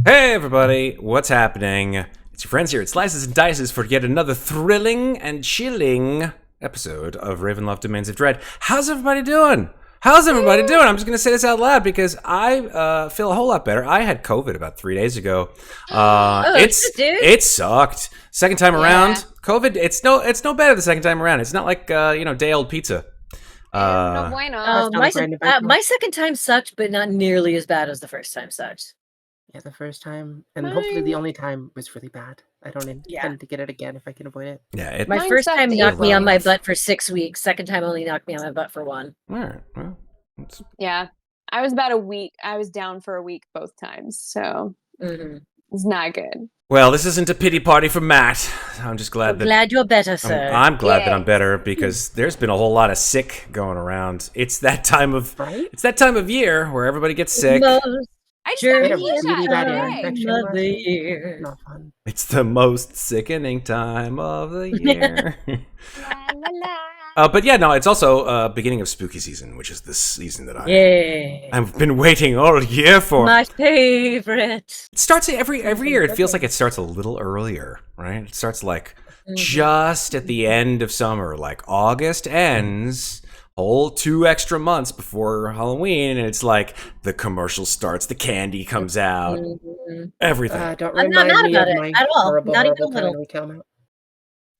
Hey everybody, what's happening? It's your friends here at Slices and Dices for yet another thrilling and chilling episode of Ravenloft Domains of Dread. How's everybody doing? I'm just going to say this out loud because I feel a whole lot better. I had COVID about 3 days ago. It sucked. Second time around, COVID. It's no better the second time around. It's not like day old pizza. No bueno. My second time sucked, but not nearly as bad as the first time sucked. Yeah, the first time, and hopefully the only time was really bad. I don't intend to get it again if I can avoid it. Yeah, my first time knocked me on my butt for 6 weeks. Second time only knocked me on my butt for 1. All right. Well, Yeah, I was about a week. I was down for a week both times, so it's not good. Well, this isn't a pity party for Matt. I'm just glad glad you're better, sir. I'm glad that I'm better because there's been a whole lot of sick going around. It's that time of year where everybody gets sick. I just got really bad ear infection. Not fun. It's the most sickening time of the year. La, la, la. But yeah, no, it's also beginning of spooky season, which is the season that Yay. I've been waiting all year for. My favorite. It starts every year. It feels like it starts a little earlier, right? It starts like just at the end of summer, like August ends. Whole 2 extra months before Halloween, and it's like the commercial starts, the candy comes out, everything. Don't I'm not remind mad me about of it my at all. horrible, Not even horrible a little. time we come out.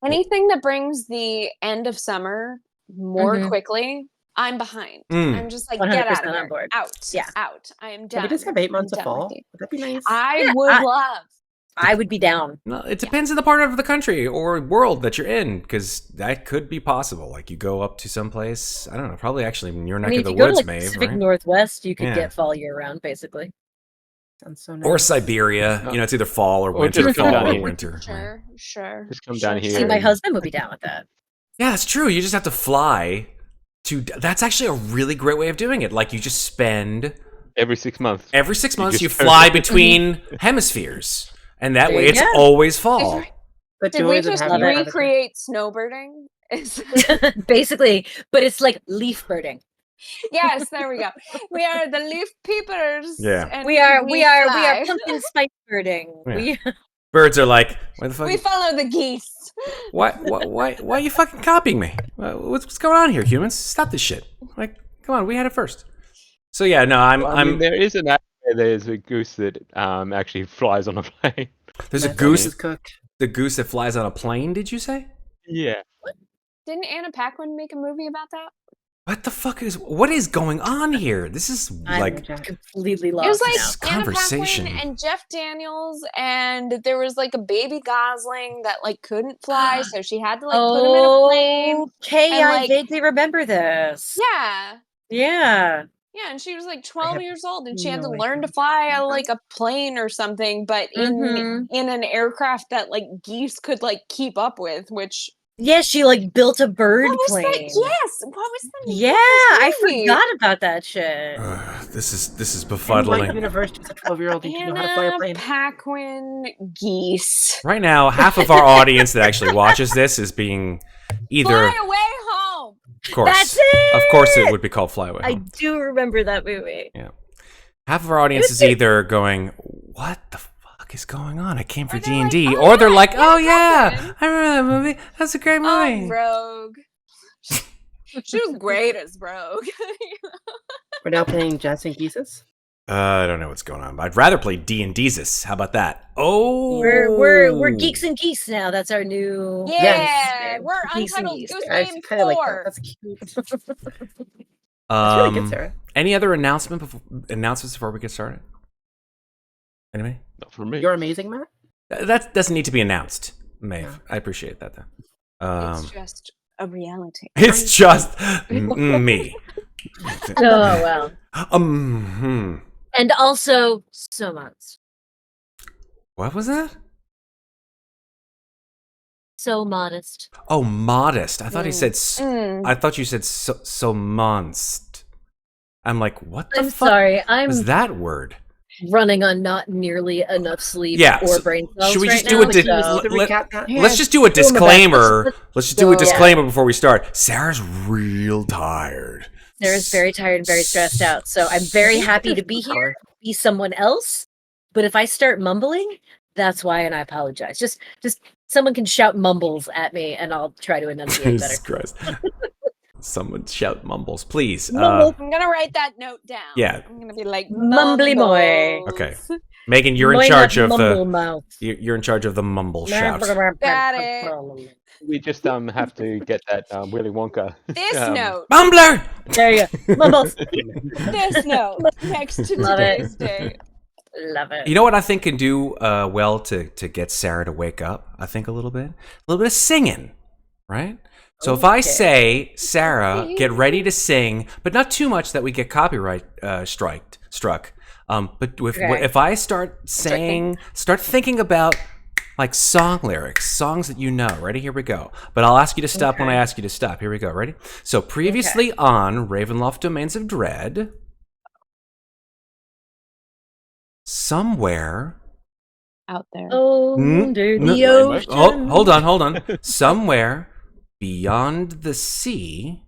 Anything that brings the end of summer more quickly, I'm behind. I'm just like, get out of 100% here. on board. Out. Yeah. Out. I am Can done. we just have 8 months I'm of done fall? with you. Would that be nice? I would love. I would be down. No, it depends on the part of the country or world that you're in, because that could be possible. Like you go up to some place, I don't know, probably actually in your neck of the if you go woods, to Maeve, Pacific right? Northwest, you could get fall year round, basically. Sounds so nice. Or Siberia. It's either fall or winter. just Fall come down or here. winter. Sure. Just come down here. See, my husband would be down with that. Yeah, it's true. You just have to fly to. That's actually a really great way of doing it. Like you just spend every 6 months. every 6 months you just- fly between hemispheres, and that There way you it's go. always fall. The Did we joys of just having a- recreate snowbirding? Basically, but it's like leaf birding. Yes, there we go. We are the leaf peepers. Yeah. And We are fly. pumpkin spice birding. Yeah. Birds are like, why the fuck? We follow the geese. Why are you fucking copying me? What's going on here, humans? Stop this shit! Like, come on, we had it first. So yeah, no, I mean, there is an there's a goose that actually flies on a plane. There's a That's goose. always cooked. The goose that flies on a plane. Did you say? Yeah. Didn't Anna Paquin make a movie about that? What is going on here? This is I'm like completely lost. It was like now. Anna Conversation. Paquin and Jeff Daniels, and there was like a baby gosling that like couldn't fly, so she had to like put him in a plane. Okay, and, I like- vaguely remember this. Yeah. Yeah. Yeah, and she was like 12 have years old, and she had to no learn to idea. fly like a plane or something, but in an aircraft that like geese could like keep up with, which Yeah, she like built a bird what was plane. that? Yes, what was the Yeah, what I was the movie? forgot about that shit. this is In my befuddling. universe, just a 12-year-old didn't know how to fly a Anna plane. Paquin geese. Right now, half of our audience that actually watches this is being either, Fly away home. of course, That's it! of course, it would be called Fly Away I Home. do remember that movie. Half of our audience is either going, "What the fuck is going on? I came for Or they're D&D," like, "Oh, or they're yeah, like, Anna "Oh yeah, Paquin." I remember that movie. That's a great movie." Oh, Rogue. She was great as Rogue. We're now playing Jazz and Geeses. I don't know what's going on. But I'd rather play D&D's. How about that? Oh, We're geeks and geese now. That's our new. Yeah, Yes. we're Geese and Untitled geese. Goose I Game kind of like 4. that. That's cute. That's really good, Sarah. Any other announcements before we get started? Anybody? Not for me. You're amazing, Matt. That doesn't need to be announced, Maeve. Yeah. I appreciate that, though. It's just a reality. It's just me. Oh well. And also so much. What was that? So modest. Oh, modest. I thought he said. Mm. I thought you said so monst. I'm like, what the I'm fuck sorry. I'm was that word? running on not nearly enough sleep Yeah, or so brain cells should we right just do now, a di- so- Need to let- recap that? Let's just do a doing my best. disclaimer. Let's just do a Yeah. disclaimer before we start. Sarah's real tired. Sarah's very tired and very stressed out. So I'm very happy to be here, be someone else. But if I start mumbling, that's why, and I apologize. Just someone can shout mumbles at me, and I'll try to enunciate better. Jesus Christ. Someone shout mumbles, please. Mumbles. I'm gonna write that note down. Yeah. I'm gonna be like Mumbly moy. mumbles. Okay. Megan, you're in Moy charge not of mumble the mouth. you're in charge of the mumble shout. Got it. We just have to get that Willy Wonka. This note. Mumbler! There you go. Mumbles. This note next to Love it. today's date. Love it. You know what I think can do well to get Sarah to wake up? I think a little bit of singing, right? So if I say, Sarah, get ready to sing, but not too much that we get copyright struck. But if I start saying, start thinking about like song lyrics, songs that you know. Ready? Here we go. But I'll ask you to stop when I ask you to stop. Here we go. Ready? So previously on Ravenloft Domains of Dread, somewhere Out there. Under the ocean. Oh, hold on. Somewhere beyond the sea.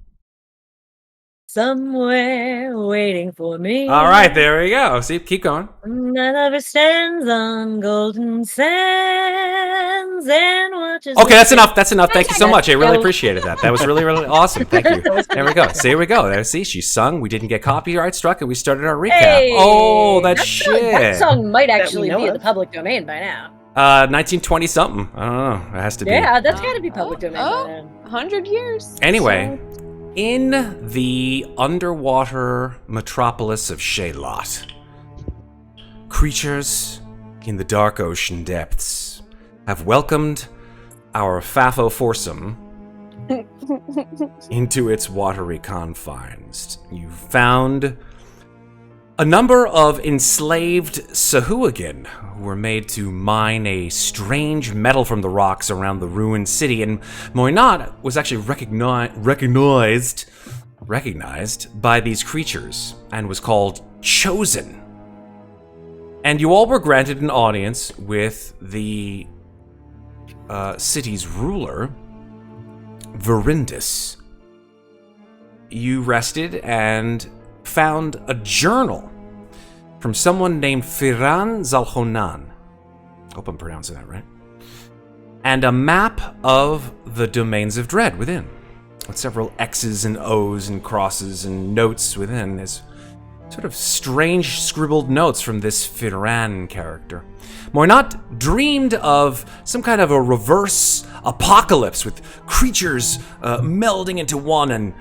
Somewhere waiting for me. All right, there we go. See, keep going. My lover stands on golden sands and watches. Okay, that's enough. That's enough. Thank you so much. I really appreciated that. That was really, really awesome. Thank you. There we go. See, here we go. There, see, she sung. We didn't get copyright struck, and we started our recap. Hey, Oh, that shit. That song might actually know be in of. the public domain by now. 1920 something. I don't know. It has to be. Yeah, that's got to be public domain Oh. by now. 100 years. Anyway, in the underwater metropolis of Shalot, creatures in the dark ocean depths have welcomed our Fafo foursome into its watery confines. You found a number of enslaved Sahuagin who were made to mine a strange metal from the rocks around the ruined city, and Muadnhait was actually recognized by these creatures and was called Chosen. And you all were granted an audience with the city's ruler, Verindis. You rested and found a journal from someone named Firan Zalhonan. Hope I'm pronouncing that right. And a map of the Domains of Dread within, with several X's and O's and crosses and notes within. There's sort of strange scribbled notes from this Firan character. Muadnhait dreamed of some kind of a reverse apocalypse with creatures melding into one and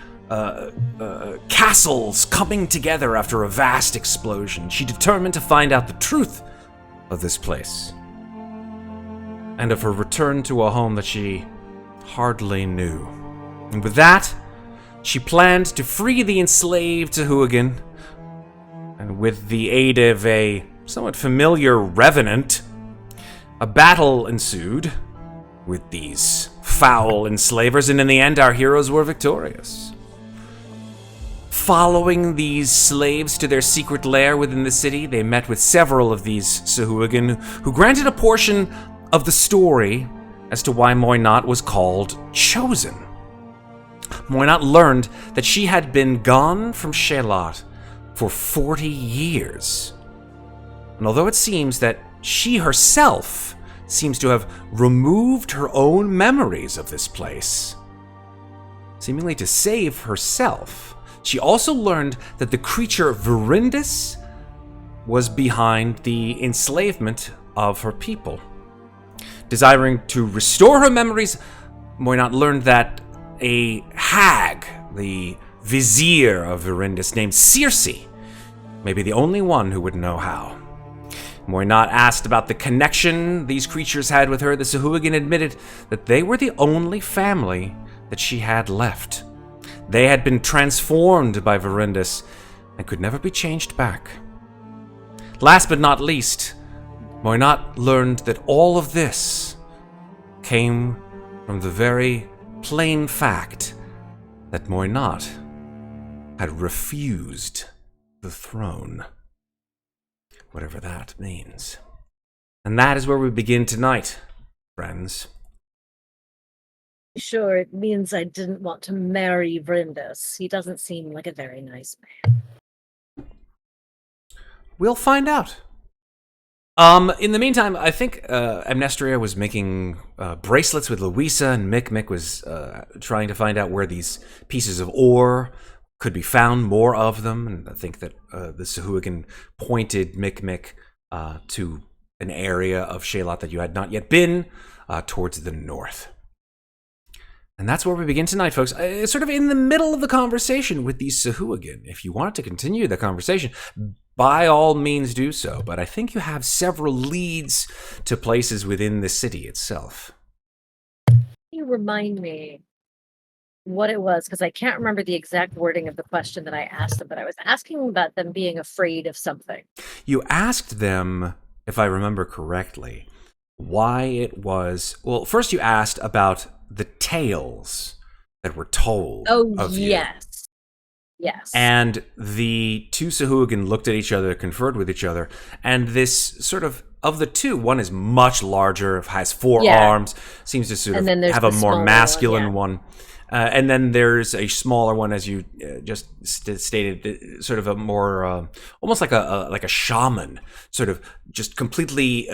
castles coming together after a vast explosion. She determined to find out the truth of this place and of her return to a home that she hardly knew. And with that, she planned to free the enslaved Sahuagin, and with the aid of a somewhat familiar revenant, a battle ensued with these foul enslavers, and in the end our heroes were victorious. Following these slaves to their secret lair within the city, they met with several of these Sahuagin who granted a portion of the story as to why Muadnhait was called Chosen. Muadnhait learned that she had been gone from Shalot for 40 years. And although it seems that she herself seems to have removed her own memories of this place, seemingly to save herself, she also learned that the creature Verindis was behind the enslavement of her people. Desiring to restore her memories, Muadnhait learned that a hag, the vizier of Verindis named Circe, may be the only one who would know how. Muadnhait asked about the connection these creatures had with her. The Sahuagin admitted that they were the only family that she had left. They had been transformed by Verindis and could never be changed back. Last but not least, Muadnhait learned that all of this came from the very plain fact that Muadnhait had refused the throne, whatever that means. And that is where we begin tonight, friends. Sure, it means I didn't want to marry Verindis. He doesn't seem like a very nice man. We'll find out. In the meantime, I think Amnestria was making bracelets with Louisa, and Mikmick was trying to find out where these pieces of ore could be found, more of them. And I think that the Sahuagin pointed Mikmick to an area of Shalot that you had not yet been, towards the north. And that's where we begin tonight, folks. It's sort of in the middle of the conversation with these Sahuagin. If you want to continue the conversation, by all means do so. But I think you have several leads to places within the city itself. Can you remind me what it was? Because I can't remember the exact wording of the question that I asked them, but I was asking about them being afraid of something. You asked them, if I remember correctly, why it was... Well, first you asked about the tales that were told of you. Yes. And the two Sahuagin looked at each other, conferred with each other, and this sort of the two, one is much larger, has four arms, seems to sort of have a more masculine one. And then there's a smaller one, as you just stated, sort of a more, almost like a shaman, sort of just completely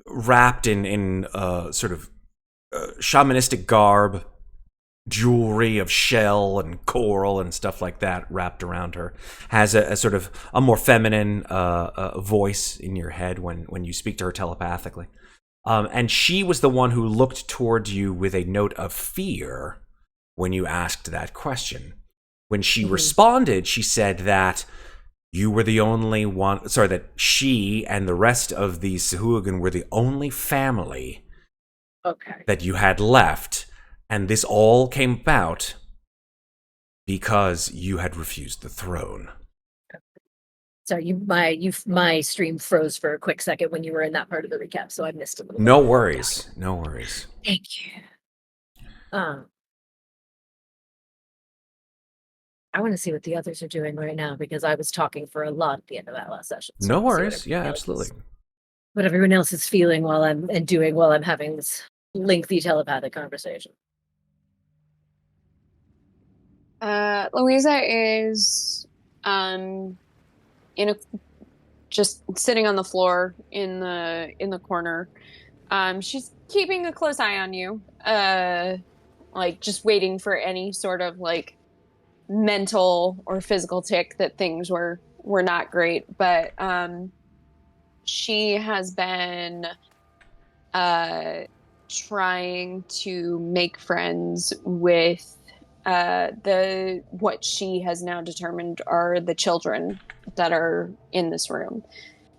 wrapped in sort of shamanistic garb, jewelry of shell and coral and stuff like that wrapped around her. Has a sort of a more feminine voice in your head when you speak to her telepathically. And she was the one who looked towards you with a note of fear when you asked that question. When she responded, she said that you were the only one, that she and the rest of the Sahuagin were the only family that you had left, and this all came about because you had refused the throne. Sorry, my stream froze for a quick second when you were in that part of the recap, so I missed a little. No worries, no worries. Thank you. I want to see what the others are doing right now because I was talking for a lot at the end of that last session. So no worries, yeah, absolutely. What everyone else is feeling while I'm having this lengthy telepathic conversation. Louisa is just sitting on the floor in the corner. She's keeping a close eye on you, like just waiting for any sort of like mental or physical tick that things were not great. But she has been trying to make friends with what she has now determined are the children that are in this room.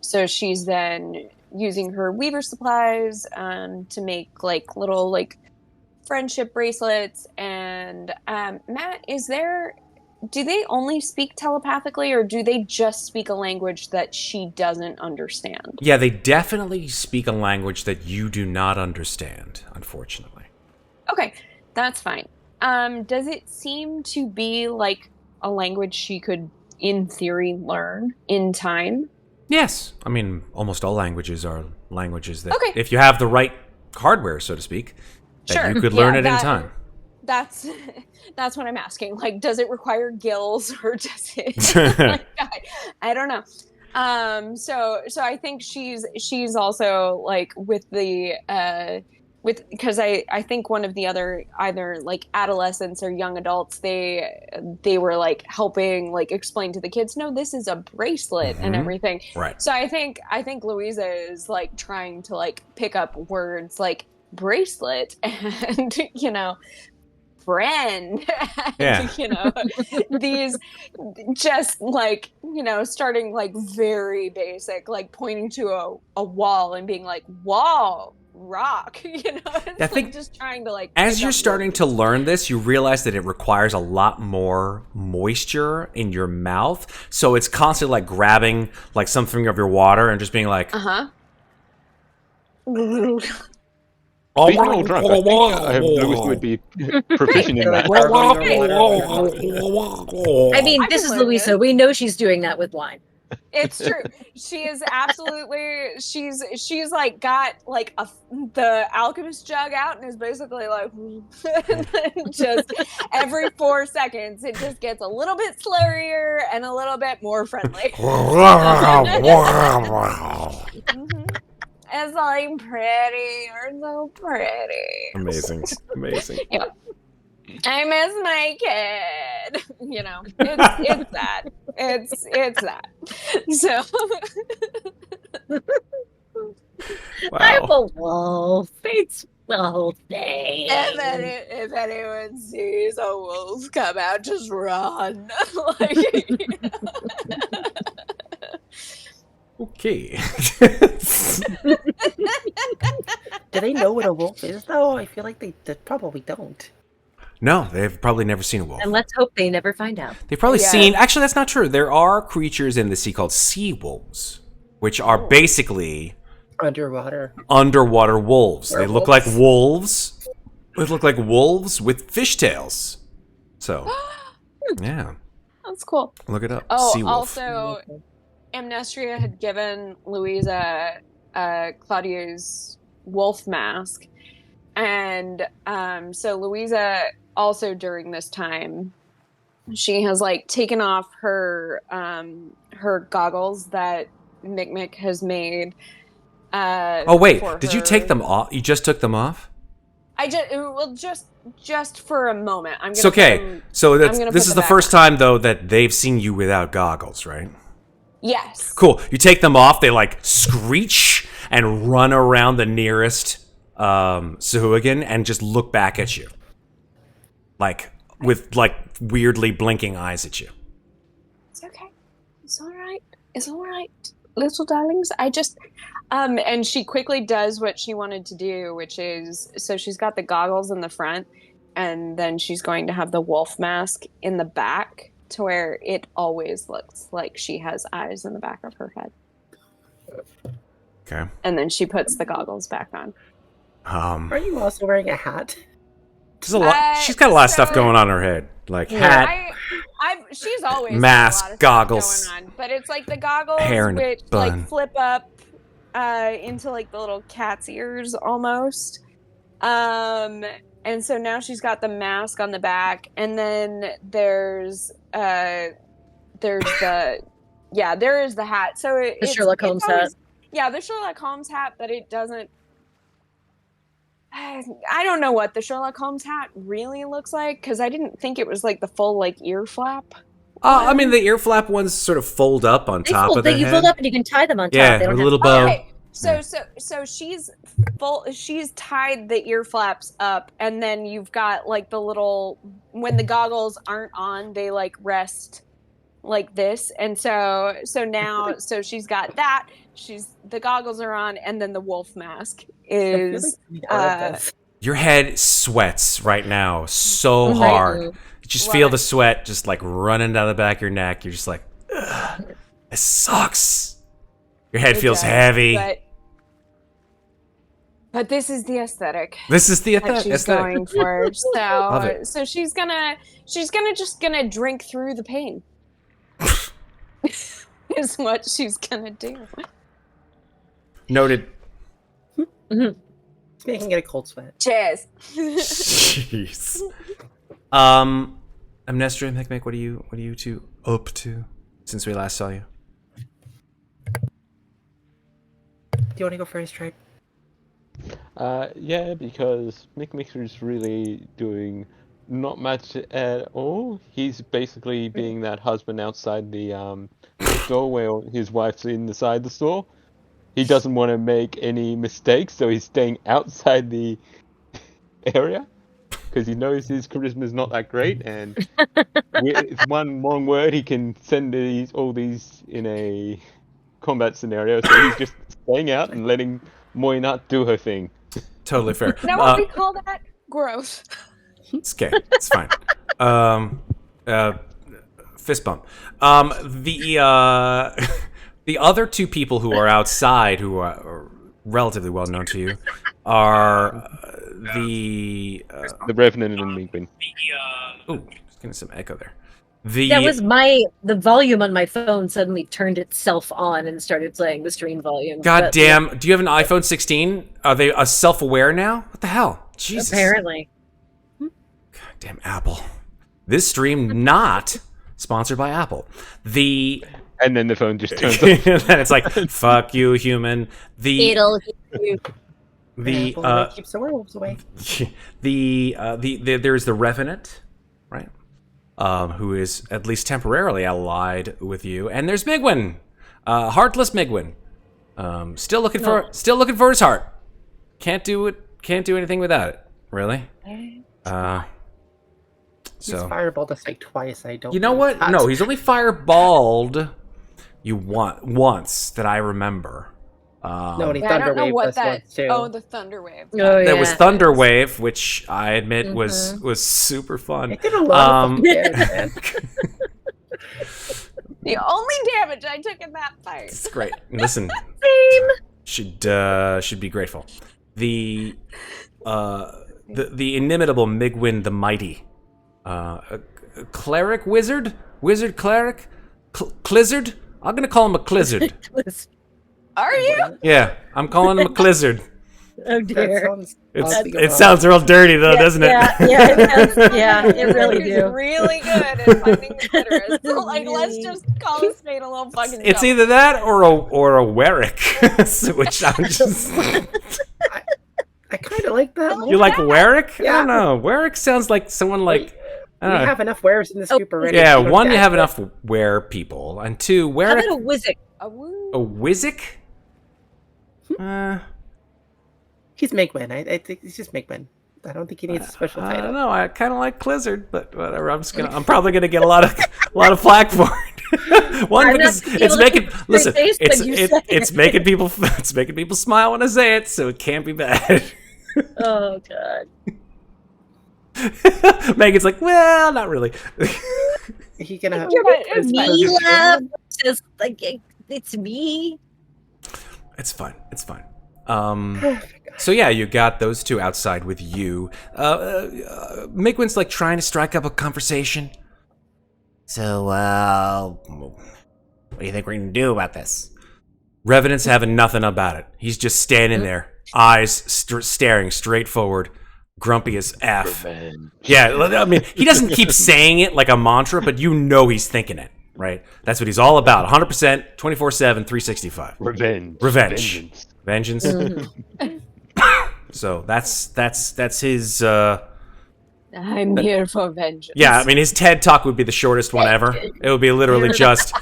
So she's then using her weaver supplies to make like little like friendship bracelets. And Matt, do they only speak telepathically, or do they just speak a language that she doesn't understand? Yeah, they definitely speak a language that you do not understand, unfortunately. Okay, that's fine. Does it seem to be like a language she could, in theory, learn in time? Yes. I mean, almost all languages are languages that, if you have the right hardware, so to speak, that you could learn it in time. That's what I'm asking. Like, does it require gills, or does it? Like, I don't know. So I think she's also like with the because I think one of the other either like adolescents or young adults, they were like helping like explain to the kids, no, this is a bracelet and everything. Right. So I think Louisa is like trying to like pick up words like bracelet and friend and, these just like starting like very basic, like pointing to a wall and being like wall rock, I think just trying to like as you're starting to learn this, you realize that it requires a lot more moisture in your mouth, so it's constantly like grabbing like something of your water and just being like Being a little drunk, I think Louis would be proficient in that. I mean, this is Louisa. We know she's doing that with wine. It's true. She is absolutely. She's like got like the alchemist jug out and is basically like just every 4 seconds it just gets a little bit slurrier and a little bit more friendly. It's like pretty. You're so pretty. Amazing. Amazing. Yeah. I miss my kid. You know, it's that. It's that. So I'm Wow. a wolf. It's the whole thing. if anyone sees a wolf come out, just run. Like, Okay. Do they know what a wolf is, though? I feel like they probably don't. No, they've probably never seen a wolf. And let's hope they never find out. They've probably Yeah. seen. Actually, that's not true. There are creatures in the sea called sea wolves, which are basically Underwater. underwater wolves. They look like Werewolves. wolves. They look like wolves with fishtails. So, yeah, that's cool. look it up. Oh, Sea wolf. also, Amnestria had given Louisa Claudia's wolf mask. And so Louisa also during this time, she has like taken off her her goggles that Mikmick has made. Oh wait, for did you her. take them off? You just took them off? I just for a moment. I'm gonna It's okay. put them- So I'm that's, gonna this put is them the back first on. time though that they've seen you without goggles, right? Yes. Cool. You take them off. They like screech and run around the nearest Sahuagin and just look back at you, like with like weirdly blinking eyes at you. It's okay. It's all right. It's all right, little darlings. I just and she quickly does what she wanted to do, which is so she's got the goggles in the front, and then she's going to have the wolf mask in the back to where it always looks like she has eyes in the back of her head. Okay. And then she puts the goggles back on. Are you also wearing a hat? There's a lot. She's got a lot of stuff so- going on in her head, like hat. She's always got Mask, a lot of stuff goggles. going on, but it's like the goggles Hair in a which bun. like flip up into like the little cat's ears almost. And so now she's got the mask on the back, and then there's the there is the hat. So The Sherlock Holmes hat. Yeah, the Sherlock Holmes hat, but it doesn't. I don't know what the Sherlock Holmes hat really looks like because I didn't think it was like the full like ear flap. I mean, the ear flap ones sort of fold up on They top fold, of the you head. fold up and you can tie them on top. Yeah, They with don't a have little to- bow. Okay, so Yeah. she's full. She's tied the ear flaps up, and then you've got like the little when the goggles aren't on, they like rest like this, and so now she's got that. The goggles are on, and then the wolf mask I feel is. like we are this. Your head sweats right now so Mhm. hard. You just Love feel it. the sweat just like running down the back of your neck. You're just like, ugh, it sucks. Your head It feels does, heavy. But this is the aesthetic This is the that she's aesthetic. going for. Love So it. so she's gonna drink through the pain. Is what she's gonna do. Noted. Making it a cold sweat. Cheers. Jeez. Amnestria, Mikmick, what are you two up to since we last saw you? Do you want to go first, Tribe? Yeah, because Mikmick is really doing not much at all. He's basically being that husband outside the store where his wife's inside the store. He doesn't want to make any mistakes, so he's staying outside the area because he knows his charisma is not that great, and with one wrong word he can send all these in a combat scenario. So he's just staying out and letting Muadnhait do her thing. Totally fair. Is that what we call that? Gross. It's okay. It's fine. Fist bump. The other two people who are outside, who are relatively well known to you, are the. The Revenant and Mikmick. Ooh, just getting some echo there. That was the volume on my phone suddenly turned itself on and started playing the stream volume. God But, damn! Do you have an iPhone 16? Are they self-aware now? What the hell? Jesus. apparently. God damn Apple. This stream not sponsored by Apple. The And then the phone just turns off. And then it's like, fuck you, human. It'll hit you. The keeps the werewolves away. there's the Revenant, right? Who is at least temporarily allied with you, and there's Migwin, heartless Migwin, still looking for his heart. Can't do anything without it, really. He's fireballed us like twice. I don't. You know what? No, he's only fireballed you once that I remember. No, and he I don't know thunderwaved what us that. once too. Oh, the thunder wave. Oh, There was yeah. Thunderwave, which I admit was super fun. It did a lot of damage, man. The only damage I took in that fight. It's great. Listen, should be grateful. The inimitable Migwin the Mighty, a cleric wizard cleric, Clizzard. I'm gonna call him a Clizzard. Are you? Yeah, I'm calling him a Clizzard. Oh dear. It sounds real dirty though, doesn't it? Yeah, it really He's do. really good at finding the clitoris. So, like, let's just call this mate a little fucking. It's joke. either that or a Werrick, which I'm just. I kind of like that. You like Werrick? I Yeah. don't know. Werrick sounds like someone like. I We don't know. have enough wares in this group already. Yeah, We don't one, you have have to- enough were people, and two, How Werrick. about a Wizzick? A woo. A Wizzick? He's Migwin. I think he's just Migwin. I don't think he needs a special I title. don't know. I kind of like Clizzard, but whatever. I'm probably gonna get a lot of flack for it. One, I'm because not it's able to making put a listen, straight face, but you say it's making people smile when I say it, so it can't be bad. Oh god. Megan's like, well, not really. He gonna. It's fine. Me love. Just like it's me. It's fine. It's fine. So yeah, you got those two outside with you. Migwin's like trying to strike up a conversation. So, what do you think we're gonna do about this? Revenant's having nothing about it. He's just standing there, eyes staring straight forward, grumpy as F. Revenge. Yeah, I mean, he doesn't keep saying it like a mantra, but you know he's thinking it, right? That's what he's all about. 100%, 24/7, 365. Revenge. Vengeance. Mm-hmm. So that's his. I'm here for vengeance. Yeah, I mean, his TED talk would be the shortest one ever. It would be literally just.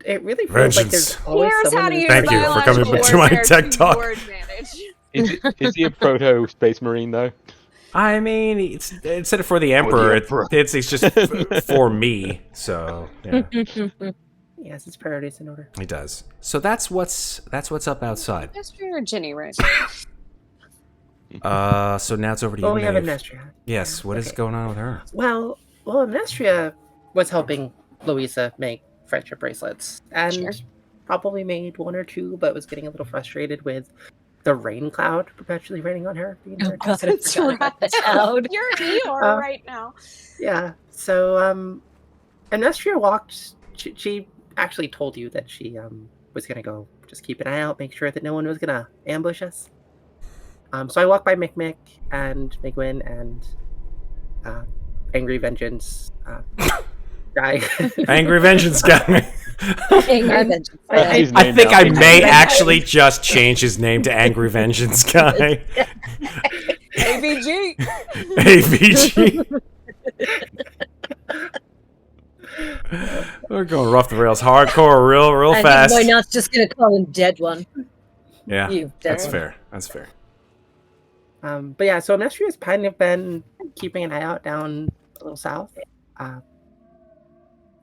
It really feels like there's Vengeance. always Here's someone how to who's use Thank you for coming biological to my warfare tech to talk. your advantage. Is he a proto space marine though? I mean, it's instead of for the emperor, emperor. it's just for me. So yeah, He has his priorities in order. he does. So that's what's up outside. Just for your Ginny, right? So now it's over to you. Oh, we have Maeve. Amnestria. Yes. What is Okay. going on with her? Well, Amnestria was helping Louisa make friendship bracelets, and Sure. probably made one or two, but was getting a little frustrated with the rain cloud perpetually raining on her. The entire time. God, I forgot about the cloud. You're Eeyore right now. Yeah. So, Amnestria walked. She actually told you that she was gonna go just keep an eye out, make sure that no one was gonna ambush us. So I walked by Mikmick and Migwin and Angry Vengeance guy. Angry Vengeance guy. Angry Vengeance. That's his I name think now. I may actually just change his name to Angry Vengeance guy. AVG. AVG. We're going rough the rails, hardcore, real I fast. think Moynot's just gonna call him Dead One. Yeah, You that's dead fair. That's fair. But yeah, so Amnestria has kind of been keeping an eye out down a little south.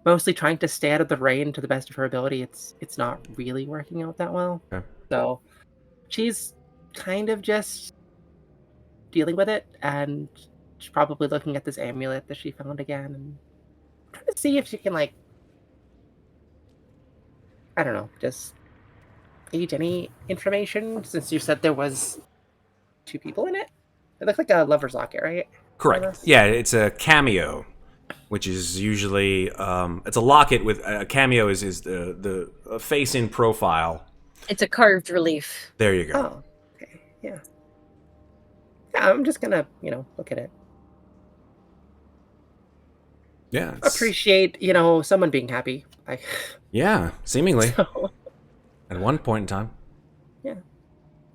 Mostly trying to stay out of the rain to the best of her ability. It's not really working out that well. Okay. So she's kind of just dealing with it, and she's probably looking at this amulet that she found again and trying to see if she can, like, I don't know, just gauge any information, since you said there was 2 people in it. It looked like a lover's locket, right? Correct. Yeah, it's a cameo, which is usually it's a locket with a cameo is the face in profile. It's a carved relief. There you go. Oh, okay, yeah. Yeah, I'm just gonna, look at it. Yeah. appreciate, someone being happy. Yeah, seemingly. So, At one point in time. yeah.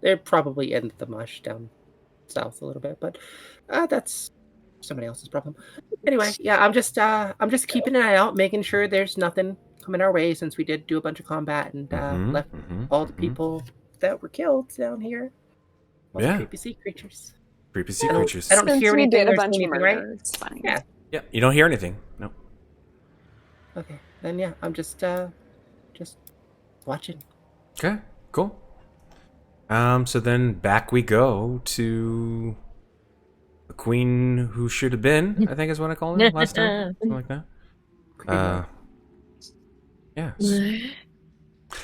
They're probably in the mush down south a little bit, but that's somebody else's problem. Anyway, yeah, I'm just keeping an eye out, making sure there's nothing coming our way since we did do a bunch of combat and left all the people that were killed down here. All the Yeah. creepy sea creatures. Creepy sea I don't- creatures. I don't Since hear we anything did a or bunch see of anything, right? murder, it's fine. Yeah. Yeah, you don't hear anything. No. Okay. Then yeah, I'm just watching. Okay, cool. So then back we go to the queen who should have been, I think is what I called her last time. Something like that. Yeah.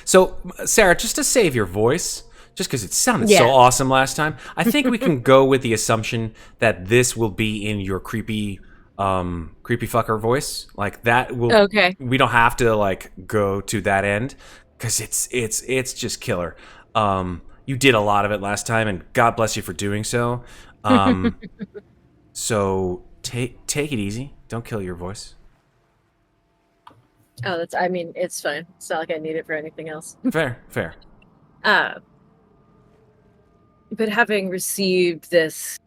So, Sarah, just to save your voice, just because it sounded so Yeah. awesome last time, I think we can go with the assumption that this will be in your creepy fucker voice. Like that will. Okay. We don't have to like go to that end because it's just killer. You did a lot of it last time, and God bless you for doing so. So take it easy. Don't kill your voice. Oh, I mean, it's fine. It's not like I need it for anything else. Fair. But having received this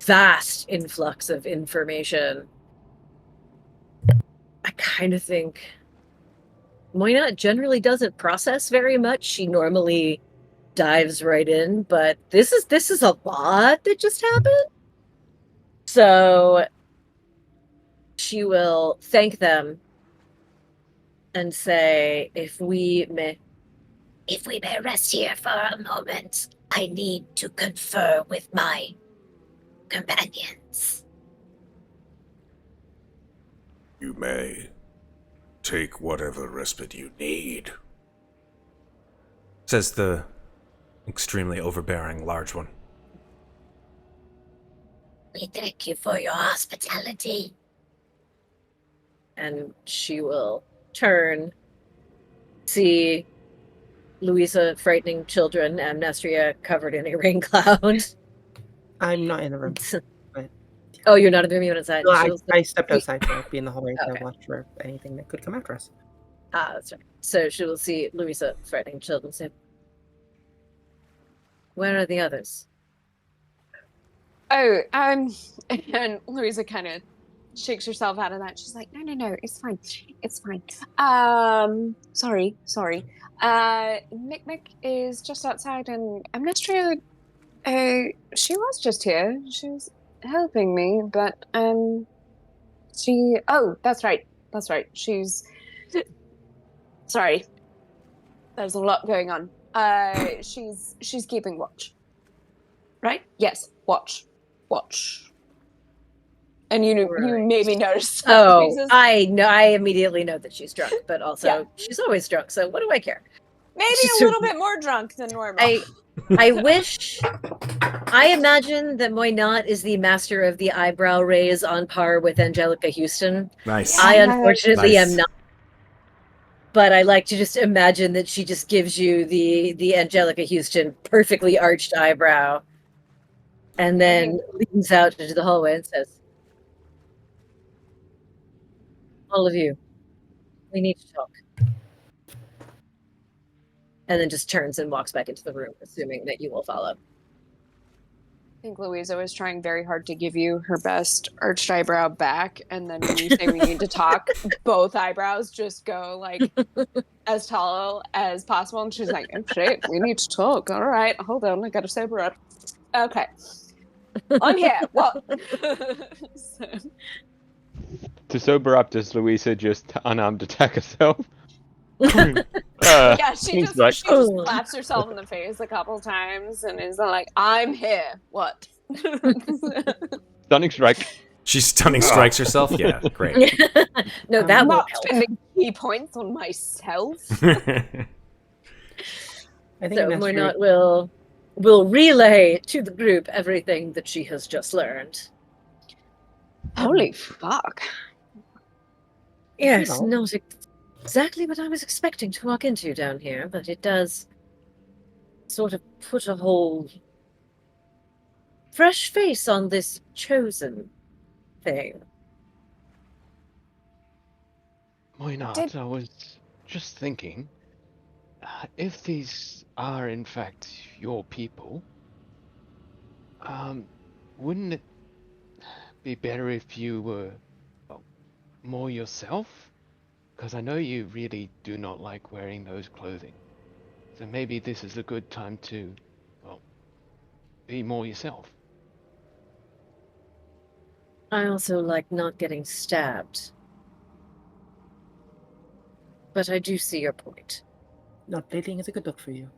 vast influx of information, I kind of think Moina generally doesn't process very much. She normally dives right in, but this is a lot that just happened. So she will thank them and say, if we may rest here for a moment, I need to confer with my companions. You may take whatever respite you need. Says the extremely overbearing large one. We thank you for your hospitality. And she will turn, see Louisa frightening children, Amnestria covered in a rain cloud. I'm not in the room. Oh, you're not in the room, you're inside. No, She'll- I stepped outside to be in the hallway Okay. to watch for anything that could come after us. that's right. So she will see Louisa frightening children and say, where are the others? Oh, and Louisa kind of shakes herself out of that. She's like, no, it's fine. It's fine. Sorry. Mikmick is just outside, and Amnestria, she was just here. She was helping me, but, that's right. She's, sorry. There's a lot going on. She's keeping watch. Right? Yes, watch. And you made me notice. Oh, Jesus. I know. I immediately know that she's drunk, but also Yeah. she's always drunk. So what do I care? Maybe She's a little bit more drunk than normal. I imagine that Moynat is the master of the eyebrow raise on par with Angelica Houston. Nice. I unfortunately Nice. am not. But I like to just imagine that she just gives you the Angelica Houston perfectly arched eyebrow and then leans out into the hallway and says, all of you, we need to talk. And then just turns and walks back into the room, assuming that you will follow. I think Louisa was trying very hard to give you her best arched eyebrow back, and then when you say we need to talk, both eyebrows just go like as tall as possible, and she's like, oh, shit, we need to talk. All right, hold on, I gotta sober up. Okay. I'm here. What? To sober up, does Louisa just unarmed attack herself? Yeah, she just like, slaps herself in the face a couple times and is like, I'm here. What? Stunning strike. She stunning strikes herself. Yeah, great. No, that I'm won't not help. spending key points on myself. I think So Amnestria- Moynat will relay to the group everything that she has just learned. Holy fuck. Yes, know. not exactly what I was expecting to walk into down here, but it does sort of put a whole fresh face on this chosen thing. Why not? Did- I was just thinking, if these are in fact your people, wouldn't it be better if you were well, more yourself? Because I know you really do not like wearing those clothing. So maybe this is a good time to, well, be more yourself. I also like not getting stabbed. But I do see your point. Not bleeding is a good look for you.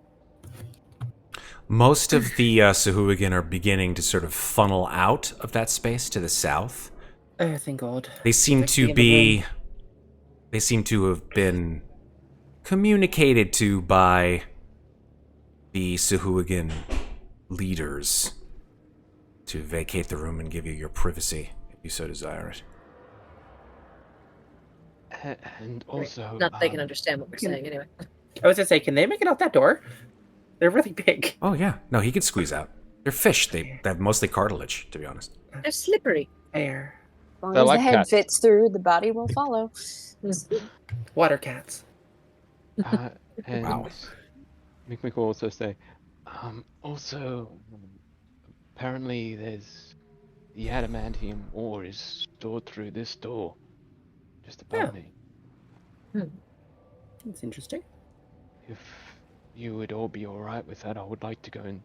Most of the Sahuagin are beginning to sort of funnel out of that space to the south. Oh, thank God. They seem Protect to the be. room. They seem to have been communicated to by the Sahuagin leaders to vacate the room and give you your privacy if you so desire it. And also, Not that they can understand what we're can- saying anyway. I was gonna say, can they make it out that door? They're really big. Oh yeah, no, he could squeeze out. They're fish. They have mostly cartilage, to be honest. They're slippery. Air. As long They're as like the head cats. fits through, the body will follow. Water cats. and Wow. Mikmick will also say, also, apparently there's the adamantium ore is stored through this door, just above Yeah. me. That's interesting. If you would all be alright with that, I would like to go and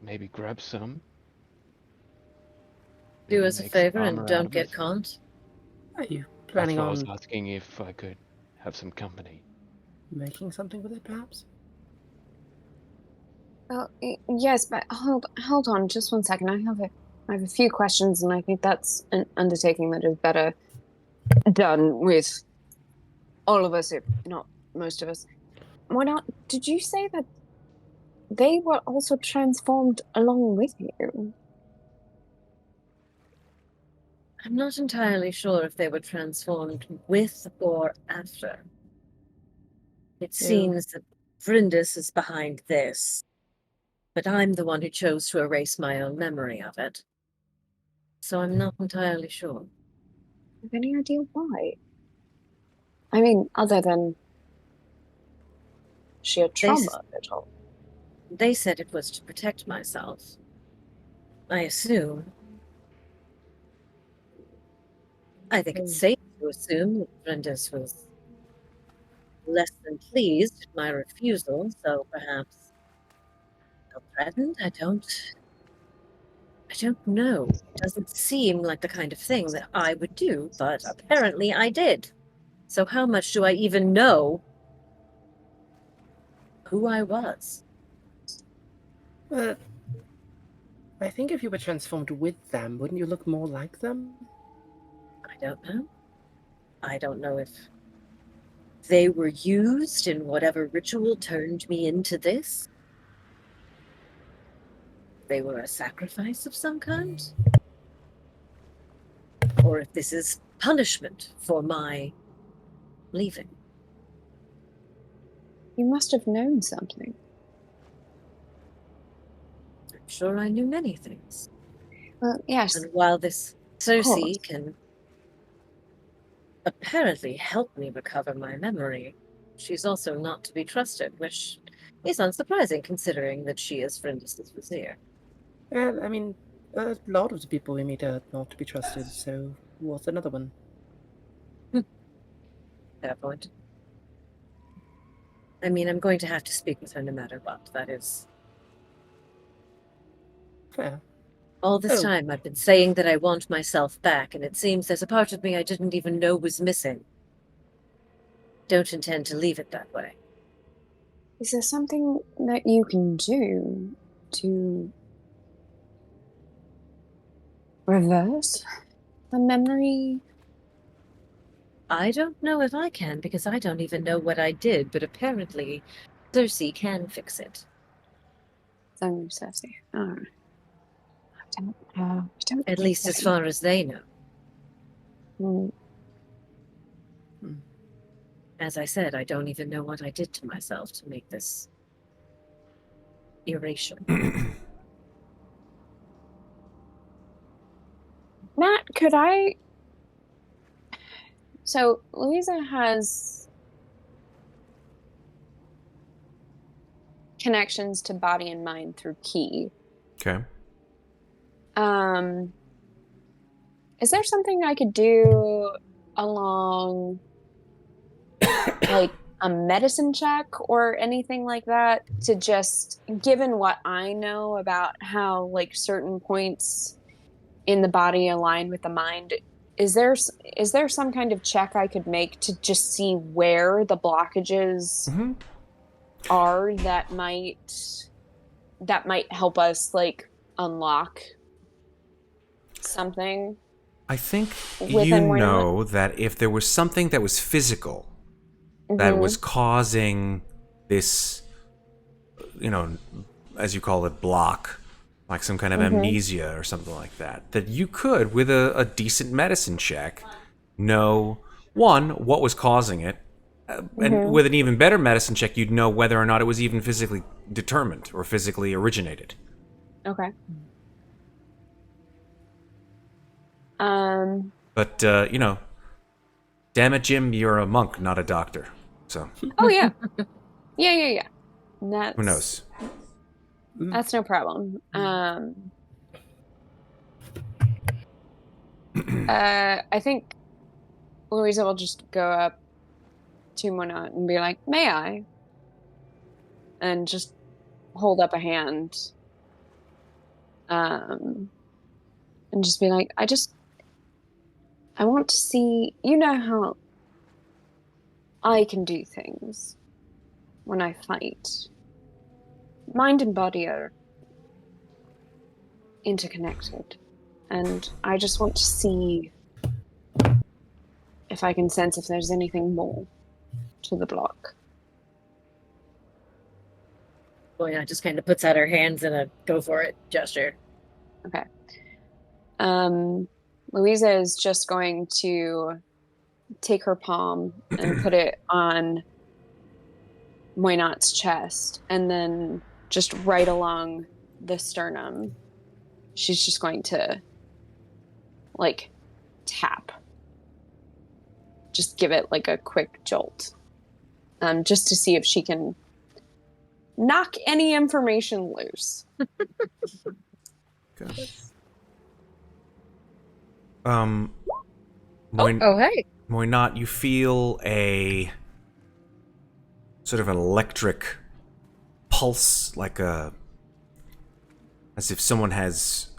maybe grab some. Do Maybe us a make some favor and armor out don't of get it. conned. Are you That's planning why I was on asking if I could have some company. making something with it, perhaps? Oh, yes, but hold on, just one second. I have a few questions, and I think that's an undertaking that is better done with all of us, if not most of us. Why not? Did you say that they were also transformed along with you? I'm not entirely sure if they were transformed with or after. It seems that Vrindis is behind this, but I'm the one who chose to erase my own memory of it. So I'm not entirely sure. Have any idea why? I mean, other than sheer trauma at all. They said it was to protect myself. I assume. I think it's safe to assume that Vrindis was less than pleased at my refusal, so perhaps felt threatened. I don't know. It doesn't seem like the kind of thing that I would do, but apparently I did. So how much do I even know who I was? But I think if you were transformed with them, wouldn't you look more like them? I don't know. I don't know if they were used in whatever ritual turned me into this. They were a sacrifice of some kind. Or if this is punishment for my leaving. You must have known something. I'm sure I knew many things. Well, yes. And while this course. Cersei can apparently help me recover my memory, she's also not to be trusted, which is unsurprising considering that she is Vrindis' vizier. And I mean, a lot of the people we meet are not to be trusted, so what's another one? Fair point. I mean, I'm going to have to speak with her no matter what. That is. Fair. All this Oh. time I've been saying that I want myself back, and it seems there's a part of me I didn't even know was missing. Don't intend to leave it that way. Is there something that you can do to reverse the memory? I don't know if I can, because I don't even know what I did, but apparently Cersei can fix it. So, Cersei. Alright. I don't know. I don't At think least as far as they know. As I said, I don't even know what I did to myself to make this erasure. Matt, could I So Louisa has connections to body and mind through ki. Okay. Is there something I could do along like a medicine check or anything like that to just, given what I know about how like certain points in the body align with the mind, is there some kind of check I could make to just see where the blockages Mm-hmm. are that might help us like unlock something I think within you Moynat? know that if there was something that was physical that was causing this, as you call it, block, like some kind of amnesia or something like that, that you could, with a decent medicine check, know, one, what was causing it, and with an even better medicine check, you'd know whether or not it was even physically determined or physically originated. Okay. But, damn it, Jim, you're a monk, not a doctor. So, Oh yeah. Yeah. That's, who knows? That's no problem. I think Louisa will just go up to Monat and be like, "May I?" And just hold up a hand. And just be like, I want to see, you know how I can do things when I fight. Mind and body are interconnected. And I just want to see if I can sense if there's anything more to the block. Moynat just kind of puts out her hands in a go for it gesture. Okay. Louisa is just going to take her palm and put it on Moynat's chest, and then just right along the sternum, she's just going to like tap. Just give it like a quick jolt. Just to see if she can knock any information loose. Okay. Oh, hey. Moynat, you feel a sort of an electric pulse, as if someone has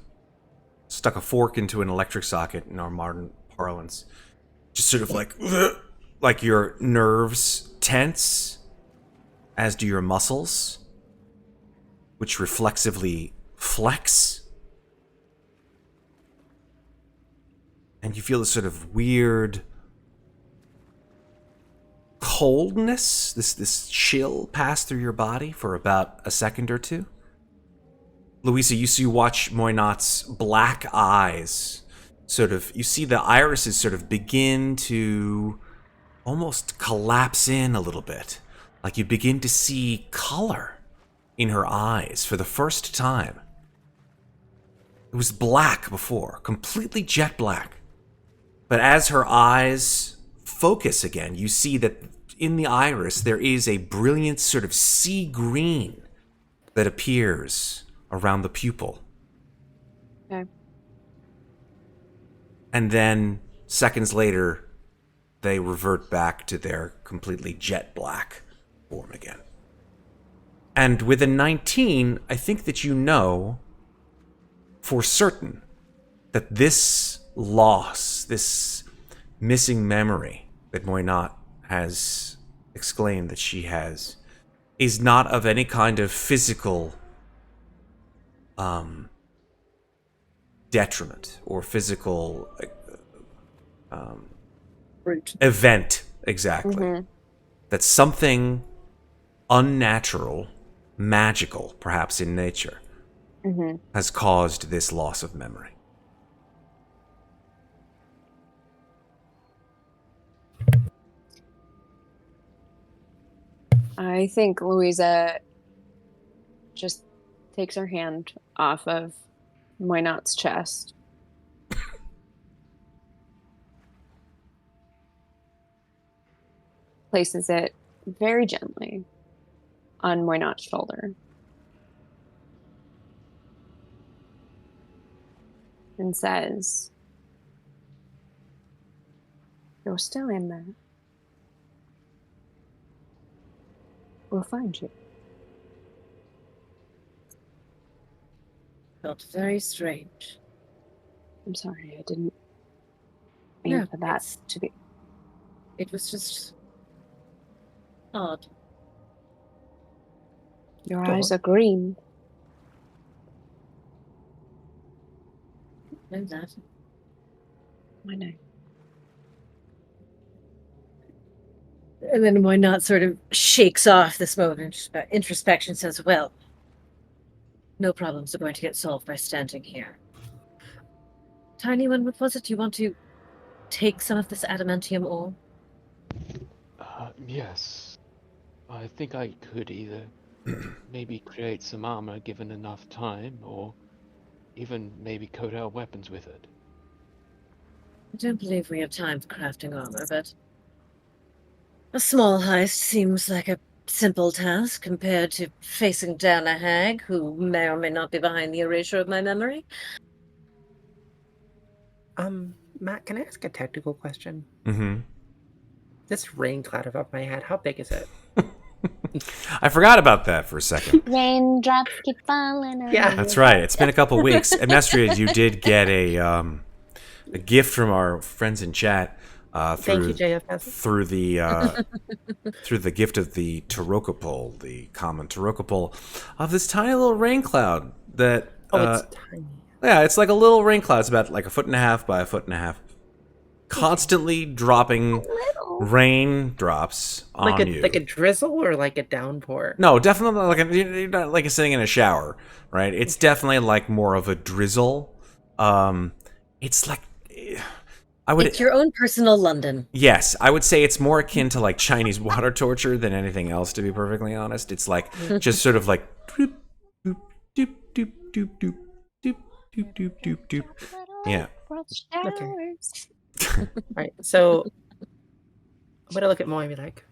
stuck a fork into an electric socket in our modern parlance. Just sort of like your nerves tense, as do your muscles, which reflexively flex. And you feel this sort of weird coldness, this chill pass through your body for about a second or two. Louisa, you watch Moynat's black eyes you see the irises sort of begin to almost collapse in a little bit. Like you begin to see color in her eyes for the first time. It was black before, completely jet black. But as her eyes focus again, you see that in the iris there is a brilliant sort of sea green that appears around the pupil. Okay. And then, seconds later, they revert back to their completely jet black form again. And with a 19, I think that you know for certain that this loss, this missing memory that Moynat has exclaimed that she has, is not of any kind of physical detriment or physical event, exactly. That's something unnatural, magical, perhaps in nature, has caused this loss of memory. I think Louisa just takes her hand off of Moynat's chest. places it very gently on Muadnhait's shoulder. And says, "You're still in there. We'll find you." Felt very strange. I'm sorry, I didn't mean for that to be. It was just odd. Your eyes are green. Know that. I know. And then why not sort of shakes off this moment of introspection, says, well, no problems are going to get solved by standing here. Tiny one, what was it? You want to take some of this adamantium ore? Yes. I think I could either maybe create some armor given enough time, or even maybe coat our weapons with it. I don't believe we have time for crafting armor, but a small heist seems like a simple task compared to facing down a hag who may or may not be behind the erasure of my memory. Matt, can I ask a technical question? Mm-hmm. This rain cloud above my head, how big is it? I forgot about that for a second. Raindrops keep falling. Yeah. That's right. It's been a couple weeks. Amnestria, you did get a gift from our friends in chat Thank you, JFS. through the through the gift of the Tarokapol, the common Tarokapol, of this tiny little rain cloud that. It's tiny. Yeah, it's like a little rain cloud. It's about like 1.5 by 1.5, constantly dropping raindrops on you. Like a drizzle or like a downpour? No, definitely you're not like sitting in a shower, right? It's definitely like more of a drizzle. It's like It's your own personal London. Yes, I would say it's more akin to like Chinese water torture than anything else. To be perfectly honest, it's like just sort of like doop doop doop doop doop doop doop doop doop doop doop. Yeah. Okay. Alright, so I'm gonna look at Moy and be like,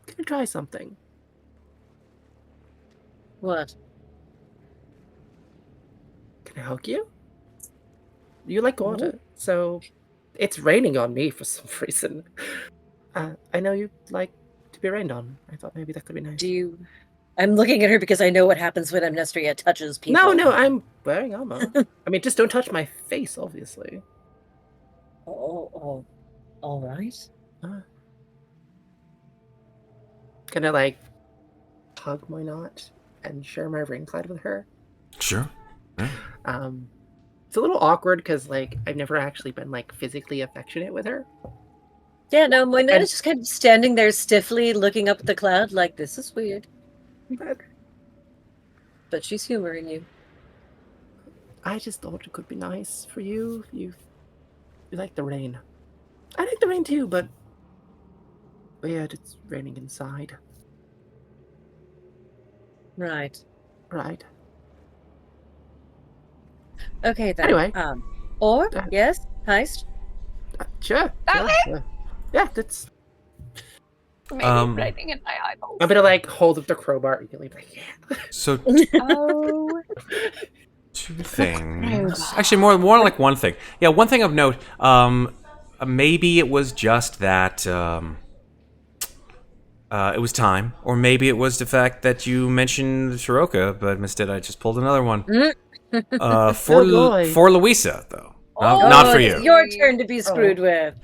"Can I try something?" What? Can I hug you? You like water, so it's raining on me for some reason. I know you like to be rained on. I thought maybe that could be nice. Do you... I'm looking at her because I know what happens when Amnestria touches people. No, I'm wearing armor. I mean, just don't touch my face, obviously. Oh, all right. Can I, like, hug my knot and share my ring cloud with her? Sure. Yeah. It's a little awkward because, like, I've never actually been, like, physically affectionate with her. Yeah, no, Moynette is just kind of standing there stiffly looking up at the cloud like, this is weird. But she's humoring you. I just thought it could be nice for you. You like the rain. I like the rain too, but weird, it's raining inside. Right. Right. Okay, then. Anyway. Yes? Heist? Sure. Yeah, that's... Maybe raining in my eyeballs. I'm gonna, like, hold up the crowbar and be like, yeah. So Oh. two things. Actually, more like one thing. Yeah, one thing of note. Maybe it was just that it was time, or maybe it was the fact that you mentioned Shiroka, but instead I just pulled another one. For Louisa, though. Not for you. It's your turn to be screwed with.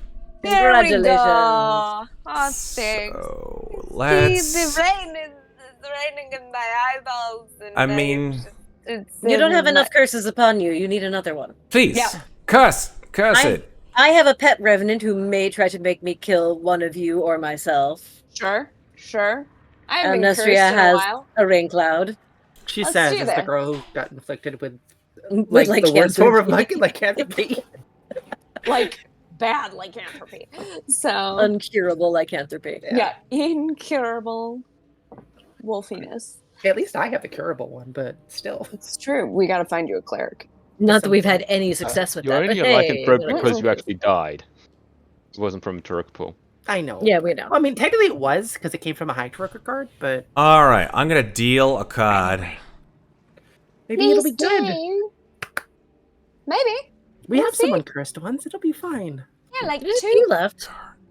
There we Congratulations. go. Oh, thanks. So let's. See, the rain is raining in my eyeballs. And I mean, You don't have enough curses upon you. You need another one. please, Yeah. curse it. I have a pet revenant who may try to make me kill one of you or myself. Sure. I haven't been cursed Amnestria in a has while. a rain cloud. She Let's says do as the this. girl who got inflicted with With the worst form of lycanthropy. Like, bad lycanthropy. So, Uncurable lycanthropy. yeah, incurable wolfiness. At least I have the curable one, but still. It's true. We got to find you a cleric. Not that we've had any success with You that, only but get hey. lycanthrope because you actually died. It wasn't from Tarokapol. I know. Yeah, we know. I mean, technically it was because it came from a high record card, but All right, I'm gonna deal a card. maybe it'll be Please good. do. Maybe. We We'll have see. some uncursed ones. It'll be fine. Yeah, like There's a 2. few left.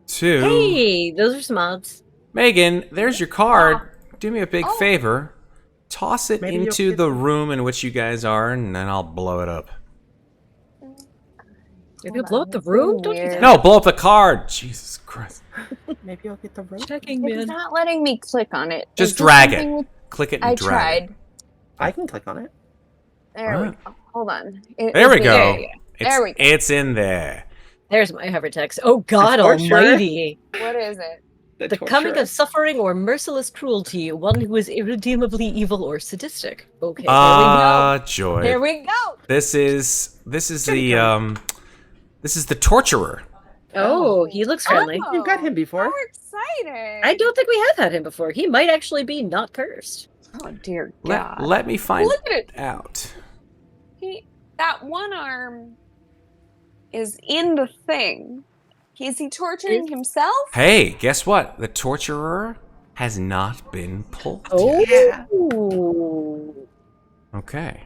2. Hey, those are some odds. Megan, there's your card. Do me a big Oh. favor. Toss it Maybe you'll into get- the room in which you guys are, and then I'll blow it up. If you blow up the room, don't do Weird. that. No, blow up the card. Jesus Christ. Maybe I'll get the rope. Checking, It's man. not letting me click on it. Just Is there drag it. something with- Click it and I drag it. tried. I can click on it. There we What? go. Hold on. There we go. There you go. It's, There we go. it's in there. There's my hover text. Oh God torture. Almighty! What is it? The coming of suffering or merciless cruelty, one who is irredeemably evil or sadistic. Okay, there Ah, Here joy. we go. This is the torturer. we go. Oh, he looks friendly. Oh, You've got him before. How exciting. I don't think we have had him before. He might actually be not cursed. Oh, dear God. Let me find Look at it. out. That one arm is in the thing. Is he torturing himself? Hey, guess what? The torturer has not been pulled Oh. yet. Ooh. Okay.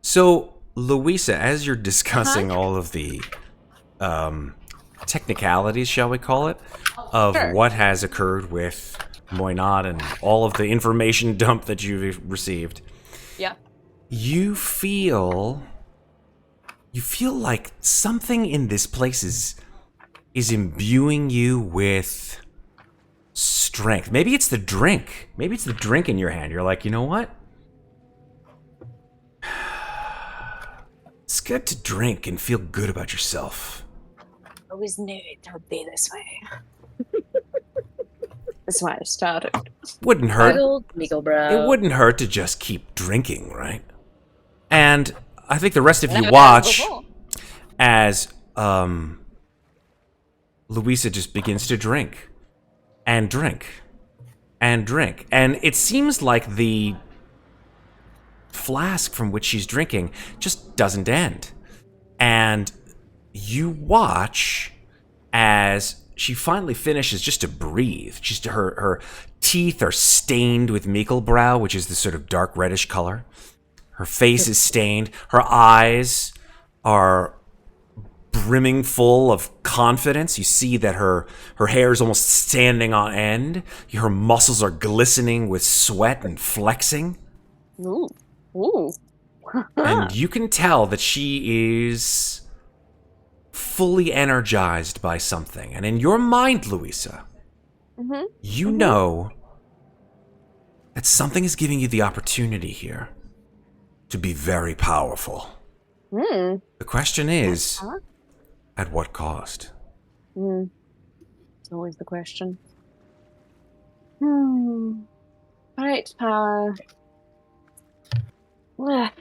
So, Louisa, as you're discussing all of the technicalities, shall we call it, of Sure. what has occurred with Muadnhait and all of the information dump that you've received, Yeah. you feel like something in this place is imbuing you with strength. Maybe it's the drink. Maybe it's the drink in your hand. You're like, you know what? It's good to drink and feel good about yourself. Always knew it would be this way. That's why I started. Wouldn't hurt. Little Meaglebrow. It wouldn't hurt to just keep drinking, right? And I think the rest of you Never watch before. as Louisa just begins to drink and drink and drink. And it seems like the flask from which she's drinking just doesn't end. And you watch as she finally finishes just to breathe. Her teeth are stained with Mikmick, which is this sort of dark reddish color. Her face is stained. Her eyes are brimming full of confidence. You see that her hair is almost standing on end. Her muscles are glistening with sweat and flexing. Ooh. Ooh. And you can tell that she is fully energized by something. And in your mind, Louisa, you know that something is giving you the opportunity here to be very powerful. Mm. The question is, Huh? at what cost? It's always the question. Right, power.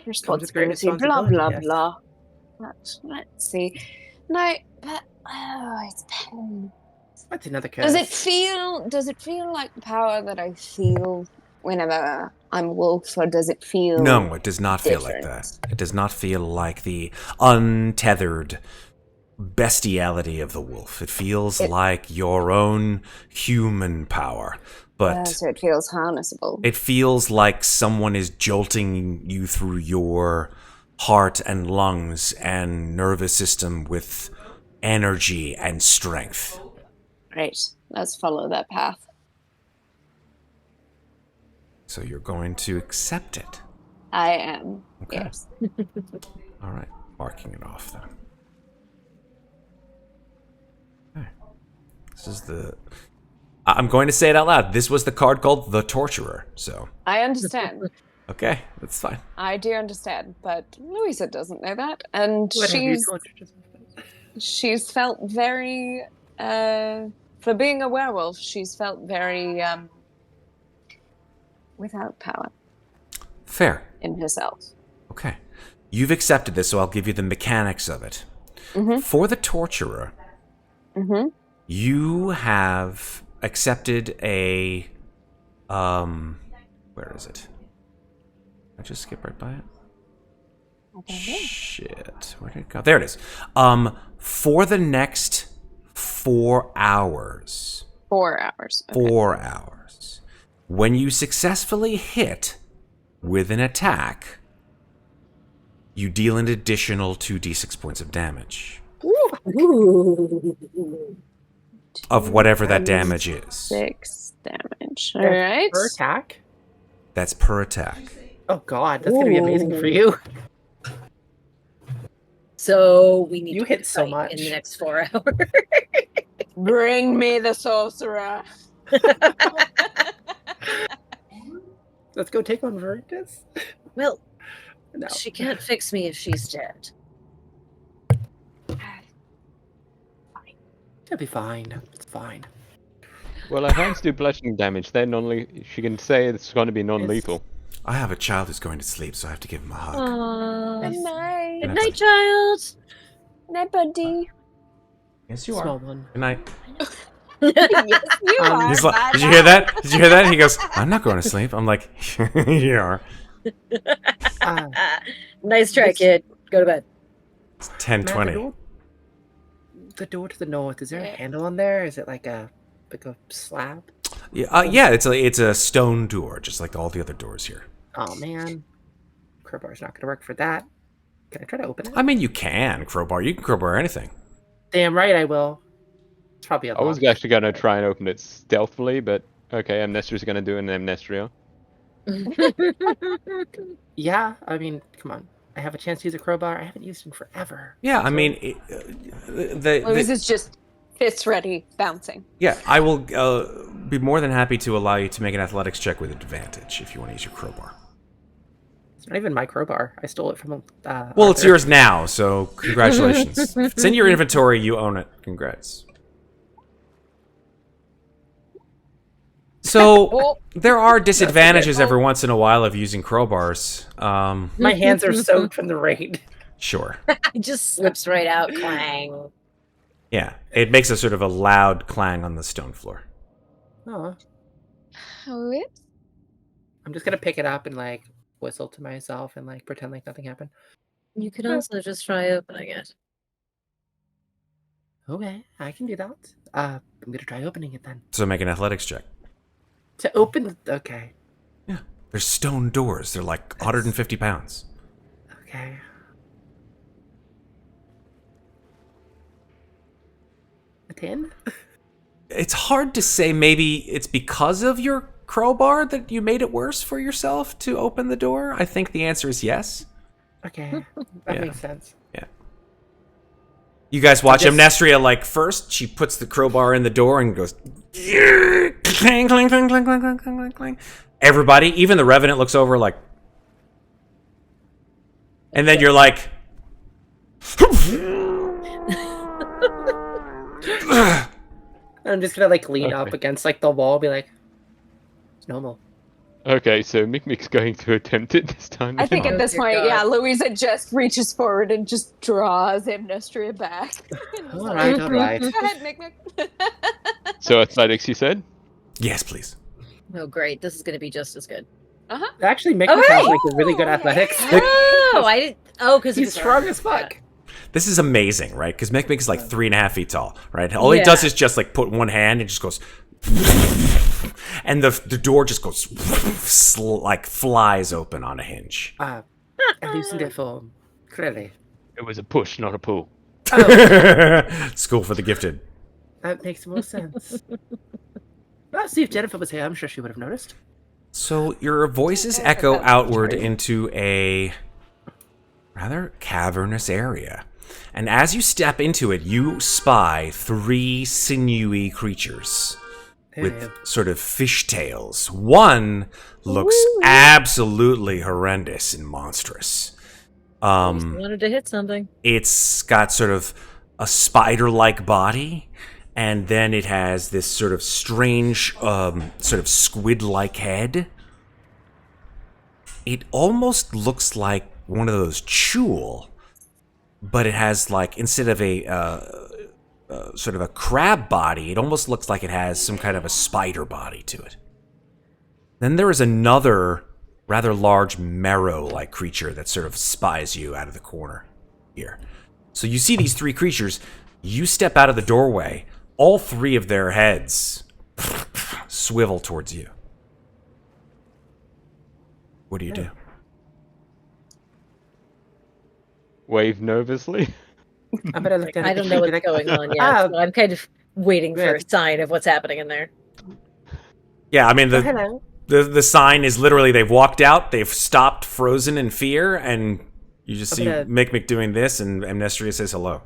Responsibility. Blah responsibility, blah yes. blah. Let's see. No, but it's pain. That's another curse. Does it feel like the power that I feel whenever I'm a wolf, or does it feel No, it does not feel like that. different? It does not feel like the untethered bestiality of the wolf. It feels like your own human power. But So it feels harnessable. it feels like someone is jolting you through your heart and lungs and nervous system with energy and strength. Right. Let's follow that path. So you're going to accept it. I am. Okay. Yes. All right. Marking it off then. Okay. This is the... I'm going to say it out loud. This was the card called the Torturer. So, I understand. okay, that's fine. I do understand, but Louisa doesn't know that, and What have you told her? she's felt very for being a werewolf, she's felt very without power Fair. in herself. Okay. You've accepted this, so I'll give you the mechanics of it. For the Torturer, you have accepted a... where is it? I just skip right by it? Shit. Where did it go? There it is. For the next 4 hours, 4 hours. Okay. 4 hours. When you successfully hit with an attack, you deal an additional 2d6 points of damage. Ooh. Of whatever that damage is. 6 damage. That's Alright. Per attack? That's per attack. Oh god, that's gonna be amazing for you. So we need You to hit so fight much. in the next 4 hours. Bring me the sorcerer. Let's go take on Veritas. Well, No. she can't fix me if she's dead. It'll be fine. It's fine. Well, her hands do bludgeoning damage. They're she can say it's going to be non-lethal. I have a child who's going to sleep, so I have to give him a hug. Aww. Good night. Good night, child. Night, buddy. Yes, you Small are. one. Good night. Yes, you are. He's like, bye did you hear that? Did you hear that? He goes, I'm not going to sleep. I'm like, you are. Nice try, kid. Go to bed. It's Matt, 10:20. the door to the north, is there a handle on there? Is it like a slab? Yeah, it's a stone door, just like all the other doors here. Oh man. Crowbar's not gonna work for that. Can I try to open it? I mean, you can crowbar. You can crowbar anything. Damn right I will. It's probably a I was actually going to try and open it stealthily, but okay, Amnestria's going to do an Amnestria. Yeah, I mean, come on. I have a chance to use a crowbar. I haven't used it in forever. Yeah, I So- mean, Louisa's just fist ready, bouncing. yeah, I will be more than happy to allow you to make an athletics check with advantage if you want to use your crowbar. It's not even my crowbar. I stole it from Well, it's Arthur. yours now, so congratulations. If it's in your inventory, you own it. Congrats. So, Oh, there are disadvantages That's a bit- every once in a while of using crowbars. My hands are soaked from the rain. Sure. It just slips right out. Clang. Yeah, it makes a sort of a loud clang on the stone floor. Oh, whoops. I'm just gonna pick it up and like whistle to myself and like pretend like nothing happened. You could also just try opening it. Okay, I can do that. I'm gonna try opening it then. So make an athletics check. To open, okay, Yeah. There's stone doors. They're like 150 pounds. okay. A 10? It's hard to say. Maybe it's because of your crowbar that you made it worse for yourself to open the door. I think the answer is yes. Okay, that Yeah. makes sense. You guys watch I guess- Amnestria, like, first, she puts the crowbar in the door and goes, clang, clang, clang, clang, clang, clang, clang, clang. Everybody, even the Revenant looks over like, and then you're like, I'm just gonna like lean up Okay. against like the wall, be like, it's normal. Okay, so Mikmick's going to attempt it this time. I think Oh, at this dear point, God. yeah, Louisa just reaches forward and just draws Amnestria back. All right, all right. Go ahead, Mikmick. So athletics, you said? yes, please. Oh, great. This is going to be just as good. Actually, Mick Oh, sounds hey! like a really good athletics. Oh, I didn't. Oh, because He's strong as fuck. This is amazing, right? Because Mikmick is like 3.5 feet tall, right? All he Yeah. does is just like put one hand and just goes, and the door just goes like flies open on a hinge. I loosened it for him. Clearly. It was a push, not a pull. School for the gifted. That makes more sense. Let's see if Jennifer was here. I'm sure she would have noticed. So your voices echo outward into a rather cavernous area. And as you step into it, you spy 3 sinewy creatures with sort of fishtails. One looks absolutely horrendous and monstrous. wanted to hit something. It's got sort of a spider-like body, and then it has this sort of strange, sort of squid-like head. It almost looks like one of those chewel, but it has like, instead of a sort of a crab body, it almost looks like it has some kind of a spider body to it. Then there is another rather large marrow-like creature that sort of spies you out of the corner here. So you see these 3 creatures, you step out of the doorway, all 3 of their heads swivel towards you. What do you do? Wave nervously. I'm gonna look down. I at the don't know key what's and be going like, on yet, so I'm kind of waiting for yeah. a sign of what's happening in there. Yeah, I mean, Oh, hello. the sign is literally they've walked out, they've stopped frozen in fear, and you just see gonna- Mikmick doing this, and Amnestria says hello.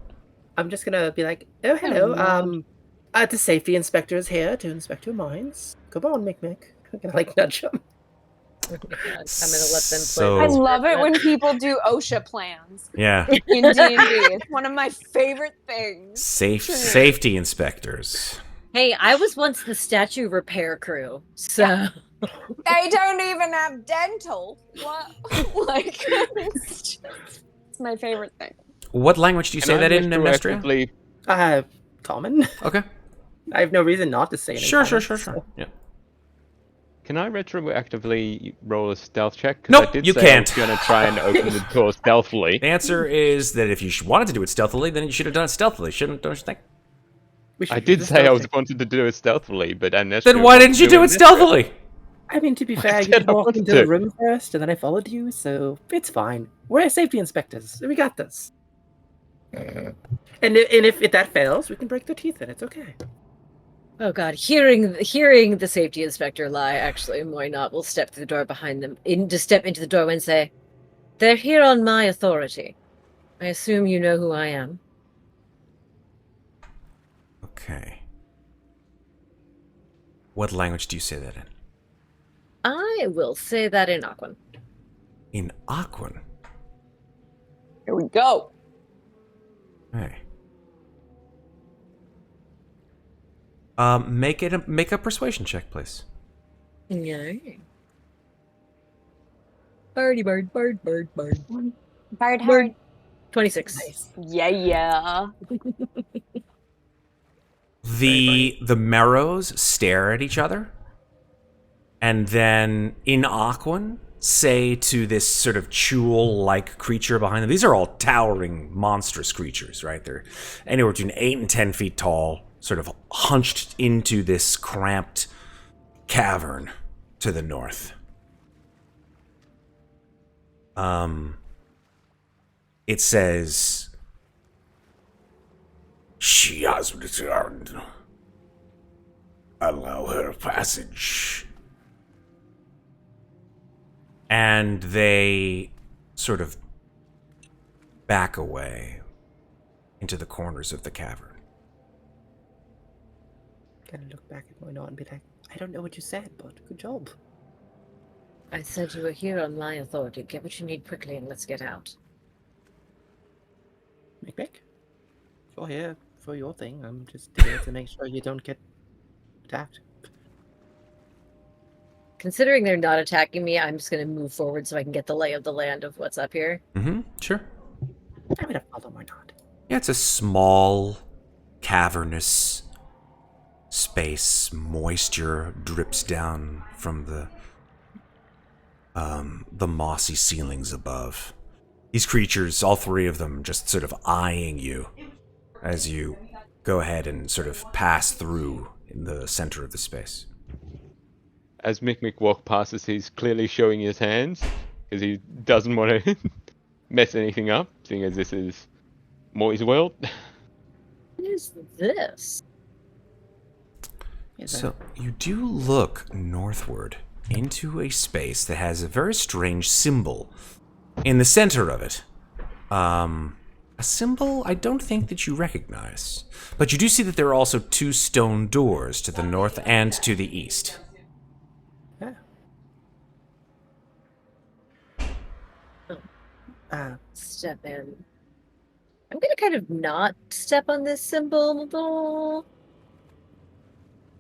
I'm just gonna be like, oh, hello. Hello. The safety inspector is here to inspect your mines. Come on, Mikmick. I'm gonna like nudge him. I'm gonna let them play. So- I this love for a it when minute. people do OSHA plans Yeah. in D&D. It's one of my favorite things. Safety inspectors. Hey, I was once the statue repair crew, so They don't even have dental. What? Like, it's my favorite thing. What language do you say that in, Amnestria? Retroactively- Common. Okay. I have no reason not to say it. in Sure. common, Yeah. Can I retroactively roll a stealth check? 'Cause Nope, I did you say can't. I was going to try and open the door stealthily. The answer is that if you wanted to do it stealthily, then you should have done it stealthily. Shouldn't, don't you think? We should I use did the say I stealth was check. wanted to do it stealthily, but Amnestria Then why wanted didn't you to do it Amnestria. stealthily? I mean, to be fair, you said I walked wanted into to. the room first, and then I followed you, so it's fine. We're safety inspectors. We got this. And if that fails, we can break their teeth in. It's okay. oh god, hearing the safety inspector lie, actually, why not? We'll step through the door behind them, step into the doorway and say, "They're here on my authority. I assume you know who I am." Okay. What language do you say that in? I will say that in Aquan. In Aquan. Here we go. Hey. Make a persuasion check, please. Yeah. Bird. Bard hard. 26. Yeah. The Marrows stare at each other, and then in Aquan say to this sort of Chul-like creature behind them. These are all towering, monstrous creatures, right? They're anywhere between 8 and 10 feet tall, sort of hunched into this cramped cavern to the north. It says, She has returned. Allow her passage. and they sort of back away into the corners of the cavern. Gonna look back at Moina and be like, I don't know what you said, but good job. I said you were here on my authority. Get what you need quickly and let's get out. Mikmick? You're here for your thing. I'm just here to make sure you don't get attacked. Considering they're not attacking me, I'm just going to move forward so I can get the lay of the land of what's up here. Mm-hmm, sure. I'm gonna follow, why not? Yeah, it's a small, cavernous space. Moisture drips down from the mossy ceilings above. These creatures, all three of them, just sort of eyeing you as you go ahead and sort of pass through in the center of the space. As Mikmick walks past us, he's clearly showing his hands because he doesn't want to mess anything up, seeing as this is Moi's world. What is this? So you do look northward into a space that has a very strange symbol in the center of it. A symbol I don't think that you recognize. But you do see that there are also two stone doors to the north and to the east. Step in. I'm going to kind of not step on this symbol. A little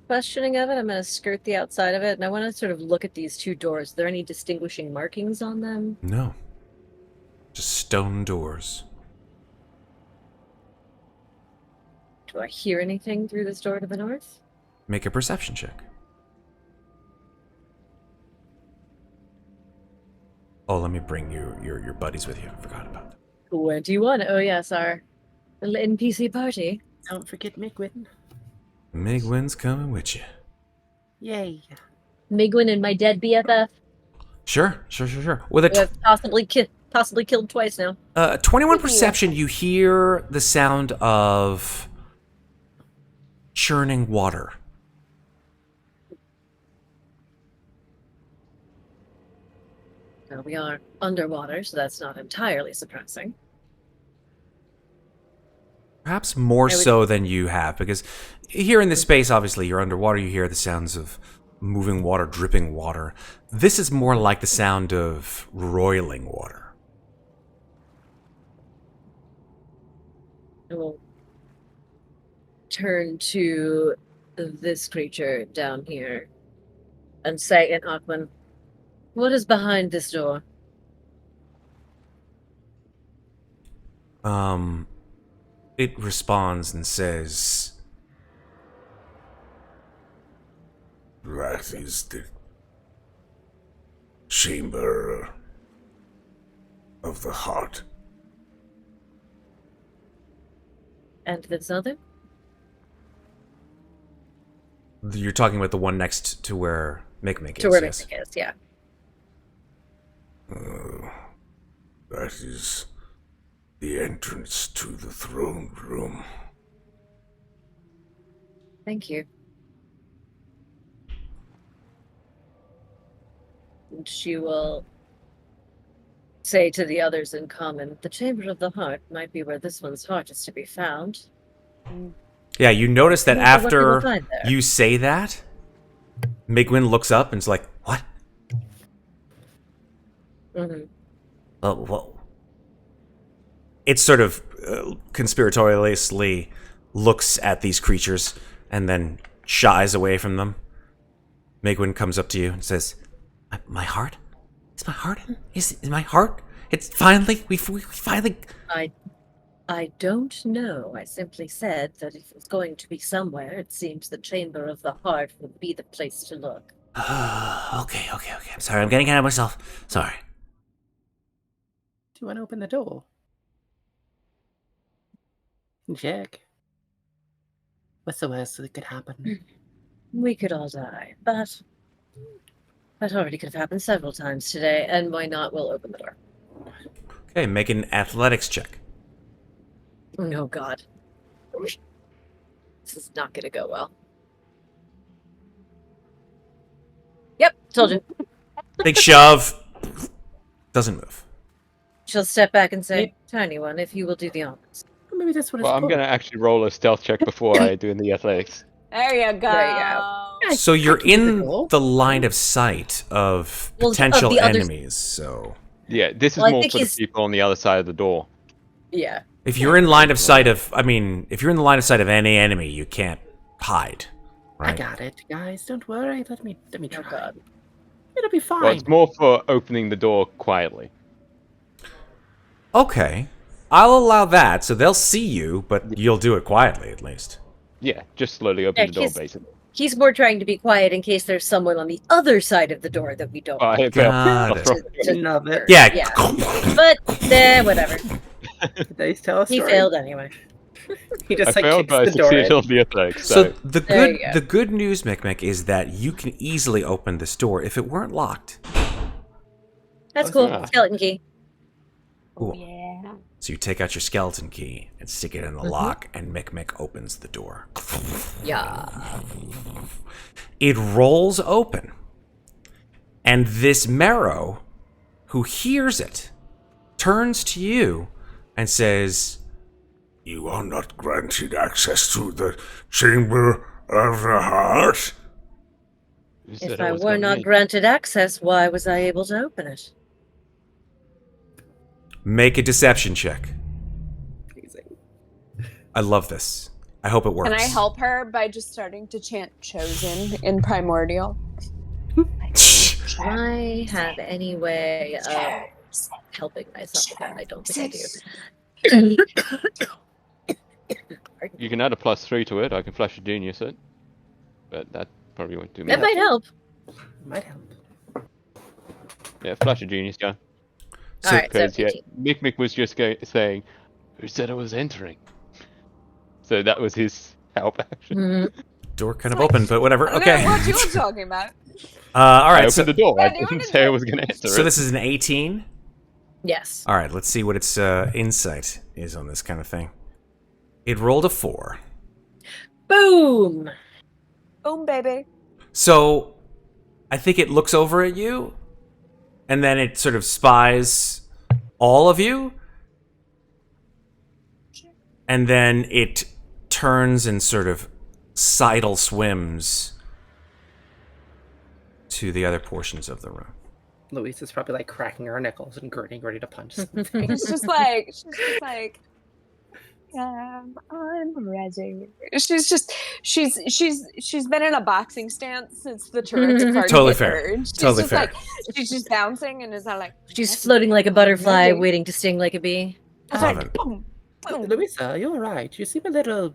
questioning of it. I'm going to skirt the outside of it, and I want to sort of look at these two doors. Are there any distinguishing markings on them? No. Just stone doors. Do I hear anything through this door to the north? Make a perception check. Oh, let me bring your buddies with you. I forgot about that. 21. Oh, yes, our little NPC party. Don't forget Mikwin. Migwin's coming with you. Yay. Migwin and my dead BFF, Sure. With who I've possibly killed twice now. 21 perception, you hear the sound of churning water. Now we are underwater, so that's not entirely surprising. Perhaps more so than you have, because here in this space, obviously, you're underwater, you hear the sounds of moving water, dripping water. This is more like the sound of roiling water. I will turn to this creature down here and say in Aquan, what is behind this door? It responds and says, That is the chamber of the heart. And this other? you're talking about the one next to where Mikmick is. To where yes. Mikmick is, yeah. That is the entrance to the throne room. Thank you. And she will say to the others in common, the Chamber of the Heart might be where this one's heart is to be found. Yeah, you notice that I wonder what we will after find there. you say that, Migwin looks up and is like, what? Mm-hmm. Whoa. It sort of conspiratorially looks at these creatures and then shies away from them. Migwin comes up to you and says, my heart? Is my heart in? Is my heart? It's finally, we finally... I don't know. I simply said that if it's going to be somewhere, it seems the Chamber of the Heart would be the place to look. Okay. I'm sorry, I'm getting ahead of myself. Sorry. Do you want to open the door? Check. What's the worst that could happen? We could all die, but that already could have happened several times today, and why not? We'll open the door. Okay, make an athletics check. Oh, God. This is not going to go well. Yep, told you. Big shove. Doesn't move. She'll step back and say, Tiny one, if you will do the honors. Or maybe that's what Well, it's I'm called. going to actually roll a stealth check before I do the athletics. There you go. There you go. So you're I can do the in door. the line of sight of Well, of potential the others- enemies, so... Yeah, this is Well, I more think for the he's- people on the other side of the door. Yeah. If you're in line of sight of... if you're in the line of sight of any enemy, you can't hide. I Right? got it, guys. Don't worry. Let me Oh, try. God. It'll be fine. Well, it's more for opening the door quietly. Okay. I'll allow that, so they'll see you, but you'll do it quietly, at least. Yeah, just slowly open Yeah, the door, he's- basically. He's more trying to be quiet in case there's someone on the other side of the door that we don't Got Got to- it. to- Love it. Yeah. But, whatever. Did they tell a He story? failed anyway. He just I like failed, kicks but I the door succeeded in. on the athletics. So So There you go. the good news, Mikmick, is that you can easily open this door if it weren't locked. That's Oh, cool. yeah. Skeleton key. Cool. Yeah. So you take out your skeleton key and stick it in the lock, and Mikmick opens the door. Yeah. It rolls open. And this Marrow, who hears it, turns to you and says, You are not granted access to the chamber of the heart. you said If I was were gonna not be. granted access, why was I able to open it? make a deception check. Amazing. I love this. I hope it works. Can I help her by just starting to chant Chosen in Primordial? Do I have any way of helping myself with that? I don't think I do. You can add a +3 to it. I can flash a genius it. But that probably won't do me. That might help. Might help. Yeah, flash a genius, yeah. So- Alright, so Because, yeah, 15. Mikmick was just saying, who said I was entering? So that was his help action. Mhm. door kind of open, but whatever. I don't Okay. know what you're talking about. All I right. opened So, the door. Yeah, I do you didn't wanna say I do- was going to answer so it. this is an 18. Yes. All right. Let's see what its insight is on this kind of thing. It rolled a 4. Boom. Boom, baby. So, I think it looks over at you, and then it sort of spies all of you, and then it turns and sort of sidle swims to the other portions of the room. Louisa's probably like cracking her knuckles and gritting, ready to punch. She's just like, I'm ready. She's been in a boxing stance since the turret party. Totally hit fair. her. And she's Totally just fair. like, she's just bouncing and is not like, She's floating like a butterfly, ready. waiting to sting like a bee. It's Love like, it. boom, boom. Louisa, you're alright. You seem a little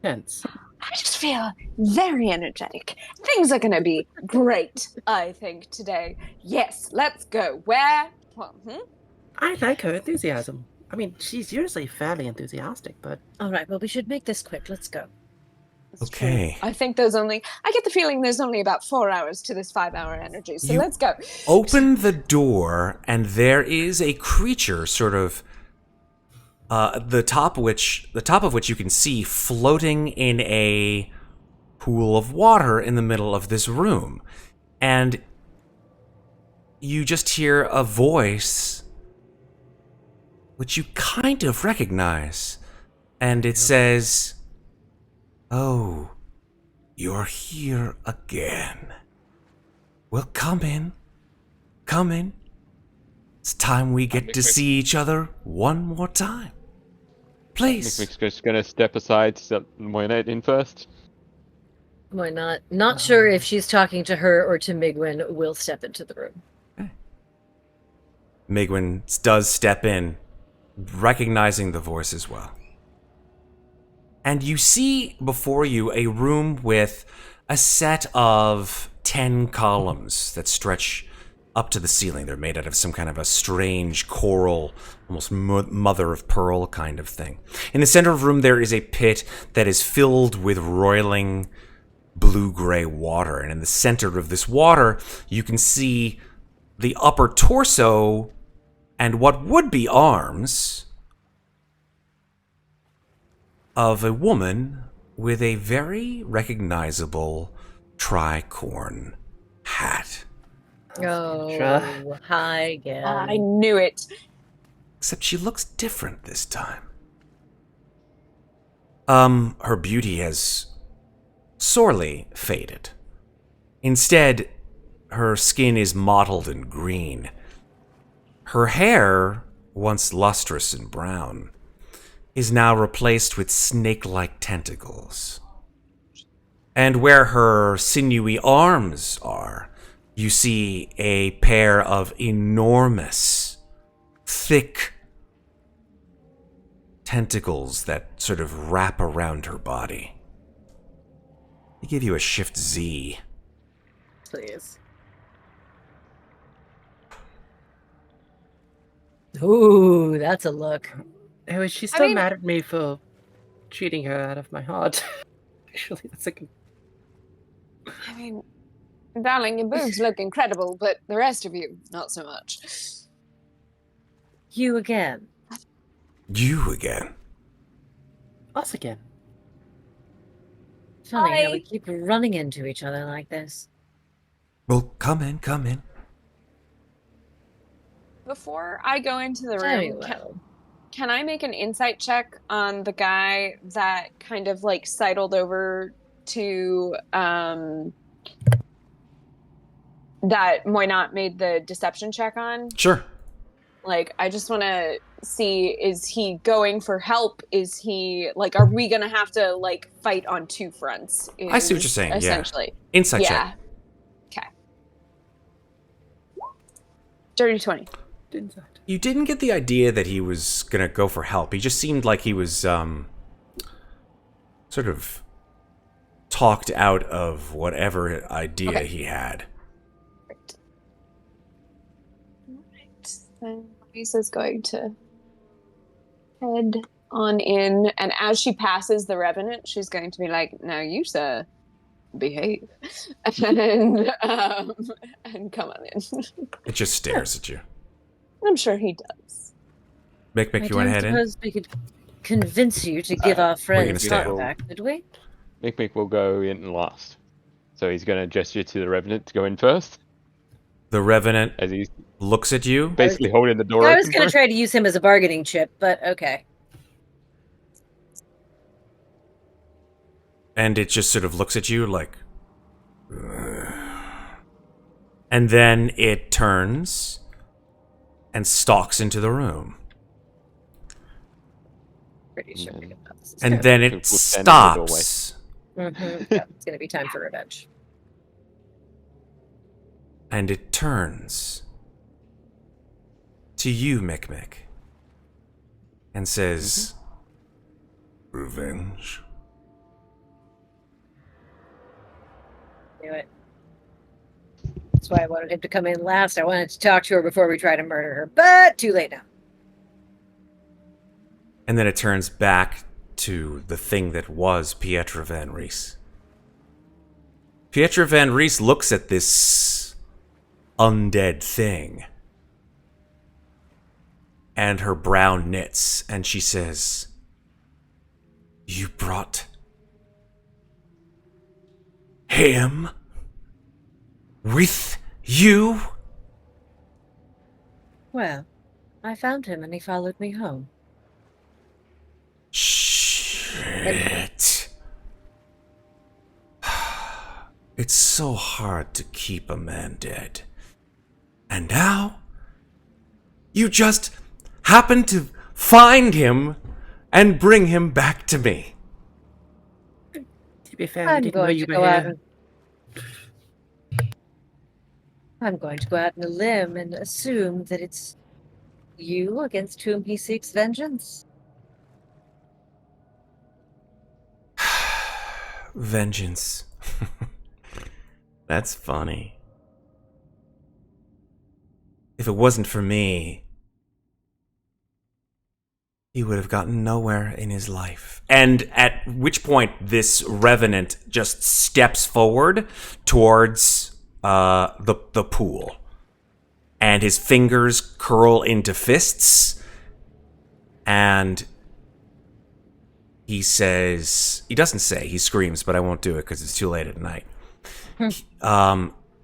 tense. I just feel very energetic. Things are gonna be great, I think, today. Yes, let's go. Where? I like her enthusiasm. I mean, she's usually fairly enthusiastic, but All right, well, we should make this quick. Let's go. It's true. Okay. I think I get the feeling there's only about 4 hours to this 5-hour energy. So You let's go. Open the door, and there is a creature, sort of, the top of which you can see floating in a pool of water in the middle of this room, and you just hear a voice, which you kind of recognize, and it says, "Oh, you're here again. Well, come in. Come in. It's time we get to see each other one more time. Please." Mikmick's just going to step aside, step Muadnhait in first. Why not? Not sure if she's talking to her or to Migwin. Will step into the room. Migwin does step in, recognizing the voice as well. And you see before you a room with a set of 10 columns that stretch up to the ceiling. They're made out of some kind of a strange coral, almost mother of pearl kind of thing. In the center of the room, there is a pit that is filled with roiling blue-gray water. And in the center of this water, you can see the upper torso and what would be arms of a woman with a very recognizable tricorn hat. Oh, hi again. I knew it. Except she looks different this time. Her beauty has sorely faded. Instead, her skin is mottled and green. Her hair, once lustrous and brown, is now replaced with snake-like tentacles. And where her sinewy arms are, you see a pair of enormous, thick tentacles that sort of wrap around her body. They give you a Shift Z. Please. Ooh, that's a look. oh, is she still mean- mad at me for cheating her out of my heart? Actually, that's a good... I mean, darling, your boobs look incredible, but the rest of you, not so much. You again. You again. Us again. Funny how Hi. we keep running into each other like this. Well, come in, come in. Before I go into the Very room, well. can I make an insight check on the guy that kind of like sidled over to that Moynat made the deception check on? Sure. Like, I just want to see, is he going for help? Is he, like, are we going to have to, like, fight on two fronts? I see what you're saying, yeah. Essentially. Insight Yeah. check. Okay. Dirty 20. Inside. You didn't get the idea that he was gonna go for help. He just seemed like he was sort of talked out of whatever idea Okay. he had. Right. Alright. Then Lisa's going to head on in, and as she passes the Revenant, she's going to be like, now you, sir, behave, and come on in. It just stares at you. I'm sure he does. Mikmick, you went ahead in? suppose we could convince you to give our gonna friends stay Scott up? back, did we? Mikmick will go in last. So he's going to gesture to the Revenant to go in first, The Revenant as he's looks at you. basically holding the door I open. was going to try to use him as a bargaining chip, but okay. And it just sort of looks at you like... "Ugh." And then it turns and stalks into the room. Pretty sure we got this. And then We'll it stand in the doorway. stops. Yeah, it's going to be time for revenge. And it turns to you, Mikmick, and says, Revenge? Do it. That's why I wanted him to come in last. I wanted to talk to her before we try to murder her, but too late now. and then it turns back to the thing that was Pietra Van Rees. Pietra Van Rees looks at this undead thing, and her brow knits, and she says, "You brought him with you?" Well, I found him and he followed me home. Shit. It's so hard to keep a man dead. And now, you just happen to find him and bring him back to me. To be fair, I I'm didn't know going you to were go out here. and I'm going to go out on a limb and assume that it's you against whom he seeks vengeance. Vengeance. That's funny. If it wasn't for me, he would have gotten nowhere in his life. And at which point, this revenant just steps forward towards the pool, and his fingers curl into fists, and he says, he doesn't say, he screams, but I won't do it because it's too late at night.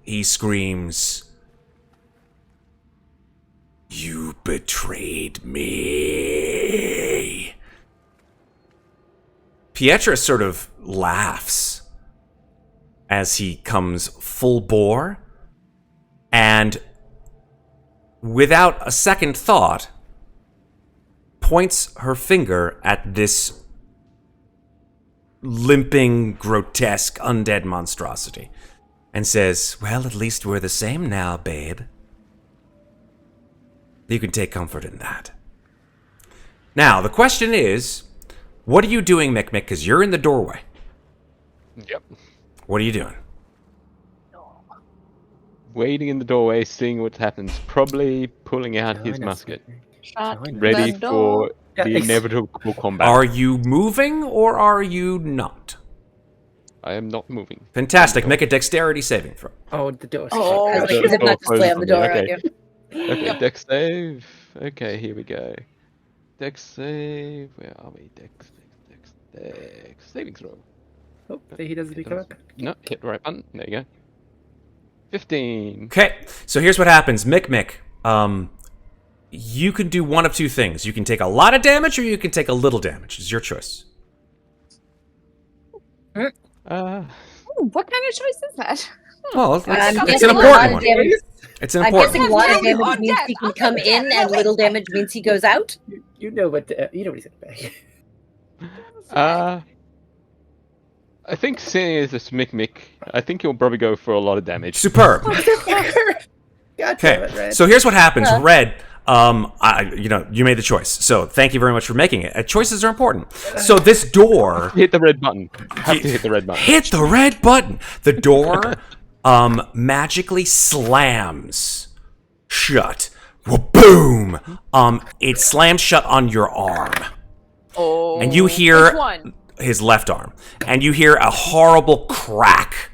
He screams, "You betrayed me." Pietra sort of laughs as he comes full bore, and without a second thought, points her finger at this limping, grotesque, undead monstrosity and says, "Well, at least we're the same now, babe. You can take comfort in that." Now, the question is, what are you doing, Mikmick? Because you're in the doorway. Yep. What are you doing? Waiting in the doorway, seeing what happens. Probably pulling out his Join us, musket, Shut Join us. ready the for door. the Yeah, inevitable combat. Are you moving or are you not? I am not moving. Fantastic. Make a dexterity saving throw. Oh, the door's Oh. I was the like, he's door about to closed slam on the me, door okay. on you. Okay, Yep. dex save. Okay, here we go. Dex save. Where are we? Dex. Saving throw. Hopefully he doesn't become back. No, hit the right button. There you go. 15. Okay, so here's what happens. Mikmick, you can do one of two things. You can take a lot of damage or you can take a little damage. It's your choice. Ooh, what kind of choice is that? Well, it's I'm an guessing a lot important of one. damage. It's an I'm important guessing one. a lot of Yes, damage on means death. he can Okay, come yeah, in, no, and wait. little damage means he goes out. You know what? You know what he's gonna say. I think seeing as it's Mikmick, I think he'll probably go for a lot of damage. Superb. God damn Okay, it, Red. so here's what happens. Yeah. Red, you made the choice. So thank you very much for making it. Choices are important. So this door... Hit the red button. Have to hit the red button. Hit the red button. The door magically slams shut. Boom. It slams shut on your arm. Oh, And you hear which one? his left arm, and you hear a horrible crack.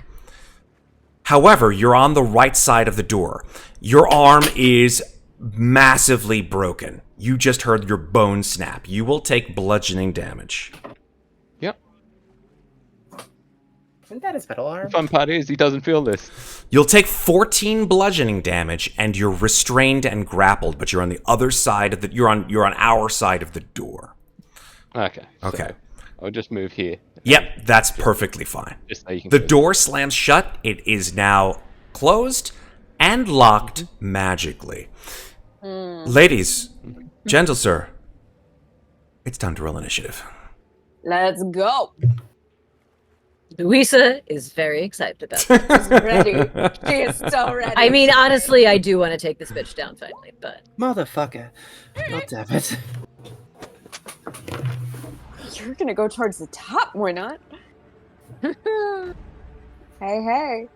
However, you're on the right side of the door. Your arm is massively broken. You just heard your bone snap. You will take bludgeoning damage. Yep. Isn't that his metal arm? The fun part is he doesn't feel this. You'll take 14 bludgeoning damage, and you're restrained and grappled, but you're on the other side of the. You're on our side of the door. Okay. Okay. So I'll just move here. Yep, that's perfectly fine. Just so you can The see. door slams shut. It is now closed and locked magically. Ladies, gentle sir, it's time to roll initiative. Let's go. Louisa is very excited about it. She's ready. She is so ready. I mean, honestly, I do want to take this bitch down finally, but Motherfucker. God damn it. You're gonna go towards the top, why not? Hey.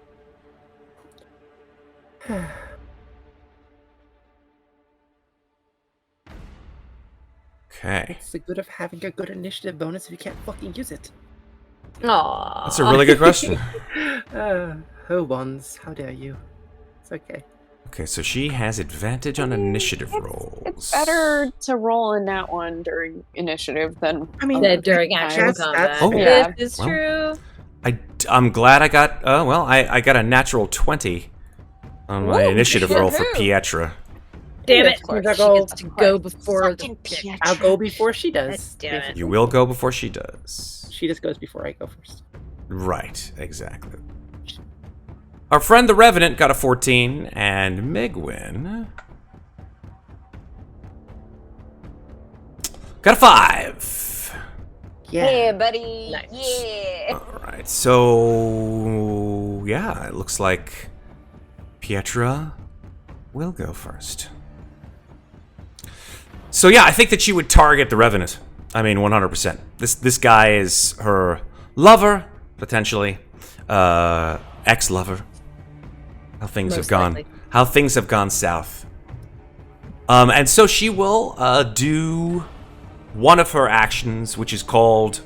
Okay. What's the good of having a good initiative bonus if you can't fucking use it? aww. That's a really good question. Oh, ones, how dare you? It's okay. Okay, so she has advantage on initiative rolls. It's better to roll in that one during initiative than I mean, That during actual That's- combat. Oh. Yeah. This is Well. true. I'm glad I got. I got a natural 20 on my Ooh, initiative roll for woohoo. Pietra. Damn it. Of course. She gets to go before the Fucking Pietra. I'll go before she does. Damn it. You will go before she does. She just goes before I go first. Right, exactly. Our friend the Revenant got a 14, and Migwin got a 5. Yeah. Hey, buddy. Nice. Yeah. Alright, so yeah, it looks like Pietra will go first. So yeah, I think that she would target the Revenant. I mean, 100%. This guy is her lover, potentially. Ex-lover. How things have Most gone. likely. How things have gone south. And so she will do one of her actions, which is called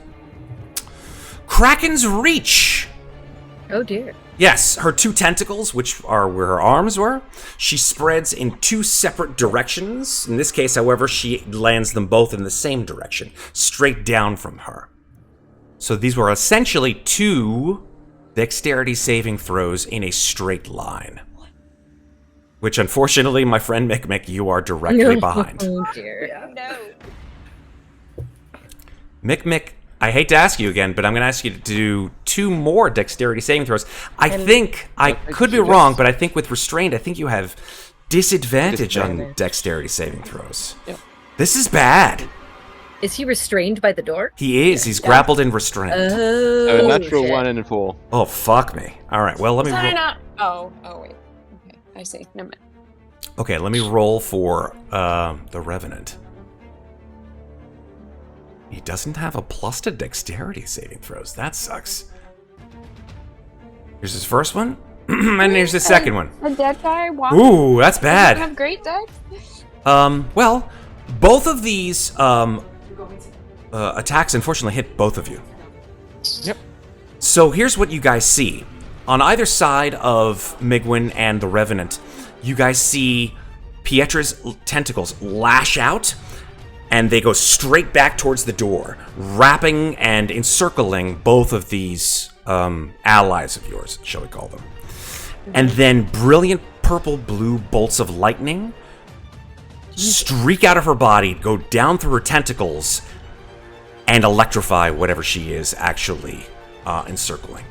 Kraken's Reach. Oh dear. Yes, her two tentacles, which are where her arms were, she spreads in two separate directions. In this case, however, she lands them both in the same direction, straight down from her. So these were essentially two dexterity saving throws in a straight line. Which, unfortunately, my friend Mikmick, you are directly behind. Oh dear. No. Mikmick, I hate to ask you again, but I'm going to ask you to do two more dexterity saving throws. I could be wrong, but I think with restrained, I think you have disadvantage on dexterity saving throws. Yep. This is bad. Is he restrained by the door? He is. He's grappled and restrained. Oh, A natural shit. 1 and a 4. Oh, fuck me. All right, well, let me Is that roll. not? Oh, wait. Okay, I see. Never mind. Okay, let me roll for the Revenant. He doesn't have a plus to dexterity saving throws. That sucks. Here's his first one, and here's the second one. A dead guy walking. Ooh, that's bad. Have great deck. Well, both of these attacks unfortunately hit both of you. Yep. So here's what you guys see. On either side of Migwin and the Revenant, you guys see Pietra's tentacles lash out, and they go straight back towards the door, wrapping and encircling both of these allies of yours, shall we call them. And then brilliant purple-blue bolts of lightning streak out of her body, go down through her tentacles, and electrify whatever she is actually encircling.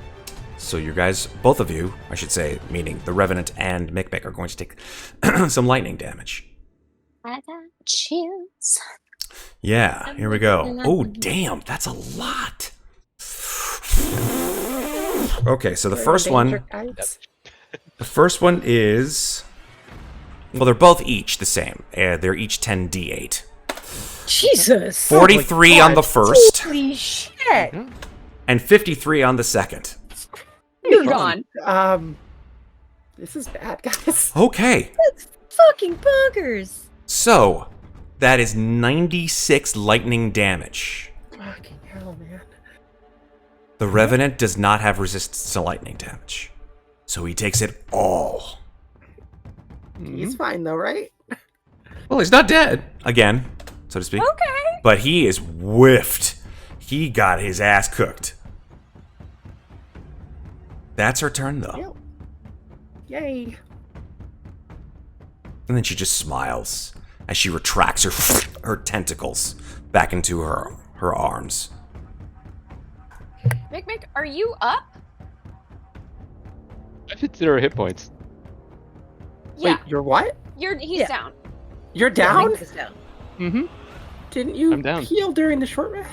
So you guys, both of you, I should say, meaning the Revenant and Mikmick, are going to take some lightning damage. I got chills. Yeah, here we go. Oh, damn, that's a lot. Okay, so the first one is... Well, they're both each the same. They're each 10d8. Jesus. 43 on the first, Holy shit! and 53 on the second. You're gone. This is bad, guys. Okay, Fucking bonkers. so that is 96 lightning damage. Fucking hell, man. The Revenant does not have resistance to lightning damage, so he takes it all. He's fine though, right? Well, he's not dead, again, so to speak. Okay. But he is whiffed. He got his ass cooked. That's her turn, though. Yep. Yay. And then she just smiles as she retracts her tentacles back into her arms. Mikmick, are you up? I have 0 hit points. Yeah. Wait, you're what? He's down. You're down? Is down. Mm-hmm. Didn't you I'm down. heal during the short rest?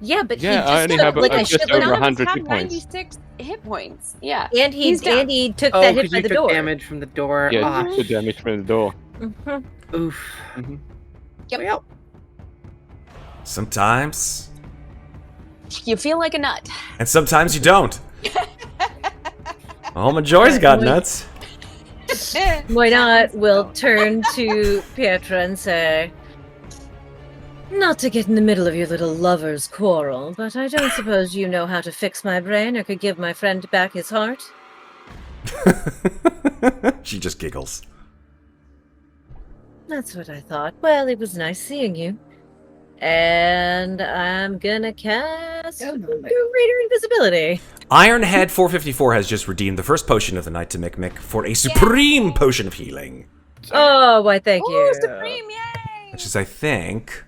Yeah, but Yeah, he I only just have took like a just shitload over of 100 have hit points. 96 hit points. Yeah. and He's down. he took Oh, that hit because by you the took door. damage from the door. Yeah, Ah, the damage from the door. Mhm. oof. Mm-hmm. Yep. Well, Sometimes, You feel like a nut. and sometimes you don't. Alma Joy's got nuts. Why not? We'll turn to Pietra and say, not to get in the middle of your little lover's quarrel, but I don't suppose you know how to fix my brain or could give my friend back his heart? She just giggles. That's what I thought. Well, it was nice seeing you. And I'm gonna cast Greater Invisibility. Ironhead 454 has just redeemed the first potion of the night to Mikmick for a supreme potion of healing. Oh, why thank Ooh, you. Supreme, yay! Which is, I think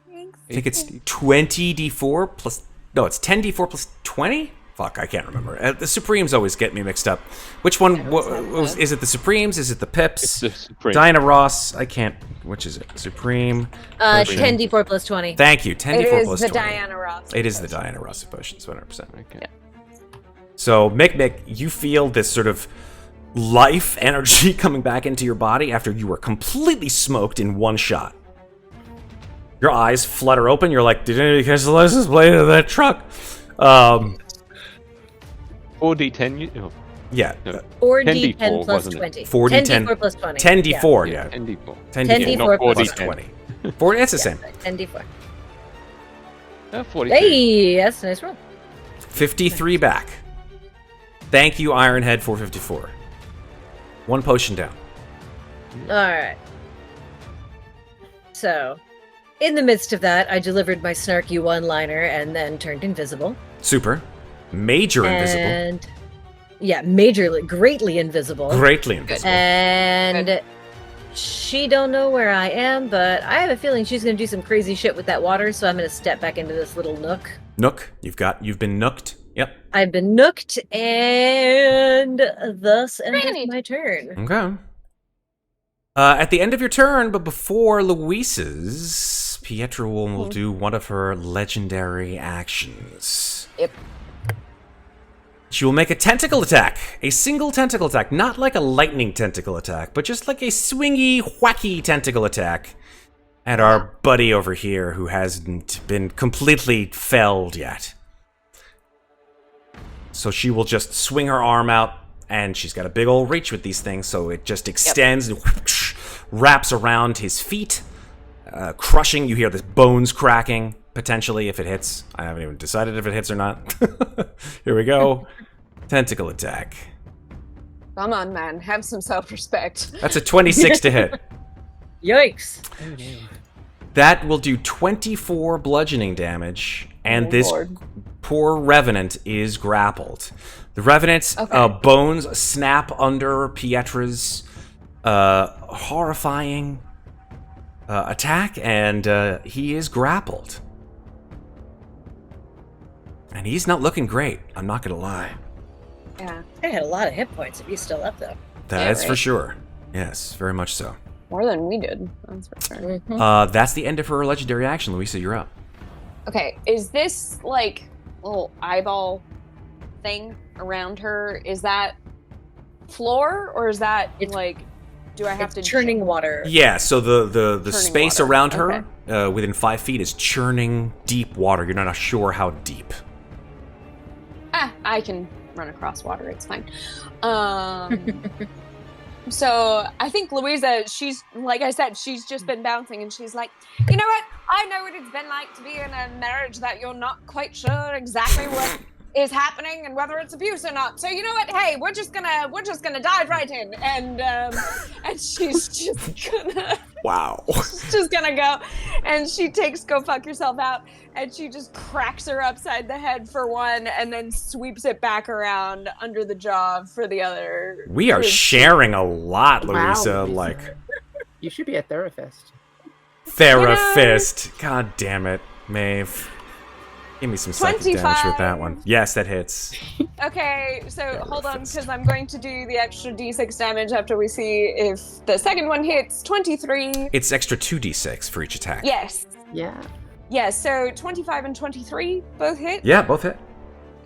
Thanks. it's 20d4 plus... No, it's 10d4 plus 20? Fuck, I can't remember. The Supremes always get me mixed up. Which one? Is it the Supremes? Is it the Pips? It's the Supreme. Diana Ross? I can't... Which is it? Supreme? potion. 10d4 plus 20. Thank you. 10d4 It is plus the 20. Diana Ross. It is the Diana Ross of potions, 100%. Okay. So, Mikmick, you feel this sort of life energy coming back into your body after you were completely smoked in one shot. Your eyes flutter open. You're like, did anybody catch the license plate of that truck? 4d10. Oh, Yeah. no. 4d10 10d4, plus wasn't it? 20. 4d10 10d4 plus 20. 10d4, yeah. 10d4. 10d4 10d4 plus plus 20. 40, it's the same. 10d4. 42. Hey, that's a nice roll. 53 back. Thank you, Ironhead 454. One potion down. Alright. So, in the midst of that, I delivered my snarky one-liner and then turned invisible. Super. Major invisible. And yeah, majorly, greatly invisible. Greatly invisible. And she don't know where I am, but I have a feeling she's gonna do some crazy shit with that water, so I'm gonna step back into this little nook. Nook. You've been nooked. Yep. I've been nooked, and thus ended Granny. my turn. Okay. At the end of your turn, but before Louisa's, Pietra will do one of her legendary actions. Yep. She will make a tentacle attack. A single tentacle attack. Not like a lightning tentacle attack, but just like a swingy, whacky tentacle attack at our buddy over here who hasn't been completely felled yet. So she will just swing her arm out, and she's got a big old reach with these things, so it just extends and whoosh, wraps around his feet, crushing. You hear the bones cracking, potentially, if it hits. I haven't even decided if it hits or not. Here we go. Tentacle attack. Come on, man. Have some self-respect. That's a 26 to hit. Yikes! That will do 24 bludgeoning damage, and this Lord. poor Revenant is grappled. The Revenant's bones snap under Pietra's horrifying attack, and he is grappled. And he's not looking great, I'm not gonna lie. Yeah. I had a lot of hit points if he's still up, though. That's for right. sure. Yes, very much so. More than we did. That's for sure. That's the end of her legendary action. Louisa, you're up. Okay, is this like little eyeball thing around her? Is that floor or is that like? Do I have It's to churning water. Yeah, so the Churning space water. around her, within 5 feet, is churning deep water. You're not sure how deep. I can run across water. It's fine. So I think Louisa, she's like I said, she's just been bouncing, and she's like, you know what? I know what it's been like to be in a marriage that you're not quite sure exactly what is happening and whether it's abuse or not. So you know what? Hey, we're just gonna dive right in, and she's just gonna Wow. she's just gonna go, and she takes "Go fuck yourself" out, and she just cracks her upside the head for one, and then sweeps it back around under the jaw for the other. We are sharing a lot, Wow, Louisa. Louisa. Like, You should be a therapist. Therafist. God damn it, Maeve. Give me some psychic damage with that one. 25. Yes, that hits. Okay, so hold on, Therapist. because I'm going to do the extra d6 damage after we see if the second one hits. 23. It's extra 2d6 for each attack. Yes. Yeah. Yes, so 25 and 23 both hit. Yeah, both hit.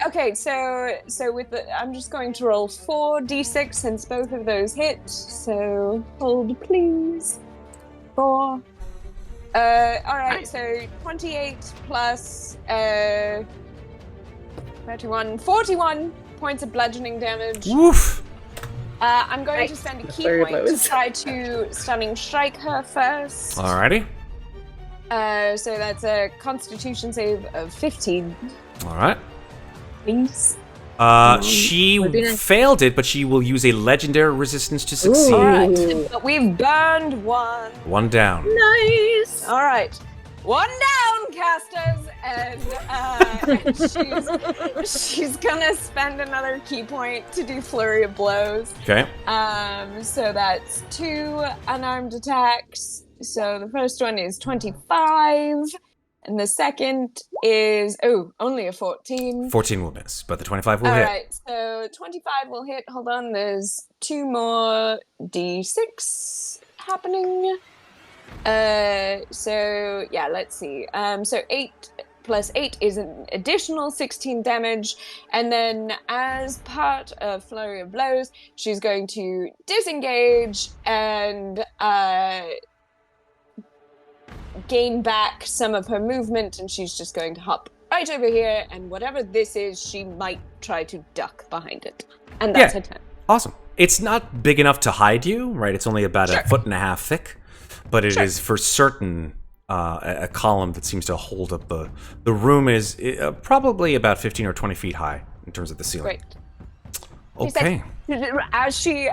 Okay, so with the I'm just going to roll 4d6 since both of those hit. So hold please. 4. Alright, so 28 plus 31, 41 points of bludgeoning damage. Woof. I'm going to spend a key Flurry of point to blows. try to stunning strike her first. Alrighty. So that's a constitution save of 15, Alright. please. She Would be nice. failed it, but she will use a legendary resistance to succeed. Alright, but we've burned one. One down. Nice. Alright. One down, casters, and she's gonna spend another key point to do flurry of blows. Okay. So that's 2 unarmed attacks. So the first one is 25, and the second is only a 14. 14 will miss, but the 25 will All hit. right, so 25 will hit. Hold on, there's 2 more d6 happening. So yeah, let's see. So 8 plus 8 is an additional 16 damage, and then as part of Flurry of Blows, she's going to disengage and gain back some of her movement, and she's just going to hop right over here, and whatever this is, she might try to duck behind it. And that's her turn. Awesome. It's not big enough to hide you, right? It's only about Sure. a foot and a half thick, but it Sure. is for certain a column that seems to hold up the room is probably about 15 or 20 feet high in terms of the ceiling. Great. Okay. As she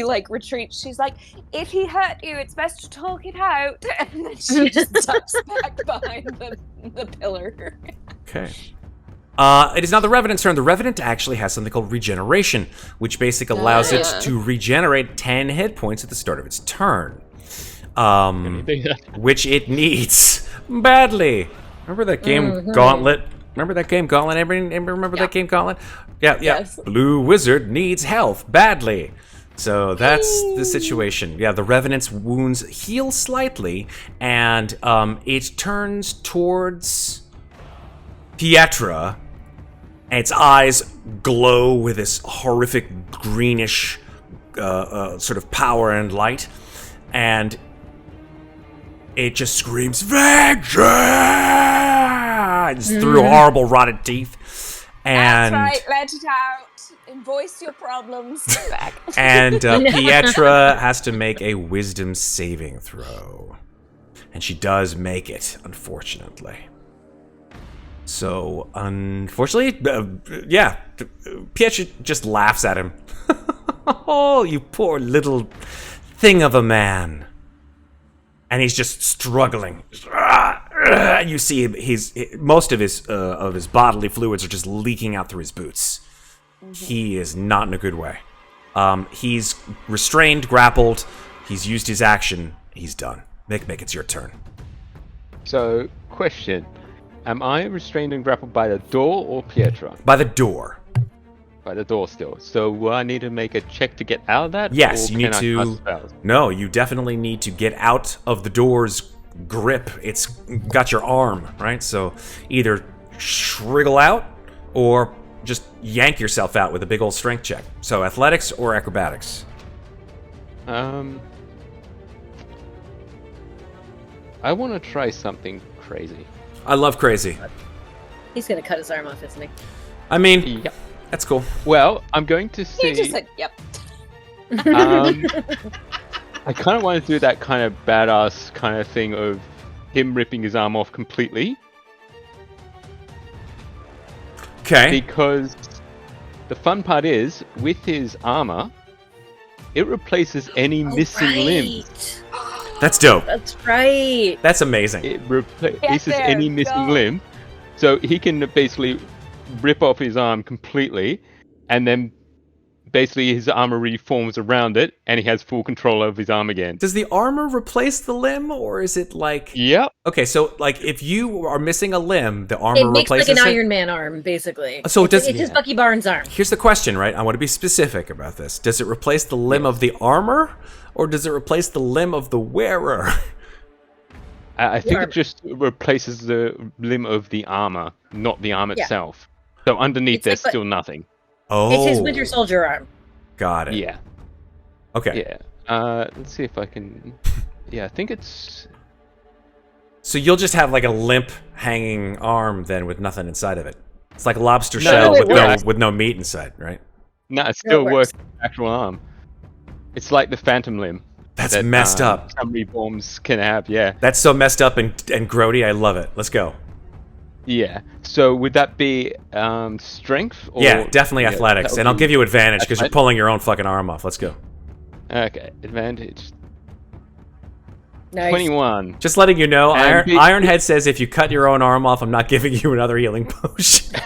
like retreats, she's like, "If he hurt you, it's best to talk it out." And then she just ducks back behind the pillar. Okay. It is now the Revenant's turn. The Revenant actually has something called regeneration, which basically allows it to regenerate 10 hit points at the start of its turn. Which it needs badly. Remember that game Gauntlet? Remember that game Gauntlet? Everybody remember that game Gauntlet? Yeah. Yes. Blue Wizard needs health badly. So that's the situation. Yeah, the Revenant's wounds heal slightly, and it turns towards Pietra, and its eyes glow with this horrific greenish sort of power and light, and it just screams vengeance through horrible rotted teeth. And That's right. Let it out and voice your problems. Back. and Pietra has to make a wisdom saving throw, and she does make it, unfortunately. So, unfortunately, Pietra just laughs at him. Oh, you poor little thing of a man. And he's just struggling. You see, most of his bodily fluids are just leaking out through his boots. He is not in a good way. He's restrained, grappled. He's used his action. He's done. Mikmick, it's your turn. So, question. Am I restrained and grappled by the door or Pietra? By the door. By the door still. So will I need to make a check to get out of that? Yes, or you need can I to. cast spells? No, you definitely need to get out of the door's grip. It's got your arm, right? So either shriggle out or just yank yourself out with a big old strength check. So athletics or acrobatics. I want to try something crazy. I love crazy. He's gonna cut his arm off, isn't he? I mean, Yep. that's cool. Well, I'm going to He just see. said, "Yep." I kind of want to do that kind of badass kind of thing of him ripping his arm off completely. Okay. Because the fun part is, with his armor, it replaces any missing limbs. That's dope. That's right. That's amazing. It replaces there, any missing go. limb. So he can basically rip off his arm completely, and then basically his armor reforms around it, and he has full control of his arm again. Does the armor replace the limb, or is it like... Yep. Okay, so like if you are missing a limb, the armor It makes like replaces an it? Iron Man arm, basically. So it does- It's his Bucky Barnes arm. Here's the question, right? I want to be specific about this. Does it replace the limb of the armor, or does it replace the limb of the wearer? I think armor. it just replaces the limb of the armor, not the arm Yeah. itself. So underneath It's there's like- still nothing. Oh, It's his Winter Soldier arm. got it. Yeah. Okay. Yeah. Let's see if I can... Yeah, I think it's... So you'll just have like a limp hanging arm then with nothing inside of it. It's like a lobster No, shell it works. with no meat inside, right? No, it still works. works with the actual arm. It's like the phantom limb. That's that, messed up. Some reforms can have, yeah. That's so messed up and grody. I love it. Let's go. Yeah. So would that be strength? Or... Yeah, definitely Yeah, athletics. that And I'll would give be- you advantage because you're Athletics? pulling your own fucking arm off. Let's go. Okay, advantage. Nice. 21. Just letting you know, And Ironhead says if you cut your own arm off, I'm not giving you another healing potion.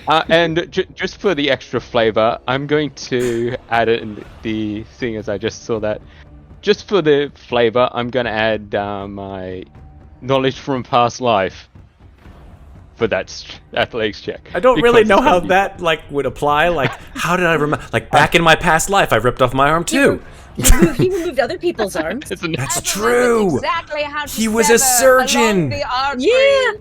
And just for the extra flavor, I'm going to add it in the thing as I just saw that. Just for the flavor, I'm going to add my knowledge from past life for that athletics check. I don't really Because know it's how gonna be- that like would apply. Like, how did I remember? Like back in my past life, I ripped off my arm too. He removed other people's arms. It's an- That's That's true. exactly how to He was a sever surgeon. along the artery, Yeah.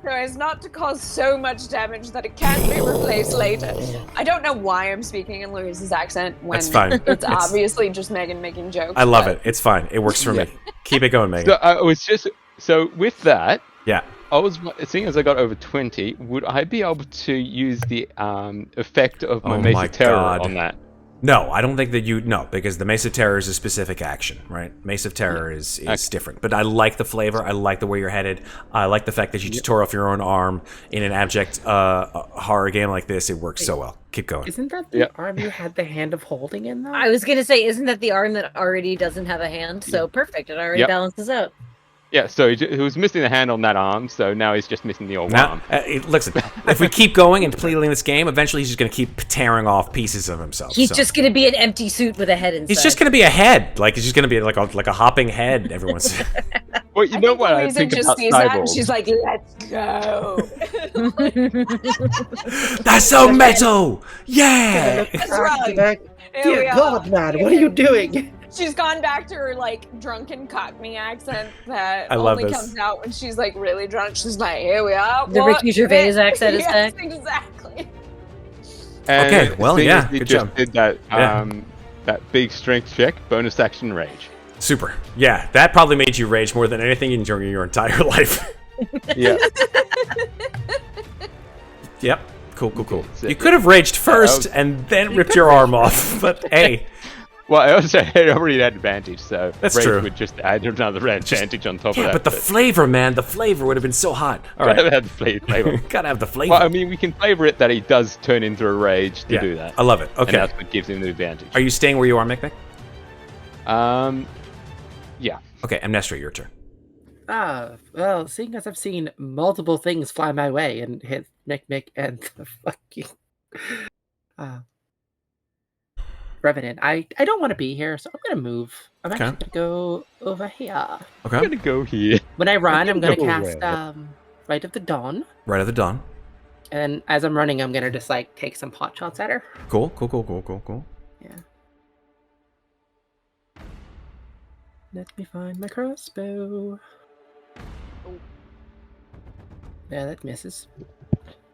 so as not to cause so much damage that it can't be replaced later. I don't know why I'm speaking in Louisa's accent when That's fine. it's obviously just Megan making jokes. I love but- it. It's fine. It works for me. Keep it going, Megan. So I was just with that. Yeah. I was seeing as I got over 20. Would I be able to use the effect of my Oh Mace my of Terror God. on that? No, I don't think that because the Mace of Terror is a specific action, right? Mace of Terror is different. But I like the flavor. I like the way you're headed. I like the fact that you just tore off your own arm in an abject horror game like this. It works so well. Keep going. Isn't that the arm you had the hand of holding in, though? I was gonna say, isn't that the arm that already doesn't have a hand? So perfect. It already Yep. balances out. Yeah, so he was missing the hand on that arm, so now he's just missing the old Now, arm. listen, if we keep going and playing this game, eventually he's just going to keep tearing off pieces of himself. He's so. just gonna be an empty suit with a head inside. He's just going to be a head. Like, he's just going to be like a hopping head. Everyone's. Well, you I know think what I Louisa think just about sees that and cyborgs? she's like, "Let's go." That's so metal! Yeah! That's right. Like, Here we dear are. God, man, what are you doing? She's gone back to her like drunken Cockney accent that I love only this. comes out when she's like really drunk. She's like, "Here we are." The what? Ricky Gervais accent is yes, back. exactly. And Okay, well, seeing yeah, as he good just job. did that, Yeah. that big strength check, bonus action rage. Super. Yeah, that probably made you rage more than anything in your entire life. Yeah. Yep. Cool. So- You could have raged first was- and then ripped your arm off, but hey. Well, I also had already had advantage, so That's rage true. would just add another advantage on top Yeah, of that. but the flavor, man, the flavor would have been so hot. All gotta right. have the flavor. Gotta have the flavor. Well, I mean, we can flavor it that he does turn into a rage to Yeah, do that. I love it. And Okay. that's what gives him the advantage. Are you staying where you are, Mikmick? Yeah. Okay, Amnestria, your turn. Well, seeing as I've seen multiple things fly my way and hit Mikmick and the fucking Revenant, I don't want to be here, so I'm gonna move. I'm Okay. actually gonna go over here. I'm Okay. gonna go here. When I run, I'm gonna Go cast where? Light of the Dawn, Right at the dawn. and as I'm running, I'm gonna just like take some pot shots at her. Cool. Yeah. Let me find my crossbow. Yeah, that misses.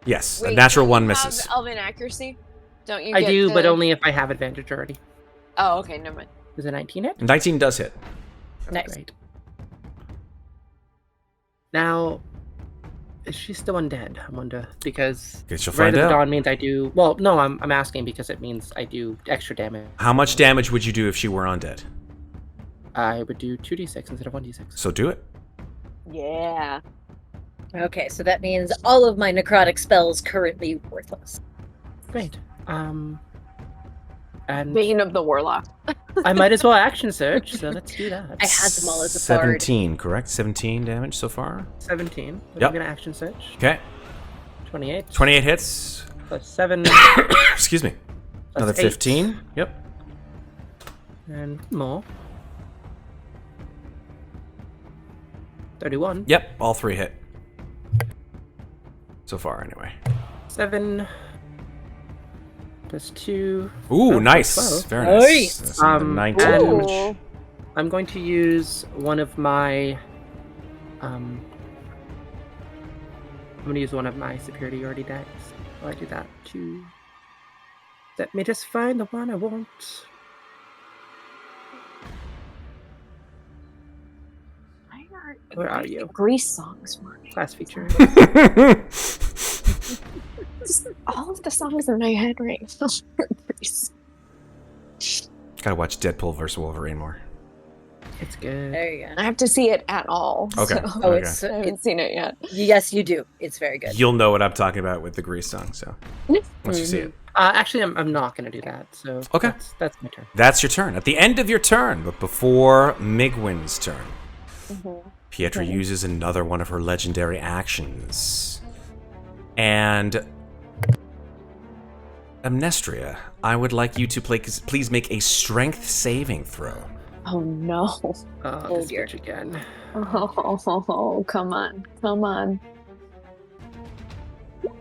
Yes, a Wait, natural don't one you misses. have Elven accuracy? Don't you? I get do, the... but only if I have advantage already. Oh, okay, never mind. Is a 19 hit? 19 does hit. Nice. Great. Now, is she still undead? I wonder, because Guess you'll Red find of the out. Dawn means I do. Well, no, I'm asking because it means I do extra damage. How much damage would you do if she were undead? I would do 2d6 instead of 1d6. So do it. Yeah. Okay, so that means all of my necrotic spells currently worthless. Great. And Bane of the Warlock. I might as well action search, so let's do that. I had them all as a bard. 17, correct? 17 damage so far. 17. But Yep. I'm gonna action search. Okay. 28. 28 hits. Plus 7. Excuse me. plus Another 8, 15. Yep. And more. 31. Yep. All 3 hit. So far, anyway. 7. Plus 2. Ooh, plus nice. 12. Very nice. Nice. That's another 19 and- damage. Ooh. I'm going to use one of my. I'm going to use one of my superiority decks. While I do that too. Let me just find the one I want. Where are you? Grease songs, Mark. Class feature. All of the songs in my head right now are Grease. Gotta watch Deadpool vs. Wolverine more. It's good. There you go. I have to see it at all. Okay. So Oh, Okay. it's I haven't seen it yet. yes, you do. It's very good. You'll know what I'm talking about with the Grease song, so once you see it. Actually, I'm not going to do that. So Okay. that's my turn. That's your turn. At the end of your turn, but before Migwin's turn, Mm-hmm. Pietra uses another one of her legendary actions. And Amnestria, I would like you to please make a strength saving throw. Oh no. Oh, This dear. bitch again. Oh, come on. Come on.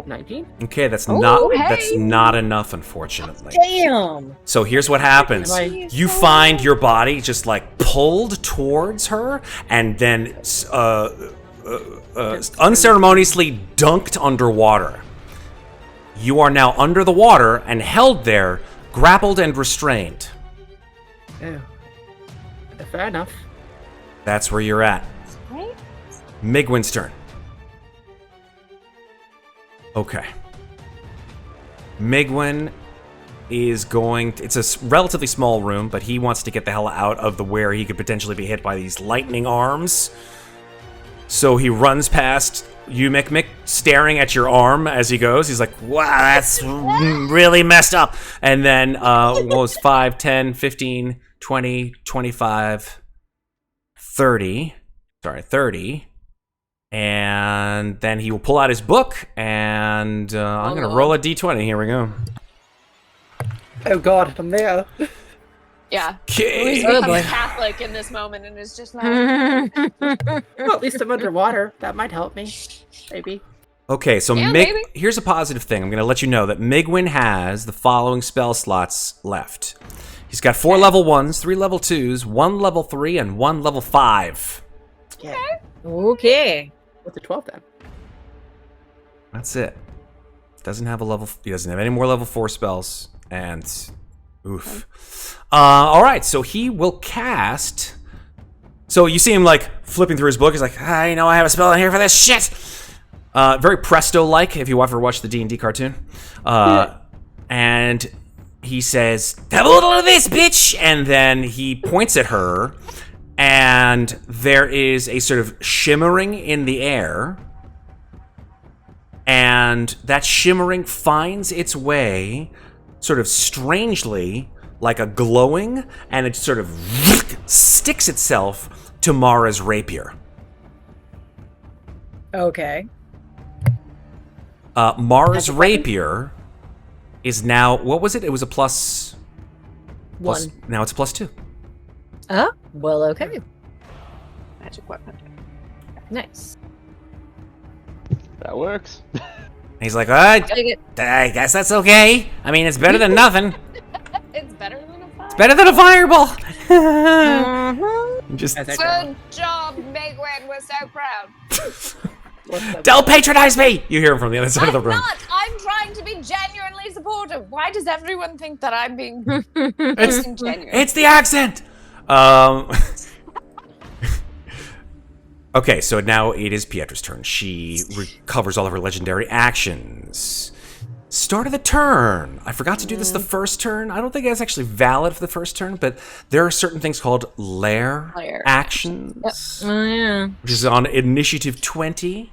19. Okay, that's Oh, that's hey. not enough, unfortunately. Damn. So here's what happens. Am You find your body just like pulled towards her and then unceremoniously dunked underwater. You are now under the water and held there, grappled and restrained. Oh. Fair enough. That's where you're at. Right? Migwin's turn. Okay. Migwin is going it's a relatively small room, but he wants to get the hell out of the where he could potentially be hit by these lightning arms. So he runs past you, Mikmick, staring at your arm as he goes. He's like, wow, that's really messed up. And then, what was 5, 10, 15, 20, 25, 30. Sorry, 30. And then he will pull out his book, and I'm going to roll a d20. Here we go. Oh god, I'm there. Yeah. Okay. Louisa Oh, becomes boy. Catholic in this moment and is just like, Well, at least I'm underwater. That might help me. Maybe. Okay, so Yeah, maybe. here's a positive thing. I'm going to let you know that Migwin has the following spell slots left. He's got 4 level 1s, 3 level 2s, 1 level 3, and 1 level 5. Yeah. Okay. What's a 12 then? That's it. Doesn't have a level. He doesn't have any more level 4 spells. And oof. All right, so he will cast. So you see him like flipping through his book. He's like, I know I have a spell in here for this shit. Very Presto-like. If you ever watched the D&D cartoon, and he says, "Have a little of this, bitch," and then he points at her, and there is a sort of shimmering in the air. And that shimmering finds its way, sort of strangely, like a glowing, and it sort of sticks itself to Mara's rapier. Okay. Mara's rapier is now, what was it? It was a plus. 1. Now it's a +2. Oh, well, okay. magic weapon. Nice. That works. He's like, I Take it. guess that's okay. I mean, it's better than nothing. It's better than a 5. Better than a fireball. Mhm. Just As I grow. Good job, Megwin. We're so proud. What's the- don't patronize me. You hear him from the other side of the I'm room. not. I'm trying to be genuinely supportive. Why does everyone think that I'm being It's, disingenuous? it's the accent. Okay, so now it is Pietra's turn. She recovers all of her legendary actions. Start of the turn. I forgot to do this the first turn. I don't think that's actually valid for the first turn, but there are certain things called lair Lair actions, Oh, yeah. which is on initiative 20.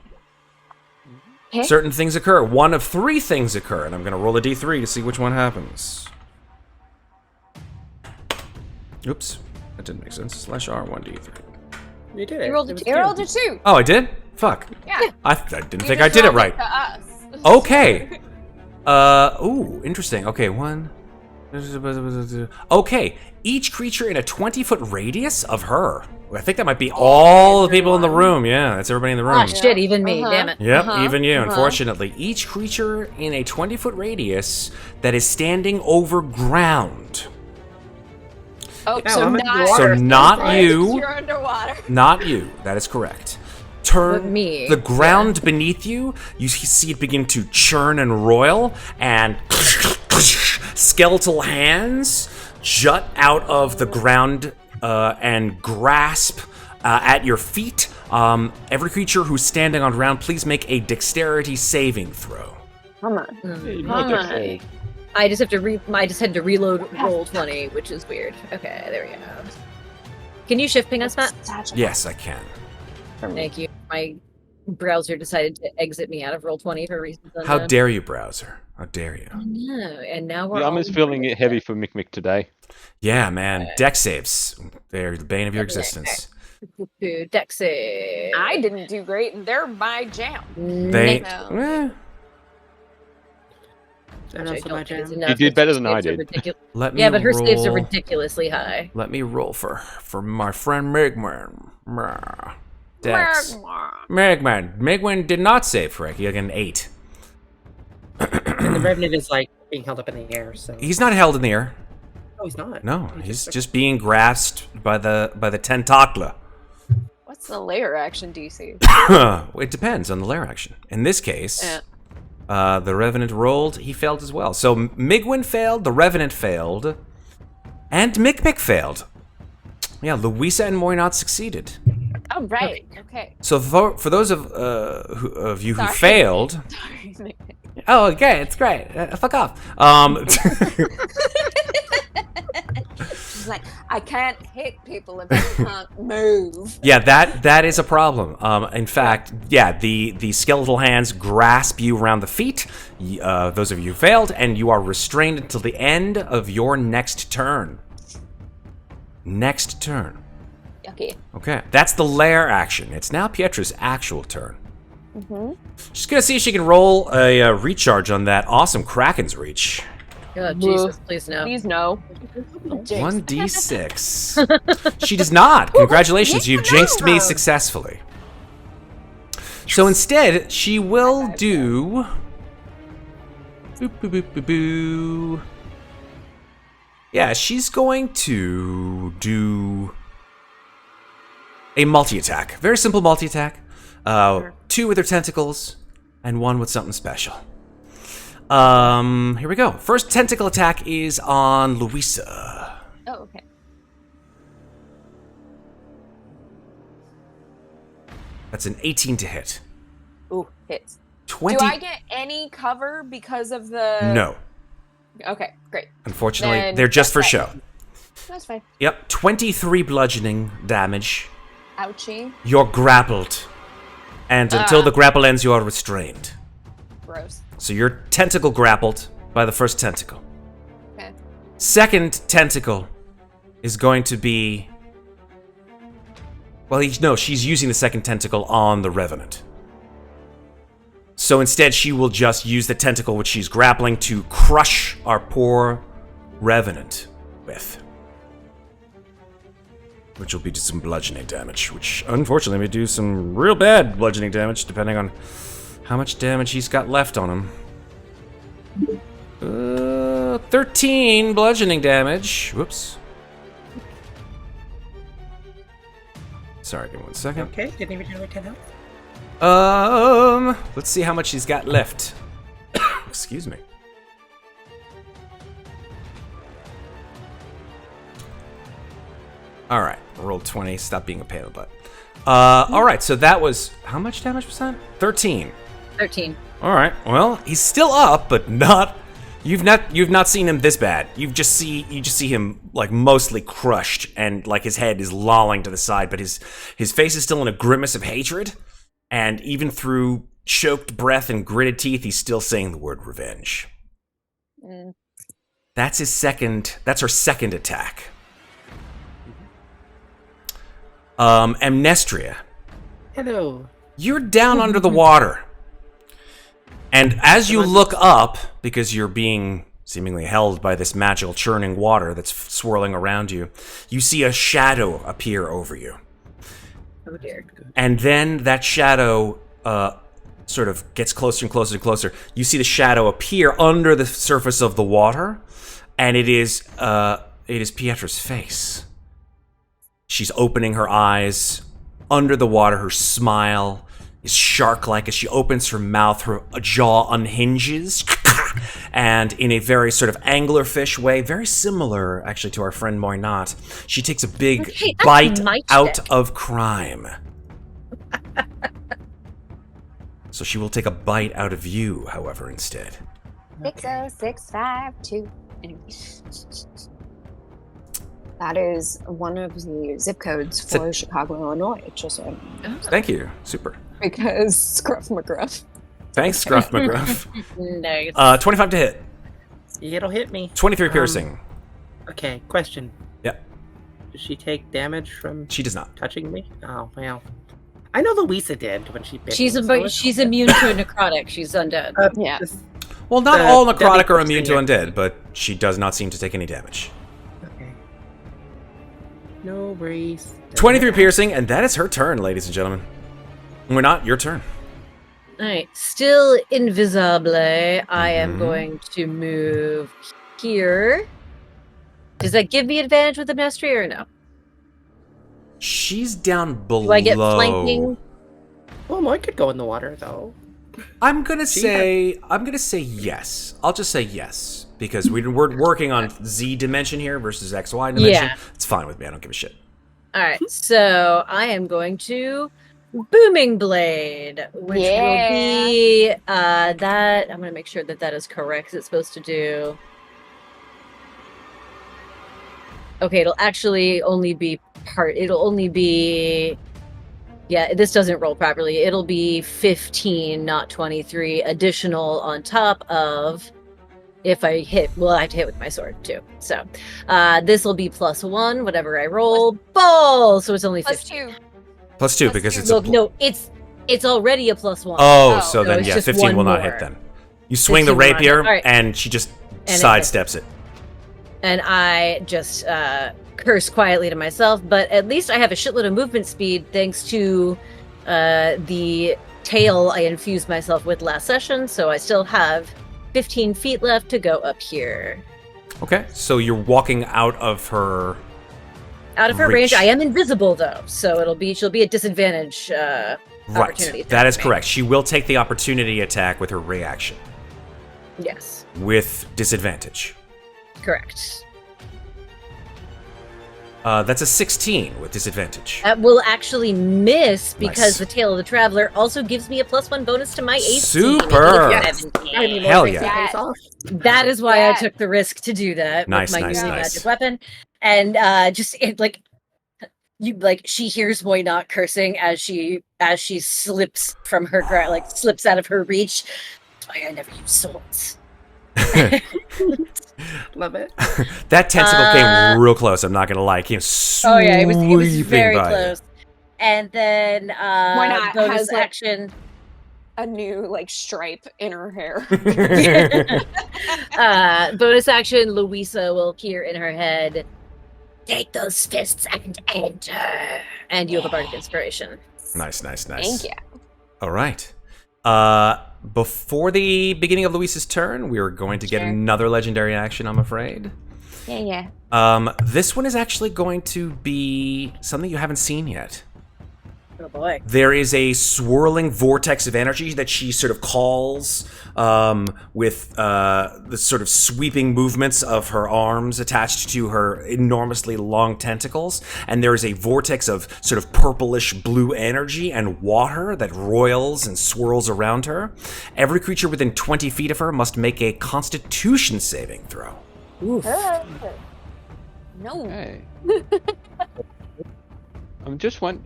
Okay. certain things occur. One of 3 things occur, and I'm going to roll a d3 to see which one happens. Oops, that didn't make sense. /R 1d3. You did it. You rolled a It was two. You two. rolled a 2. Oh, I did? Fuck. Yeah. I didn't You think I just did it rolled right. To us. Okay. Ooh, interesting. Okay, one. Okay, each creature in a 20-foot radius of her. I think that might be all the people in the room. Yeah, that's everybody in the room. Ah, shit, even me. Uh-huh. Damn it. Yep, Uh-huh, even you, uh-huh. unfortunately. Each creature in a 20-foot radius that is standing over ground. Oh, Yeah, so I'm in the not, So water. not you, You're underwater. not you. That is correct. But Turn me, the ground beneath you. You see it begin to churn and roil, and skeletal hands jut out of the ground and grasp at your feet. Every creature who's standing on ground, please make a dexterity saving throw. Come on. Hey, Come not on. dexterity. I just have to I just had to reload roll 20, which is weird. Okay, there we go. Can you shift ping us, Matt? Yes, I can. Thank you. My browser decided to exit me out of roll 20 for reasons How unknown. dare you, browser? How dare you? No, and now we're The arm is all- feeling it heavy for Mikmick today. Yeah, man. Dex saves. They're the bane of your existence. Dex save. I didn't do great, and they're my jam. They. No. eh, I know Which I so don't much. think is Jam. enough, You did because better her than I saves are did. ridicu- let me Yeah, but her roll, saves are ridiculously high. Let me roll for my friend Megman. Dex. Megman did not save correct. He got an 8. And the Revenant is like being held up in the air, so. He's not held in the air. No, he's not. No, he's just being grasped by the tentacle. What's the layer action DC? It depends on the lair action. In this case, Yeah. the Revenant rolled. He failed as well. So Migwin failed, the Revenant failed, and Mikmick failed. Yeah, Louisa and Muadnhait succeeded. Oh, right. Okay. So for those of you who Sorry. failed, Sorry. oh, okay, it's great. Fuck off. She's like, I can't hit people if I can't move. Yeah, that is a problem. In fact, yeah, the skeletal hands grasp you around the feet. Those of you who failed, and you are restrained until the end of your next turn. Next turn. Okay. Okay, that's the lair action. It's now Pietra's actual turn. She's gonna see if she can roll a recharge on that awesome Kraken's reach. Oh, Jesus, please no. Please no. 1d6. She does not. Congratulations, you've jinxed me successfully. So instead, she will do. Boop, boop, boop, boop, boo. Yeah, she's going to do a multi-attack. Very simple multi-attack. 2 with her tentacles, and 1 with something special. Here we go. First tentacle attack is on Louisa. Oh, okay. That's an 18 to hit. Ooh, hits. 20. Do I get any cover because of the... No. Okay, great. Unfortunately, Then they're just for that's show. fine. That's fine. Yep, 23 bludgeoning damage. Ouchie. You're grappled. And until the grapple ends, you are restrained. Gross. So you're tentacle grappled by the first tentacle. Okay. Second tentacle is going to be... Well, no, she's using the second tentacle on the Revenant. So instead, she will just use the tentacle which she's grappling to crush our poor Revenant with. Which will be just some bludgeoning damage, which unfortunately may do some real bad bludgeoning damage, depending on how much damage he's got left on him. 13 bludgeoning damage. Whoops. Sorry, give me 1 second. Okay, didn't even generate 10 health. Let's see how much he's got left. Excuse me. Alright, roll 20, stop being a pain in the butt. Alright, so that was, how much damage was that? 13. 13. Alright, well, he's still up, but not, you've not seen him this bad. You just see him, like, mostly crushed, and, like, his head is lolling to the side, but his face is still in a grimace of hatred. And even through choked breath and gritted teeth, he's still saying the word revenge. Mm. That's her second attack. Amnestria. Hello. You're down under the water. And as you look up, because you're being seemingly held by this magical churning water that's swirling around you, you see a shadow appear over you. Oh dear. And then that shadow sort of gets closer and closer and closer. You see the shadow appear under the surface of the water, and it is Pietra's face. She's opening her eyes under the water. Her smile is shark-like as she opens her mouth. Her jaw unhinges, and in a very sort of anglerfish way, very similar actually to our friend Muadnhait, she takes a big bite out of crime. So she will take a bite out of you, however, instead. 60652. That is one of the zip codes for Chicago, Illinois. Just so Thank you. Super. because Scruff McGruff. Thanks, Scruff McGruff. Nice. 25 to hit. It'll hit me. 23 piercing. Okay, question. Yep. Does she take damage from She does not. touching me? Oh, well. I know Louisa did when she bit She's me, so it's- she's immune to a necrotic. She's undead. Yeah. this- Well, not The all necrotic are deadly immune to thing. undead, but she does not seem to take any damage. Okay. No worries. 23 piercing, and that is her turn, ladies and gentlemen. We're not. Your turn. Alright, still invisible. I am Mhm. going to move here. Does that give me advantage with Amnestria or no? She's down below. Do I get flanking? Well, mine could go in the water, though. I'm gonna say yes. I'll just say yes because we're working on Z dimension here versus XY dimension. Yeah. It's fine with me. I don't give a shit. Alright, so I am going to Booming Blade, which will be that. I'm going to make sure that is correct. It's supposed to do. Okay, it'll actually only be It'll only be. Yeah, this doesn't roll properly. It'll be 15, not 23, additional on top of if I hit. Well, I have to hit with my sword too. So this will be +1, whatever I roll. Ball! So it's only 15. +2 because it's a. Look, no, it's already a +1. Oh, so then it's yeah, just 15 will one not more. hit then. You swing the 15 will not hit. rapier, All right. and she just And it sidesteps it. And I just curse quietly to myself, but at least I have a shitload of movement speed thanks to the tail I infused myself with last session, so I still have 15 feet left to go up here. Okay, so you're walking out of her. Out of her Reach. range, I am invisible though, so she'll be a disadvantage opportunity. Right, that is attack me. correct. She will take the opportunity attack with her reaction Yes, with disadvantage. correct. That's a 16 with disadvantage. That will actually miss because Nice. the Tail of the Traveler also gives me a +1 bonus to my AC. Super. Yes. Hell yeah. Face off. That is why Yeah. I took the risk to do that Nice, with my nice, newly nice. magic weapon. And she hears Muadnhait cursing as she slips from her slips out of her reach. That's why I never use swords. Love it. That tentacle came real close, I'm not gonna lie. It came Oh yeah, it was sweeping very by you. close. And then Muadnhait bonus has, action. A new stripe in her hair. Bonus action, Louisa will hear in her head, "Take those fists and enter." And you have a bardic inspiration. Nice. Thank you. All right. Before the beginning of Luisa's turn, we are going to get Sure. another legendary action, I'm afraid. Yeah. This one is actually going to be something you haven't seen yet. Oh boy. There is a swirling vortex of energy that she sort of calls with the sort of sweeping movements of her arms attached to her enormously long tentacles. And there is a vortex of sort of purplish blue energy and water that roils and swirls around her. Every creature within 20 feet of her must make a Constitution saving throw. Oof. No. Okay. I'm just one.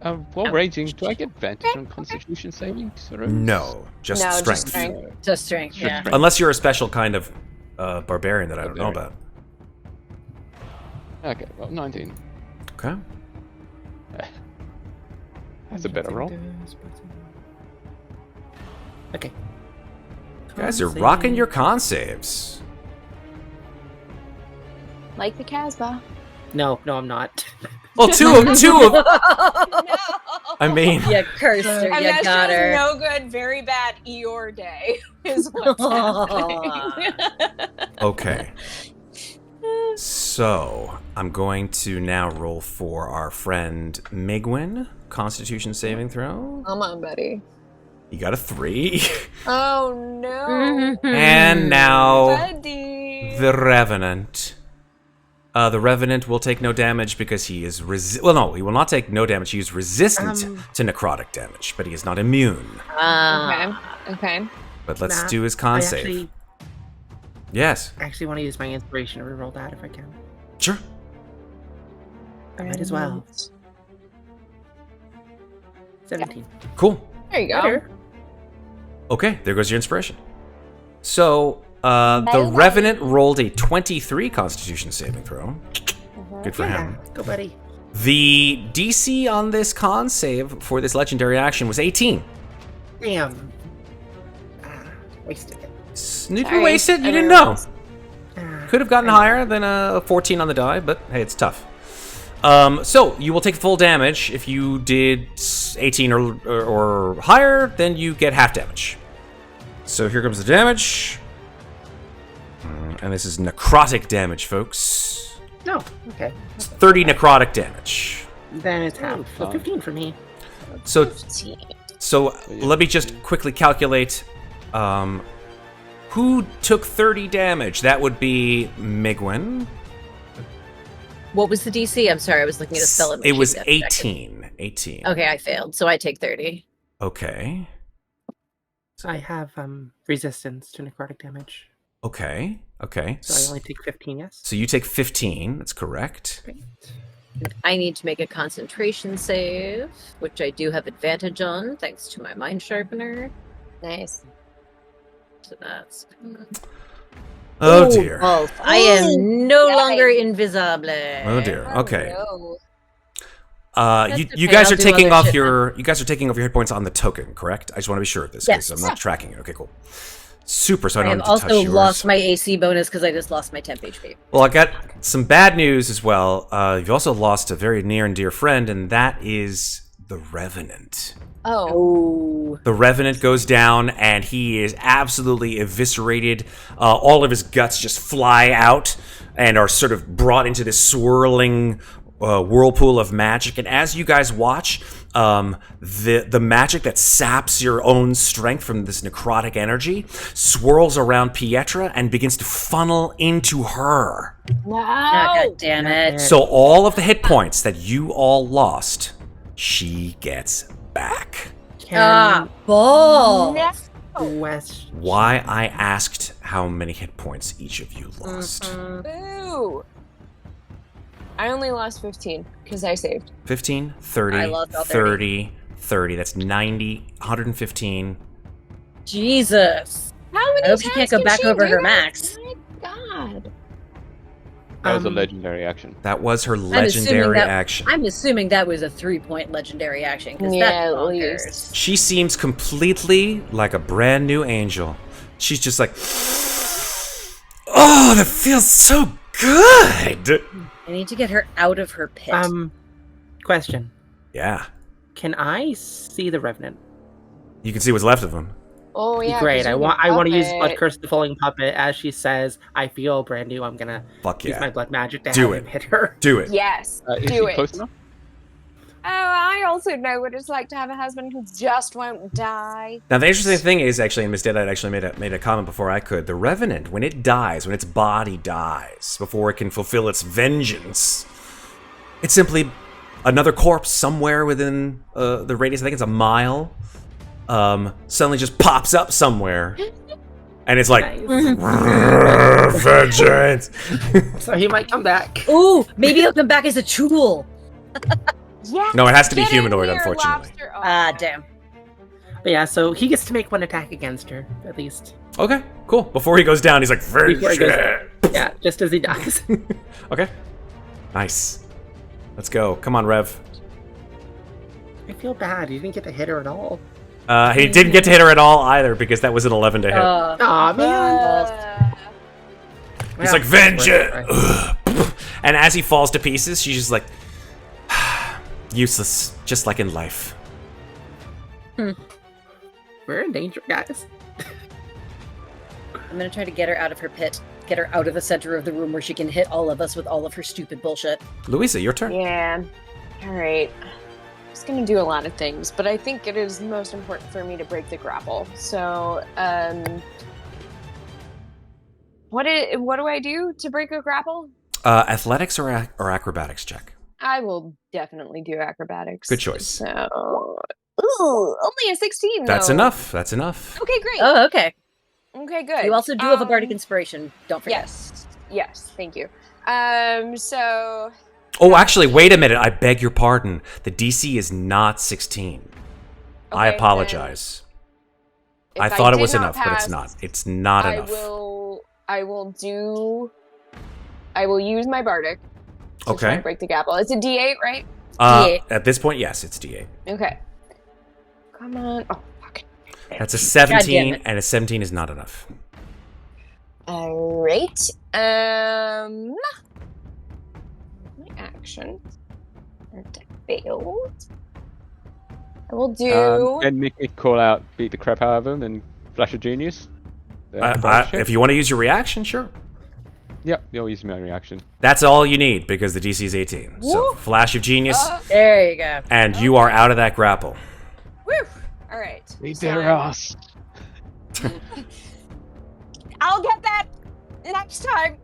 While raging, do I get advantage on Constitution saving throws? No, just No, just strength. strength. Just strength, Just yeah. strength. Unless you're a special kind of barbarian that I don't know about. Okay, well, 19. Okay. That's a better roll. Okay. You guys are Con rocking save. your con saves. Like the Casbah. No, I'm not. Well, two of No. I mean, You cursed her, you Amnestria's got her. no good, very bad Eeyore day is what's happening. okay. So, I'm going to now roll for our friend Migwin. Constitution saving throw. Come on, buddy. You got a 3. Oh no. And now Buddy. the Revenant. The Revenant will take no damage because he is well, no, he will not take no damage. He is resistant to necrotic damage, but he is not immune. Okay. But let's Matt, do his con I save. Yes, actually want to use my inspiration to reroll that if I can. sure. I might as well. 17. Cool. There you go. Better. Okay, there goes your inspiration. So, the Bye-bye. Revenant rolled a 23 Constitution saving throw. Good for Yeah, him. go buddy. The DC on this con save for this legendary action was 18. Damn. Wasted it. You Sorry, wasted. You I didn't didn't know. Ah, Could have gotten I know. higher than a 14 on the die, but hey, it's tough. So you will take full damage. If you did 18 or higher, then you get half damage. So here comes the damage. And this is necrotic damage, folks. No, okay. It's 30 necrotic damage. Then it's half. So fine. 15 for me. So let me just quickly calculate. Who took 30 damage? That would be Migwin. What was the DC? I'm sorry, I was looking at a spell. It was 18. 18. Okay, I failed, so I take 30. Okay. I have resistance to necrotic damage. Okay. Okay. So I only take 15, yes? So you take 15. That's correct. Great. I need to make a concentration save, which I do have advantage on, thanks to my mind sharpener. Nice. So that's. Oh dear. Wolf, I am no Nice. longer invisible. Oh dear. Okay. No. That's You okay, guys I'll are do taking other off shit your taking off your hit points on the token, correct? I just want to be sure of this because Yes. I'm not tracking it. Okay, cool. Super. So I I don't have need to touch also yours. lost my AC bonus because I just lost my temp HP. Well, I got some bad news as well. You've also lost a very near and dear friend, and that is the Revenant. Oh. Oh. The Revenant goes down, and he is absolutely eviscerated. All of his guts just fly out and are sort of brought into this swirling whirlpool of magic. And as you guys watch, the magic that saps your own strength from this necrotic energy swirls around Pietra and begins to funnel into her. No. Oh, God damn it. So all of the hit points that you all lost, she gets back. Ah, balls. No. West. Why I asked how many hit points each of you lost. Boo. I only lost 15 because I saved. 15, 30, I lost all 30, 30. That's 90, 115. Jesus. How many I hope she times can't go can back she over do her that? max. My God. That was a legendary action. That was her assuming legendary that- action. I'm assuming that was a 3-point legendary action because Yeah, that's at bonkers. least. She seems completely like a brand new angel. She's just like, oh, that feels so good. I need to get her out of her pit. Question. Yeah, Can I see the Revenant? you can see what's left of him. Oh yeah. Great. 'cause I you want can to use puppet. Blood Curse the Falling Puppet as she says, I feel brand new. I'm gonna Fuck use my yeah. blood magic to Do have it. him hit her. Do it. Yes. Is do she it. close enough? Oh, I also know what it's like to have a husband who just won't die. Now the interesting thing is actually, and Miss Deadite actually made a comment before I could. The Revenant, when it dies, when its body dies, before it can fulfill its vengeance, it's simply another corpse somewhere within the radius. I think it's a mile. Suddenly just pops up somewhere, and it's like Nice. vengeance. So he might come back. Ooh, maybe he'll come back as a tool. Yeah. No, it has to be Get in humanoid, here, unfortunately. lobster. Oh, Ah, okay. damn. But yeah, so he gets to make one attack against her, at least. Okay, cool. Before he goes down, he's like, Before he goes "Vengeance." Yeah, just as he dies. Okay. Nice. Let's go. Come on, Rev. I feel bad. You didn't get to hit her at all. He didn't get to hit her at all either because that was an 11 to hit. Aw, man. He's Well, like, vengeance! right. Ugh. And as he falls to pieces, she's just like, useless, just like in life. We're in danger, guys. I'm gonna try to get her out of her pit. Get her out of the center of the room where she can hit all of us with all of her stupid bullshit. Louisa, your turn. Yeah. All right. I was gonna do a lot of things, but I think it is most important for me to break the grapple. So, what do I do to break a grapple? Athletics or acrobatics check? I will definitely do acrobatics. Good choice. So, only a 16. That's though. enough. That's enough. Okay, great. Oh, okay. Okay, good. You also do have a bardic inspiration. Don't forget. Yes. Thank you. So. Oh, actually, wait a minute. I beg your pardon. The DC is not 16. I Okay, apologize. If I thought it did was not enough, but it's pass, not. It's not enough. I will use my bardic to try Okay. to break the grapple. It's a D8, right? D8. At this point, yes, it's D8. Okay. Come on. Oh, fuck. That's a God damn 17, it. and a 17 is not enough. All right. My action. That failed. I will do. Can Mikmick call out, beat the crap out of him, and flash a genius? If you want to use your reaction, sure. Yep, you'll use my reaction. That's all you need because the DC is 18. So, Woo! flash of genius, There you go. and you are out of that grapple. Woo! All right. Beat So their ass. I'll get that next time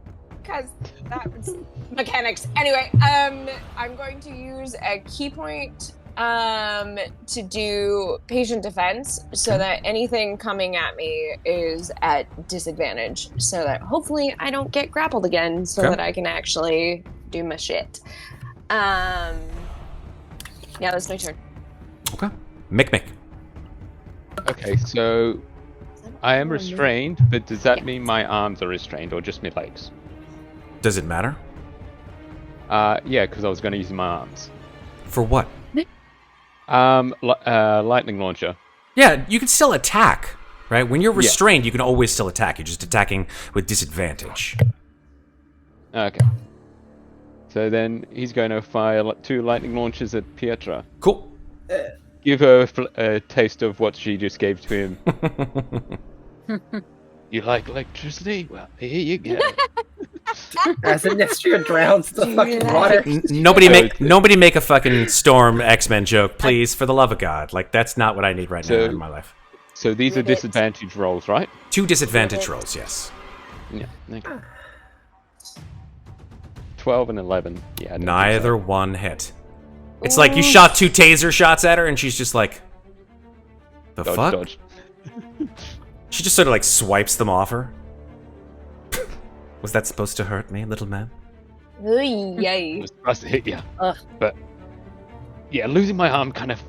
because that was mechanics. Anyway, I'm going to use a key point to do patient defense so that anything coming at me is at disadvantage so that hopefully I don't get grappled again so Okay. that I can actually do my shit. Yeah, that's my turn. Okay. Mikmick. Okay, so I am restrained, but does that mean my arms are restrained or just my legs? Does it matter? Yeah, because I was going to use my arms. For what? Lightning launcher. Yeah, you can still attack, right? When you're restrained, you can always still attack. You're just attacking with disadvantage. Okay. So then he's going to fire 2 lightning launchers at Pietra. Cool. Give her a taste of what she just gave to him. You like electricity? Well, here you go. As Amnestria drowns the fucking water. Nobody make a fucking Storm X-Men joke, please, for the love of God. Like, that's not what I need right now So- in my life. So these are disadvantage rolls, right? 2 disadvantage rolls, yes. Yeah. Okay. 12 and 11. Yeah. I don't think Neither so. one hit. It's like you shot 2 taser shots at her, and she's just like, the Dodge, fuck? dodge. She just sort of like swipes them off her. Was that supposed to hurt me, little man? It Yay. was supposed to hit you. Ugh. But yeah, losing my arm kind of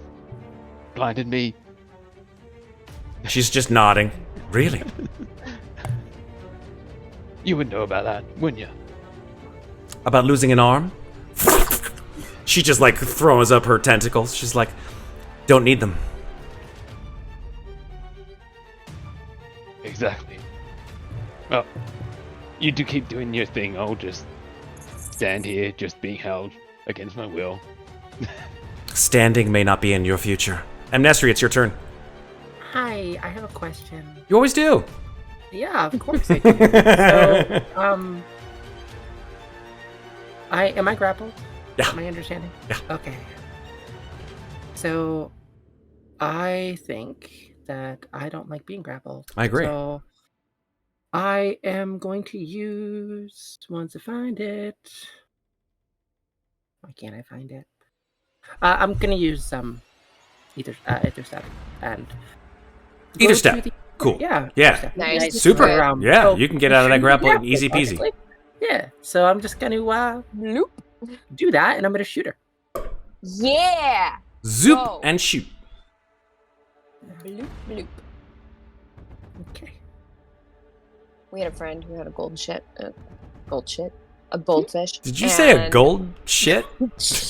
blinded me. She's just nodding. Really? You would know about that, wouldn't you? About losing an arm? She just like throws up her tentacles. She's like, don't need them. Exactly. Well, you do keep doing your thing. I'll just stand here, just being held against my will. Standing may not be in your future. Amnestria, it's your turn. Hi, I have a question. You always do. Yeah, of course I do. So, am I grappled? Yeah. Am I understanding? Yeah. Okay. So, I think that I don't like being grappled. I agree. So, I am going to use, once I find it. Why can't I find it? I'm gonna use either step and Either go step. to the- Cool. Yeah. Yeah. either step. Nice. Just Super. go around. Yeah, So, you can get out of that shoot grapple grapple, easy peasy. basically. Yeah. So I'm just gonna Bloop. do that, and I'm gonna shoot her. Yeah. Zoop Go. and shoot. Bloop, bloop. Okay. We had a friend who had a goldfish. Did you say a and- gold shit?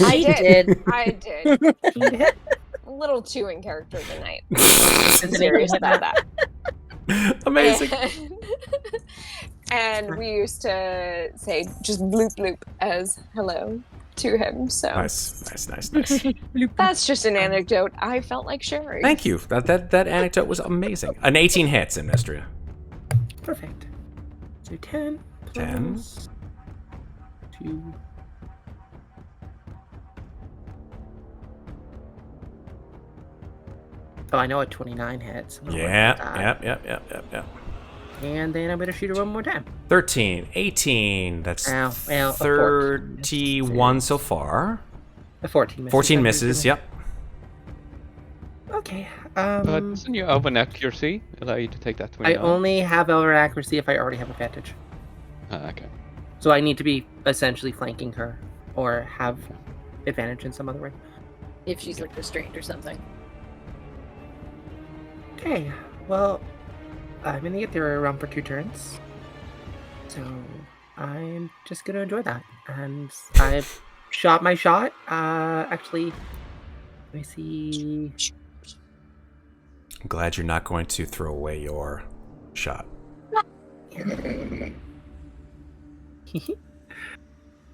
I did. I did. A little too in character tonight. I'm serious about that. Amazing. And we used to say just bloop bloop as hello to him. So Nice. that's just an anecdote I felt like sharing. Thank you. That anecdote was amazing. An 18 hits, Amnestria. Perfect. So 10. 10. plus 2. Oh, I know a 29 hits. I'm gonna work with that. Yep. And then I'm going to shoot her one more time. 13, 18. That's Well, a 31 so far. A 14 misses. 14 misses. Yep. Okay. But doesn't your elven accuracy allow you to take that I 29? only have elder accuracy if I already have advantage. Okay. So I need to be essentially flanking her or have advantage in some other way. If she's like restrained or something. Okay, well, I'm gonna get there around for 2 turns. So I'm just gonna enjoy that. And I've shot my shot. Actually, let me see. I'm glad you're not going to throw away your shot.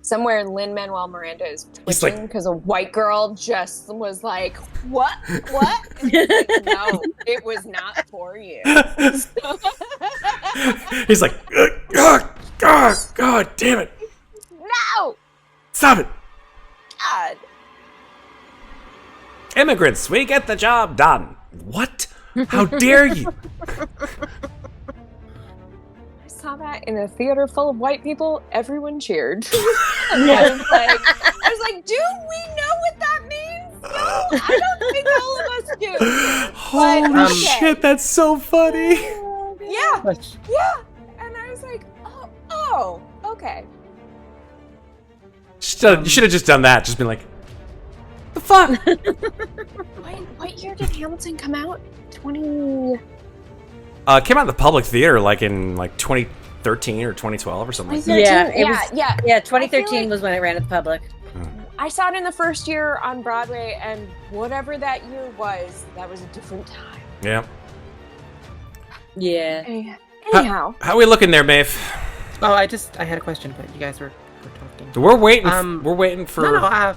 Somewhere Lin-Manuel Miranda is He's like- twitching because a white girl just was like, what? What? And he's like, no, it was not for you. He's like, God damn it. No! Stop it. God. Immigrants, we get the job done. What? How dare you? I saw that in a theater full of white people. Everyone cheered. I was like, do we know what that means? No, I don't think all of us do. Holy okay. shit, that's so funny. Yeah, yeah. And I was like, oh, okay. You should have just done that. Just been like, the fuck? What year did Hamilton come out? 20... It came out in the public theater like in 2013 or 2012 or something like that. Yeah, it was- yeah. Yeah, I 2013 feel like- was when it ran at the public. I saw it in the first year on Broadway, and whatever that year was, that was a different time. Yeah. Yeah. Anyhow. How we looking there, Maeve? Oh, I had a question, but you guys were talking. We're waiting. We're waiting for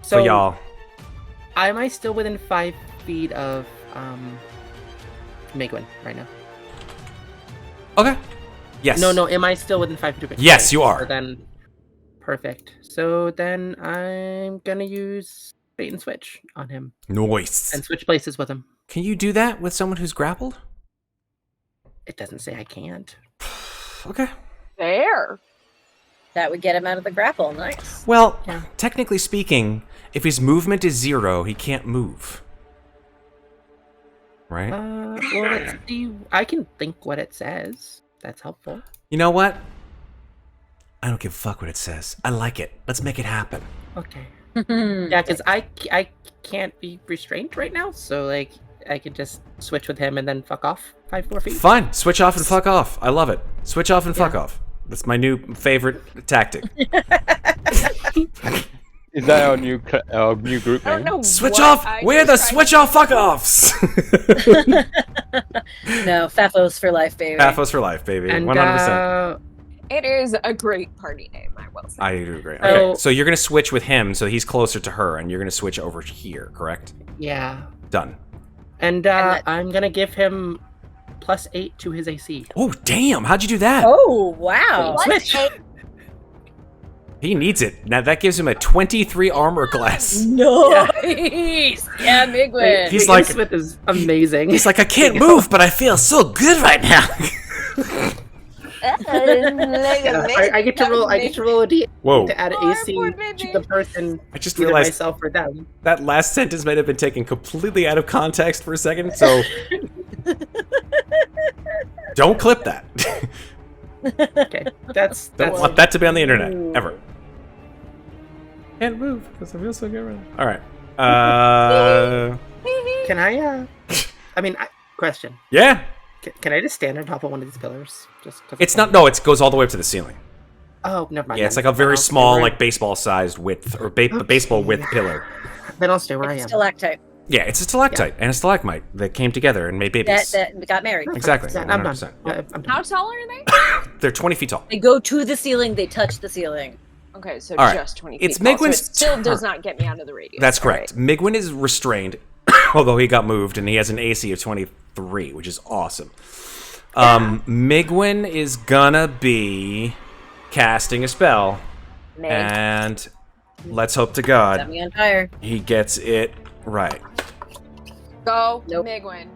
So y'all. am I still within 5 feet of Megwin right now? Okay. Yes. No. Am I still within 5 feet of Megwin? Yes, you are. So then, perfect. So then I'm gonna use bait and switch on him Nice. and switch places with him. Can you do that with someone who's grappled? It doesn't say I can't. Okay. There. That would get him out of the grapple. Nice. Well, Yeah. technically speaking, if his movement is 0, he can't move. Right? Well, let's see. I can think what it says. That's helpful. You know what? I don't give a fuck what it says. I like it. Let's make it happen. Okay. Yeah, because I can't be restrained right now, so like I could just switch with him and then fuck off 5 more feet. Fine. Switch off and fuck off. I love it. Switch off and fuck off. That's my new favorite tactic. Is that our new group I don't name? know. Switch what off. I We're the just tried switch to off say. fuck offs. No, Fafos for life, baby. Paphos for life, baby. And 100%. It is a great party name, I will say. I do agree. So- Okay, so you're gonna switch with him, so he's closer to her, and you're gonna switch over here, correct? Yeah. Done. And that- I'm gonna give him +8 to his AC. Oh damn! How'd you do that? Oh, wow. Switch. He needs it. Now that gives him a 23 armor class. Nice. Yeah, Migwin. He's The like- Smith is amazing. He's like, I can't move, but I feel so good right now. Yeah, I get to roll. I get to roll a D Whoa! to add Oh, AC poor to baby. the person, I just either realized myself or them. that last sentence might have been taken completely out of context for a second. So don't clip that. Okay, that's Don't want that to be on the internet ever. Can't move because I feel so good right now. All right. Can I? I mean, question. Yeah. Can I just stand on top of one of these pillars? Just. It's not. No, it goes all the way up to the ceiling. Oh, never mind. Yeah, it's like a very small, like baseball-sized width or baseball width pillar. Then I'll stay where I am. Stalactite. Yeah, it's a stalactite and a stalagmite that came together and made babies. That got married. Exactly. Yeah, I'm 100%. done. I'm done. How tall are they? They're 20 feet tall. They go to the ceiling, they touch the ceiling. Okay, so All right. just 20 feet It's tall, so it Migwin's still turn. does not get me out of the radius. That's All correct. right. Migwin is restrained, although he got moved, and he has an AC of 23, which is awesome. Migwin is gonna be casting a spell, Meg. and let's hope to Set God me on fire. he gets it right. Go, Nope. Migwin.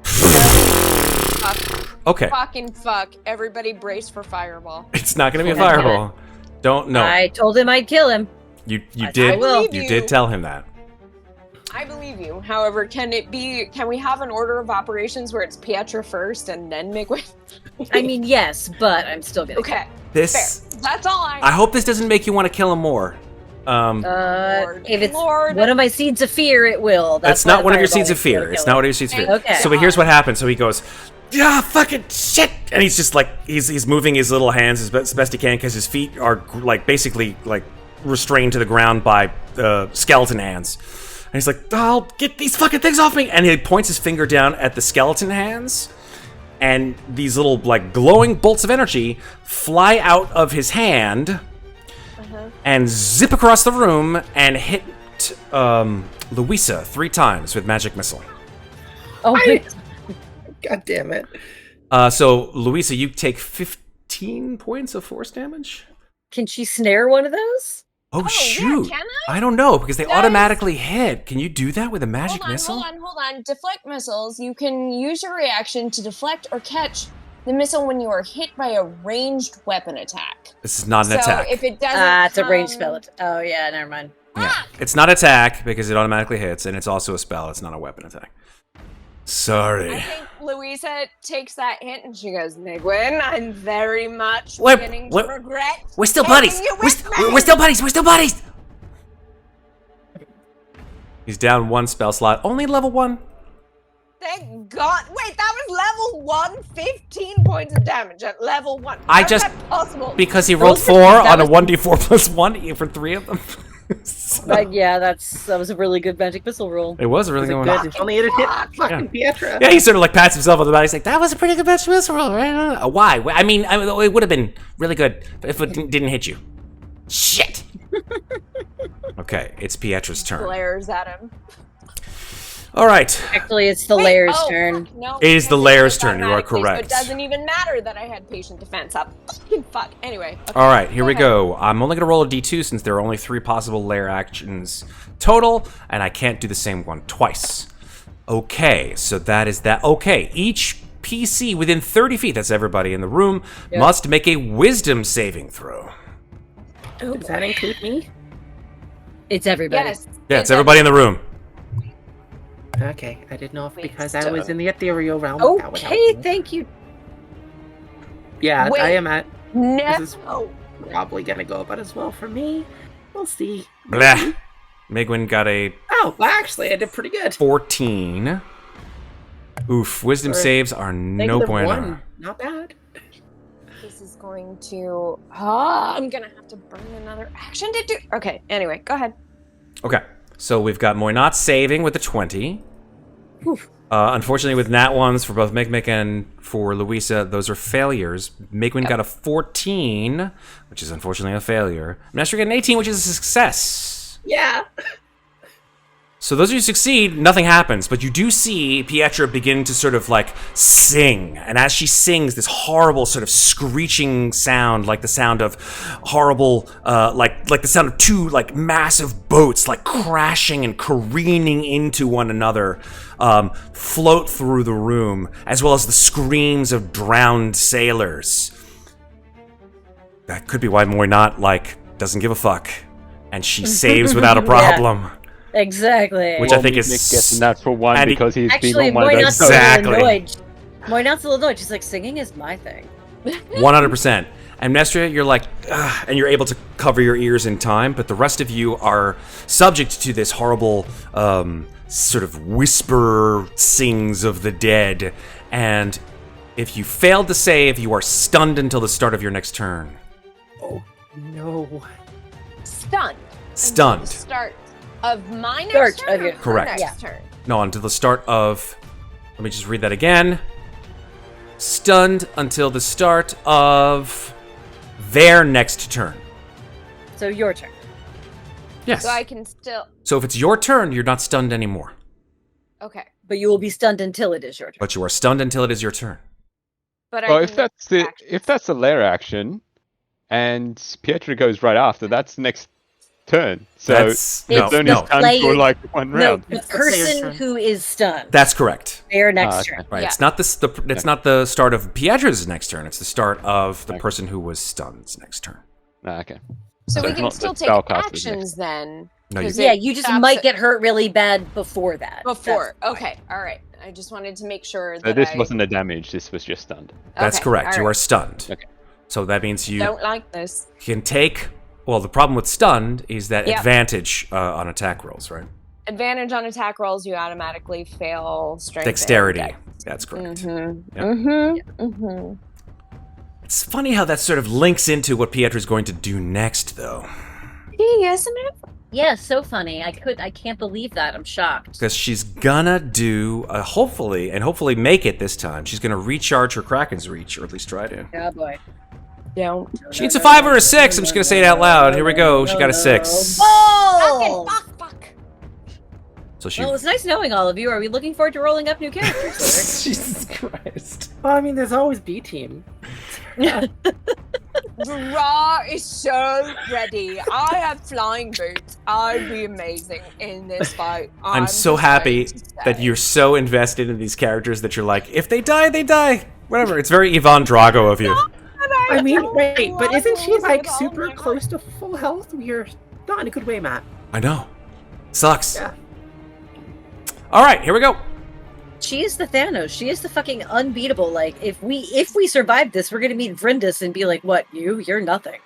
Fuck. Okay, Fucking fuck. Everybody brace for fireball. it's not gonna be a Okay, do it. fireball. Don't know. I told him I'd kill him. You I did. will. You did tell him that. I believe you. However, can we have an order of operations where it's Pietra first and then Migwin? I mean, yes, but I'm still gonna Okay, This. fair. That's all I hope this doesn't make you want to kill him more. Lord. if it's Lord. one of my seeds of fear, it will. That's why not the one of your fireball seeds of is gonna fear. It's kill not him. one of your seeds of fear. Okay. So here's what happens. So he goes, yeah, fucking shit, and he's just like he's moving his little hands as best he can because his feet are like basically like restrained to the ground by skeleton hands. And he's like, I'll get these fucking things off me, and he points his finger down at the skeleton hands, and these little like glowing bolts of energy fly out of his hand and zip across the room and hit Louisa 3 times with magic missile. Oh, God damn it. So, Louisa, you take 15 points of force damage? can she snare one of those? Oh, shoot. Yeah, can I don't know, because they Does- automatically hit. Can you do that with a magic Hold on, missile? hold on. Deflect missiles. You can use your reaction to deflect or catch the missile when you are hit by a ranged weapon attack. This is not an so attack. if it doesn't It's a ranged come- spell. Oh, yeah, never mind. Yeah. It's not attack, because it automatically hits, and it's also a spell. It's not a weapon attack. Sorry. I think Louisa takes that hint and she goes, Migwin, I'm very much Wait, beginning wait. to regret. We're still taking buddies! you We're, with me." we're still buddies! We're still buddies! He's down 1 spell slot. Only level 1. Thank God. Wait, that was level 1, 15 points of damage at level 1. I How is just- that possible? Because he rolled Those 4 are- that on a was- 1d4 plus 1 for 3 of them. Yeah, that was a really good magic missile roll. It was a really good Good. one. If only it had hit fucking Pietra. Yeah, he sort of like pats himself on the back. He's like, that was a pretty good magic missile roll, right? Why? I mean, it would have been really good if it didn't hit you. Shit! Okay, it's Pietra's turn. Glares at him. All right. Actually, it's the Wait, Lair's oh, turn. fuck, no, It is the I did Lair's it turn, you are automatically, so correct. it doesn't even matter that I had patient defense up. Fucking fuck. Anyway. Okay. All right, here we ahead. go. I'm only going to roll a d2 since there are only 3 possible lair actions total, and I can't do the same one twice. Okay, so that is that. Okay, each PC within 30 feet, that's everybody in the room, Yep. must make a wisdom saving throw. Does that include me? It's everybody. Yes. Yeah, it's everybody in the room. Okay, I didn't know if Wait, because I was in the ethereal realm. that would help Okay, me. thank you. Yeah, Wait. I am at. No. This is probably gonna go about as well for me. We'll see. Blah. Migwin got a Oh, well, actually, I did pretty good. 14. Oof, wisdom For a saves are no Negative bueno. 1. Not bad. This is going to. I'm gonna have to burn another action to do. Okay. Anyway, go ahead. Okay, so we've got Moynat saving with a 20. Unfortunately, with nat ones for both Mikmick and for Louisa, those are failures. Migwin got a 14, which is unfortunately a failure. Amnestria got an 18, which is a success. Yeah. So those of you who succeed, nothing happens, but you do see Pietra begin to sort of like sing, and as she sings, this horrible sort of screeching sound, like the sound of horrible, like the sound of 2 like massive boats like crashing and careening into one another, float through the room, as well as the screams of drowned sailors. That could be why Moynat like doesn't give a fuck, and she saves without a problem. Exactly. Which I think is- Mikmick gets a natural 1 and he- because he's Actually, been on one of Moynat's those. a Exactly. little annoyed. Moynat's a little annoyed. She's like, singing is my thing. 100%. Amnestria, you're like, ugh, and you're able to cover your ears in time, but the rest of you are subject to this horrible sort of whisper sings of the dead, and if you failed to save, you are stunned until the start of your next turn. Oh, no. Stunned. Stunned. Until the start of my Start next turn. of your- Or her Correct. Next turn. No, until the start of... Let me just read that again. Stunned until the start of their next turn. So your turn. Yes. So I can still. So if it's your turn, you're not stunned anymore. Okay. But you will be stunned until it is your turn. But you are stunned until it is your turn. But Well, I if can that's the action. if that's the lair action, and Pietro goes right after, that's next turn. So That's... No, it's only no. time Player- for like one No, round. the It's the player's person turn. who is stunned. That's correct. Their next okay. turn. Right. Yeah. It's not it's not the start of Pietro's next turn. It's the start of the Okay. person who was stunned's next turn. Okay. So So we it's can not still the take spellcaster's next actions then. No, you 'cause Yeah, it you just stops might it get hurt really bad before that. before. That's Okay. All right. I just wanted to make sure So that this I wasn't a damage. This was just stunned. That's Okay, correct. all You right. are stunned. Okay. So that means you Don't like this. can take... Well, the problem with stunned is that Yep. advantage on attack rolls, right? Advantage on attack rolls, you automatically fail strength. Dexterity. and That's correct. Mm-hmm. Yep. Mm-hmm. Mm-hmm. It's funny how that sort of links into what Pietro's going to do next, though. Isn't it? Yeah, so funny. I can't believe that. I'm shocked. Because she's gonna do, hopefully make it this time. She's gonna recharge her Kraken's Reach, or at least try to. Oh boy. Don't. She needs a 5 or a 6. I'm just gonna say it out loud. Here we go. She got a 6. Oh! Fuck. So she. Well, it was nice knowing all of you. Are we looking forward to rolling up new characters? Jesus Christ. Well, I mean, there's always B team. Ra is so ready. I have flying boots. I'd be amazing in this fight. I'm so just happy going to that say. you're so invested in these characters that you're like, if they die, they die. Whatever. It's very Yvonne Drago of you. I mean, don't wait, but love isn't she rules like with all super my close to full health? We're not in a good way, Matt. I know. Sucks. Yeah. All right, here we go. She is the Thanos. She is the fucking unbeatable. Like, if we survive this, we're gonna meet Vrindis and be like, "What? You're nothing."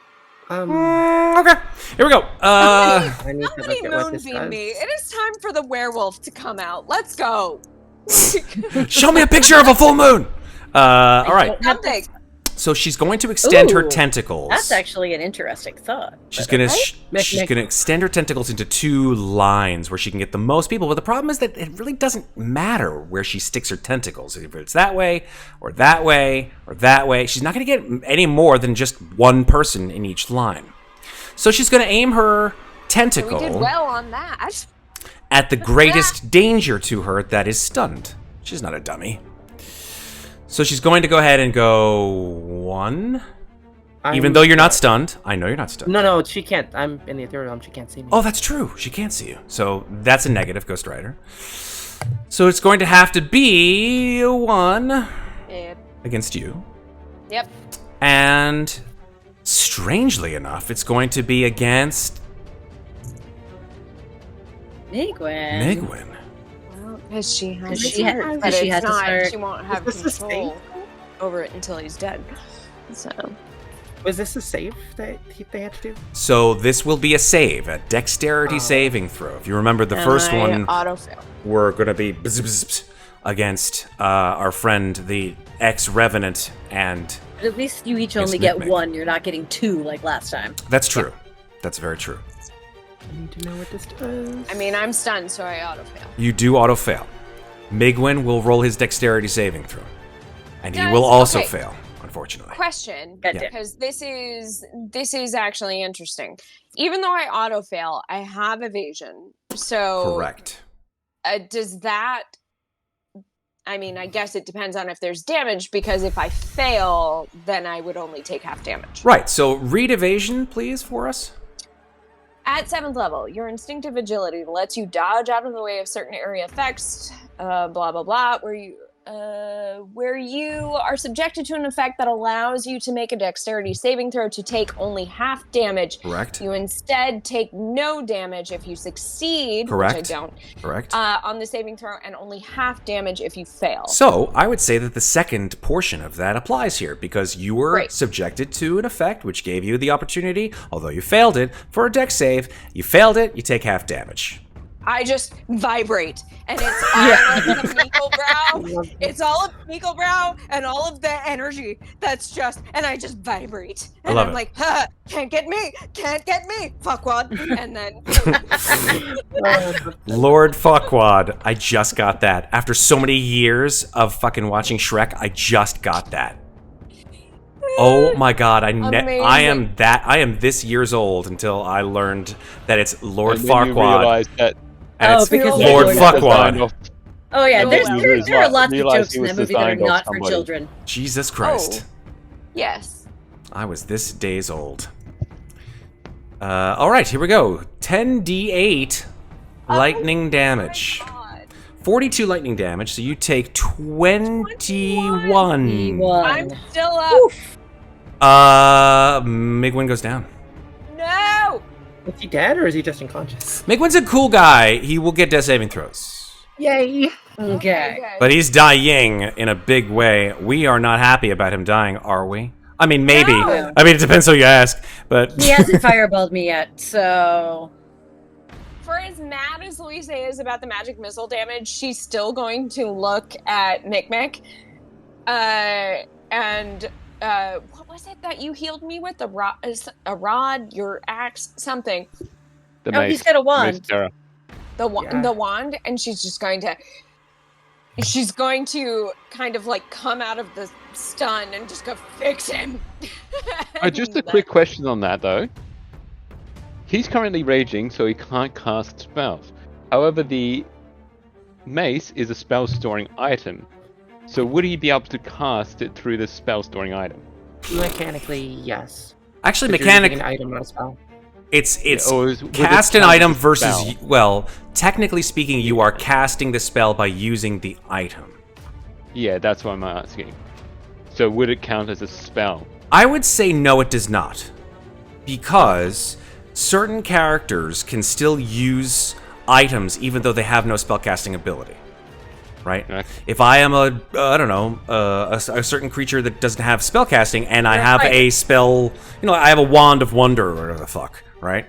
Okay, here we go. I need to Somebody look at what this moonbeam does. me. It is time for the werewolf to come out. Let's go. Show me a picture of a full moon. All right. Something. So she's going to extend her Ooh, tentacles. That's actually an interesting thought. She's But, gonna okay. she's gonna extend her tentacles into 2 lines where she can get the most people. But the problem is that it really doesn't matter where she sticks her tentacles. If it's that way, or that way, or that way, she's not gonna get any more than just one person in each line. So she's gonna aim her tentacle We did well on that. at the greatest danger to her, that is stunned. She's not a dummy. So she's going to go ahead and go 1. Even though you're not stunned. I know you're not stunned. No, she can't. I'm in the ethereal realm. She can't see me. Oh, that's true. She can't see you. So that's a negative, Ghost Rider. So it's going to have to be a 1 Yep. against you. Yep. And strangely enough, it's going to be against Migwin. Migwin. Because she has, Because she ha- but because she it's had to not. start- She won't have Is this a control over it until he's dead. So Was this a save that they had to do? So this will be a save, a dexterity saving throw. If you remember, the first one auto fail. were going to be against our friend, the ex-Revenant, and At least you each Yes, only get Mikmick. 1. You're not getting 2 like last time. that's true. That's very true. I need to know what this does. I mean, I'm stunned, so I auto fail. You do auto-fail. Migwin will roll his dexterity saving throw. And he Guys, will also okay. fail, unfortunately. Question, Yeah. because this is actually interesting. Even though I auto fail, I have evasion. So Correct. Does that? I mean, I guess it depends on if there's damage, because if I fail, then I would only take half damage. Right, so read evasion, please, for us. At 7th level, your instinctive agility lets you dodge out of the way of certain area effects, blah, blah, blah, where you where you are subjected to an effect that allows you to make a dexterity saving throw to take only half damage. Correct. You instead take no damage if you succeed, Correct. which I don't. Correct. On the saving throw, and only half damage if you fail. So, I would say that the second portion of that applies here, because you were Right. subjected to an effect which gave you the opportunity, although you failed it, for a dex save. You failed it, you take half damage. I just vibrate, and it's all of the Meekle brow. It's all of Meekle brow and all of the energy that's just, and I just vibrate. And love I'm it. like, can't get me, fuckwad. And then Lord Fuckwad, I just got that. After so many years of fucking watching Shrek, I just got that. Oh my god, I am this years old until I learned that it's Lord And then you Farquaad. realize that And it's because Lord Lord Fuckwad. Oh yeah, Oh, there well. are lots of Realize jokes he in was that movie that are designed off not for somebody. children. Jesus Christ. yes. I was this days old. Alright, here we go. 10d8 lightning damage. God. 42 lightning damage, so you take 21. I'm still up. Migwin goes down. No. Is he dead or is he just unconscious? Migwin's a cool guy. He will get death saving throws. Yay! Okay. But he's dying in a big way. We are not happy about him dying, are we? I mean, maybe. No. I mean, it depends who you ask. But He hasn't fireballed me yet, so For as mad as Louisa is about the magic missile damage, she's still going to look at Mikmick. What was it that you healed me with? A rod, your axe, something. the Oh, he's got a wand. Amnestria. The Yeah. wand, and she's going to kind of like come out of the stun and just go fix him. Just a quick question on that though. He's currently raging, so he can't cast spells. However, the mace is a spell storing item. So would he be able to cast it through this spell storing item? Mechanically, yes. actually, But you're using mechanic. an item, not a spell. It's Or would it cast an count item as a versus. spell? Well, technically speaking, you are casting the spell by using the item. Yeah, that's what I'm asking. So would it count as a spell? I would say no, it does not. Because certain characters can still use items even though they have no spellcasting ability. Right? Okay. If I am a certain creature that doesn't have spellcasting and I have a spell, I have a wand of wonder or whatever the fuck, right?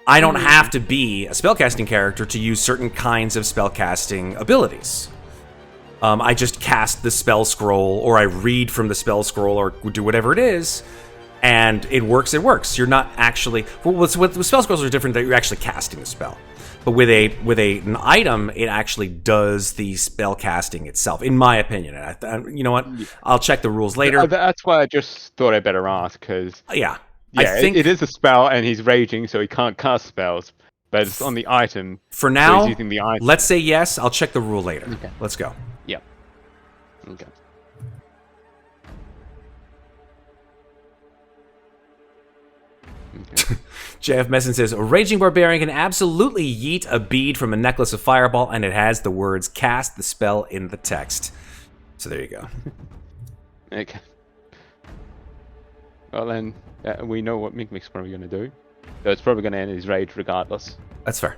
I don't have to be a spellcasting character to use certain kinds of spellcasting abilities. I just cast the spell scroll, or I read from the spell scroll, or do whatever it is, and it works. It works. You're not actually. With spell scrolls are different. That you're actually casting the spell, but with an item, it actually does the spell casting itself. In my opinion, and you know what? I'll check the rules later. That's why I just thought I'd better ask, because Yeah, I I think it is a spell, and he's raging, so he can't cast spells. But it's on the item. for so now, he's using the item. let's say yes. I'll check the rule later. Okay. Let's go. Yep. Okay. Okay. JF Messon says, a raging barbarian can absolutely yeet a bead from a necklace of fireball, and it has the words cast the spell in the text. So there you go. Okay. Well then, we know what Mikmick's probably going to do. So it's probably going to end his rage regardless. That's fair.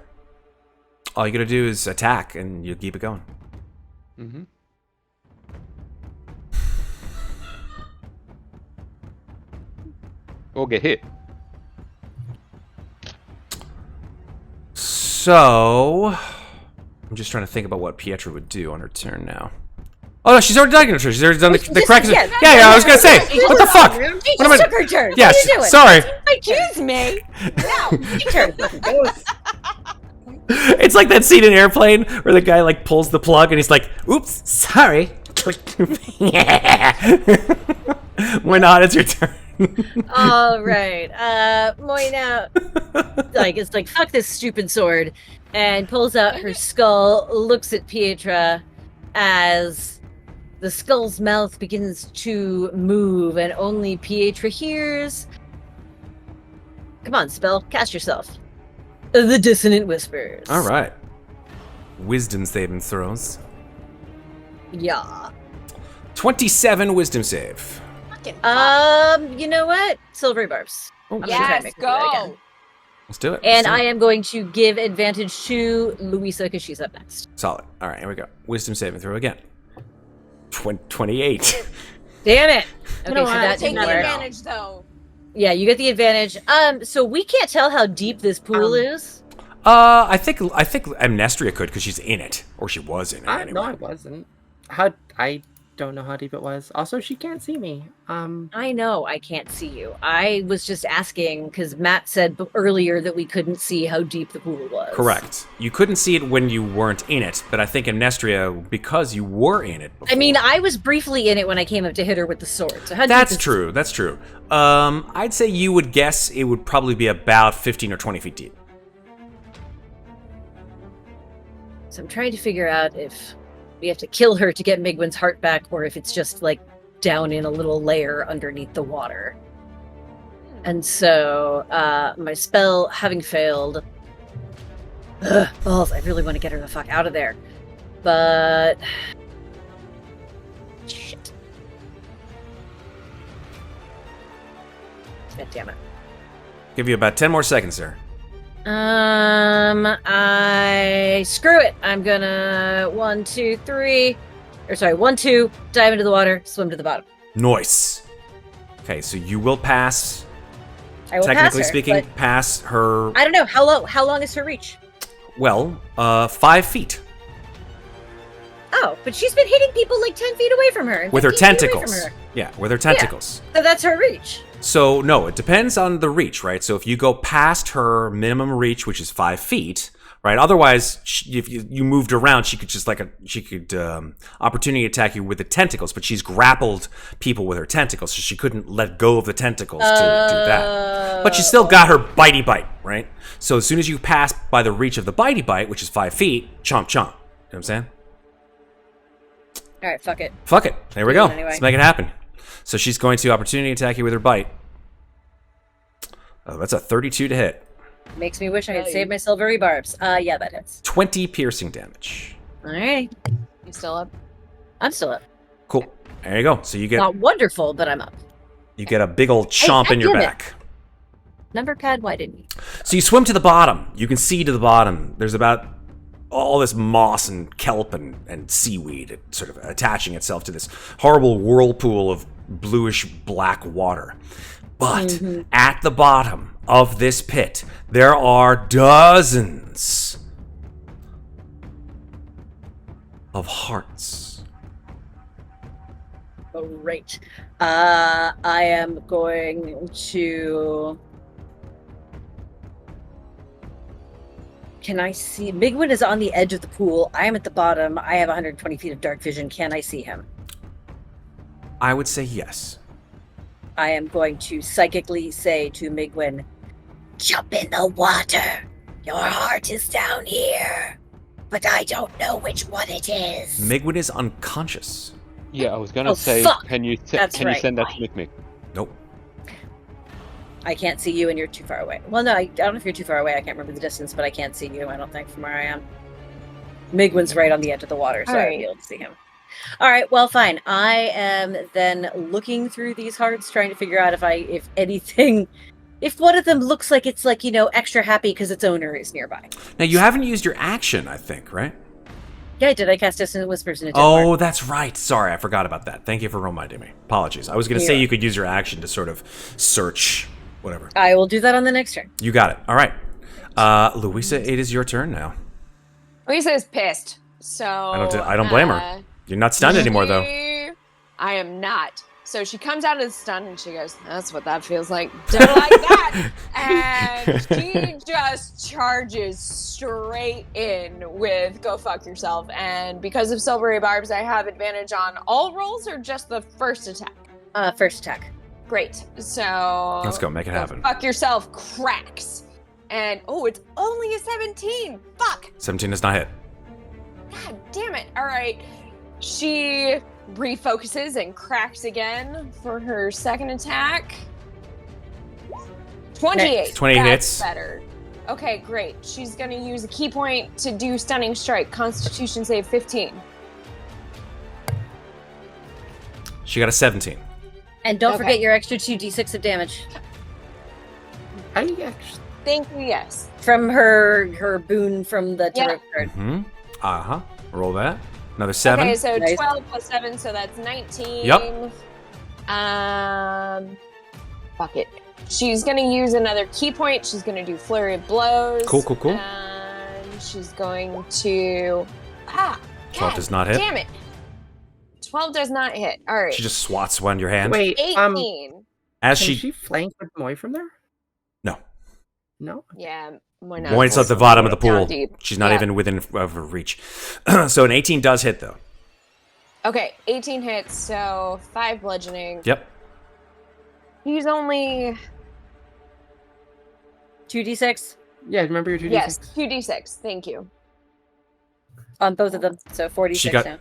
All you gotta do is attack, and you'll keep it going. Mm-hmm. Or get hit. So, I'm just trying to think about what Pietra would do on her turn now. Oh no, she's already done her turn. She's already done the crack. Yeah, I was gonna say, what the fuck? She What am I- just took her turn. Yeah, What are you doing? sorry. Excuse me. Your turn. It's like that scene in Airplane where the guy like pulls the plug and he's like, "Oops, sorry." Why not? It's your turn. All right. Moina, it's like fuck this stupid sword, and pulls out her skull. Looks at Pietra as the skull's mouth begins to move, and only Pietra hears. Come on, spell, cast yourself. The dissonant whispers. All right. Wisdom saving throws. Yeah. 27 wisdom save. Fucking fuck. You know what? Silvery barbs. Oh, I'm gonna try and Yes, make her do that again. go. let's do it. And I am going to give advantage to Louisa because she's up next. Solid. All right, here we go. Wisdom saving throw again. 28. Damn it! Okay, No, so I that take didn't the work. advantage though. Yeah, you get the advantage. So we can't tell how deep this pool is. I think Amnestria could because she's in it, or she was in it. Anyway. No, I wasn't. I don't know how deep it was. Also, she can't see me. I know I can't see you. I was just asking because Matt said earlier that we couldn't see how deep the pool was. Correct. You couldn't see it when you weren't in it, but I think Amnestria, because you were in it before. I mean, I was briefly in it when I came up to hit her with the sword. So how That's deep is true. That's true. I'd say you would guess it would probably be about 15 or 20 feet deep. So I'm trying to figure out if we have to kill her to get Migwin's heart back, or if it's just like down in a little layer underneath the water. And so my spell having failed, balls, I really want to get her the fuck out of there, but shit. God damn it. Give you about 10 more seconds there. I screw it. I'm gonna 1, 2, dive into the water, swim to the bottom. Nice. Okay, so you will pass. I will Technically pass her, speaking, but pass her. I don't know how long is her reach. Well, 5 feet Oh, but she's been hitting people like 10 feet away from her. And with her 15 feet away tentacles. from her. Yeah, with her tentacles. So that's her reach. So no, it depends on the reach, right? So if you go past her minimum reach, which is 5 feet, right? Otherwise, if you moved around, she could just opportunity attack you with the tentacles. But she's grappled people with her tentacles, so she couldn't let go of the tentacles to do that. But she still got her bitey bite, right? So as soon as you pass by the reach of the bitey bite, which is 5 feet, chomp chomp. You know what I'm saying? All right, fuck it. Fuck it. There we go. Anyway. Let's make it happen. So she's going to opportunity attack you with her bite. Oh, that's a 32 to hit. Makes me wish I had saved my silvery barbs. Yeah, that hits. 20 piercing damage. All right. You still up? I'm still up. Cool. There you go. So you get Not wonderful, but I'm up. a big old chomp in your damn it. back. Number pad, why didn't you? So you swim to the bottom. You can see to the bottom. There's about all this moss and kelp and seaweed sort of attaching itself to this horrible whirlpool of bluish black water. But at the bottom of this pit, there are dozens of hearts. Great. I am going to... Can I see? Migwin is on the edge of the pool. I am at the bottom. I have 120 feet of dark vision. Can I see him? I would say yes. I am going to psychically say to Migwin, jump in the water. Your heart is down here, but I don't know which one it is. Migwin is unconscious. Yeah, I was gonna Oh, say, fuck. can you That's right. send that to Mikmick? Nope. I can't see you and you're too far away. Well, no, I don't know if you're too far away. I can't remember the distance, but I can't see you, I don't think, from where I am. Migwin's right on the edge of the water, so I'd be able to see him. All right, well, fine. I am then looking through these hearts, trying to figure out if anything, if one of them looks like it's like, extra happy because its owner is nearby. Now, you haven't used your action, I think, right? Yeah, did I cast Dissonant Whispers in a Oh, that's right. Sorry, I forgot about that. Thank you for reminding me. Apologies. I was going to say Yeah. you could use your action to sort of search, whatever. I will do that on the next turn. You got it. All right. Louisa, it is your turn now. Lisa is pissed. So I don't blame her. You're not stunned anymore, though. I am not. So she comes out of the stun and she goes, "That's what that feels like. Don't like that." And she just charges straight in with "Go fuck yourself." And because of silvery barbs, I have advantage on all rolls or just the first attack. First attack. Great. So Let's go. Make it happen. Fuck yourself cracks. And it's only a 17. Fuck. 17 does not hit. God damn it. All right. She refocuses and cracks again for her second attack. 28. 28 That's hits. better. Okay, great. She's going to use a key point to do Stunning Strike. Constitution save 15. She got a 17. And don't Okay. forget your extra 2d6 of damage How do you actually? Thank you, yes. from her boon from the Yeah. tarot card. Mm-hmm. Uh-huh. Roll that. Another 7. Okay, so Nice. 12 plus 7, so that's 19. Yep. Fuck it. She's gonna use another key point. She's gonna do flurry of blows. Cool. And she's going to 12 God does not hit. Damn it. 12 does not hit. All right. She just swats one in your hand. Wait, 18. As can she... she flank with Moy from there? No. No. Yeah, why not? Moin's at the bottom of the Down pool. deep. She's not Yeah. even within of her reach. So an 18 does hit, though. Okay, 18 hits, so 5 bludgeoning. Yep. He's only 2d6 Yeah, remember your 2d6? yes, 2d6. Thank you. on both of them, so 46 She got- now.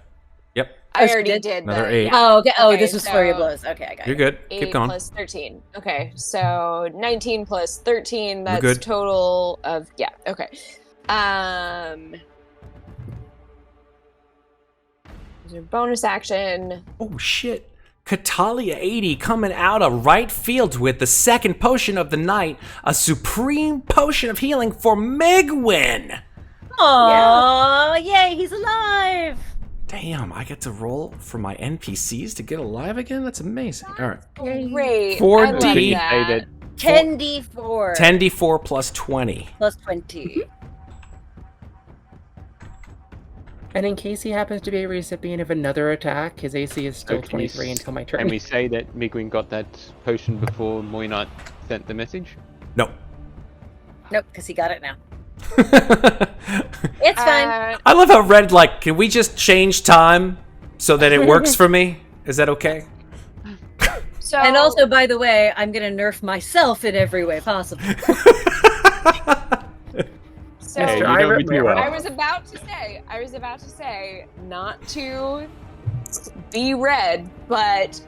Yep. I she already did? did. Another the, 8. Yeah. Oh, okay. Oh, Okay, this was flurry of so- blows. Okay, I got You're it. good. 8 Keep going. plus 13. Okay, so 19 plus 13. That's good. total of Okay. There's a bonus action. Oh, shit. Catalia 80 coming out of right field with the second potion of the night, a supreme potion of healing for Migwin. Oh, yay, he's alive! Damn, I get to roll for my NPCs to get alive again? That's amazing. All right. Great. 4D. I love that. 10d4 10d4 plus 20. plus 20. And in case he happens to be a recipient of another attack, his AC is still So can you 23 until my turn. Can we say that Migwin got that potion before Muadnhait sent the message? No. Nope, because he got it now. It's fine. I love how Red, like, can we just change time so that it works for me? Is that okay? So, And also, by the way, I'm gonna nerf myself in every way possible. so Hey, you I don't re- be too well. I was about to say, not to be red, but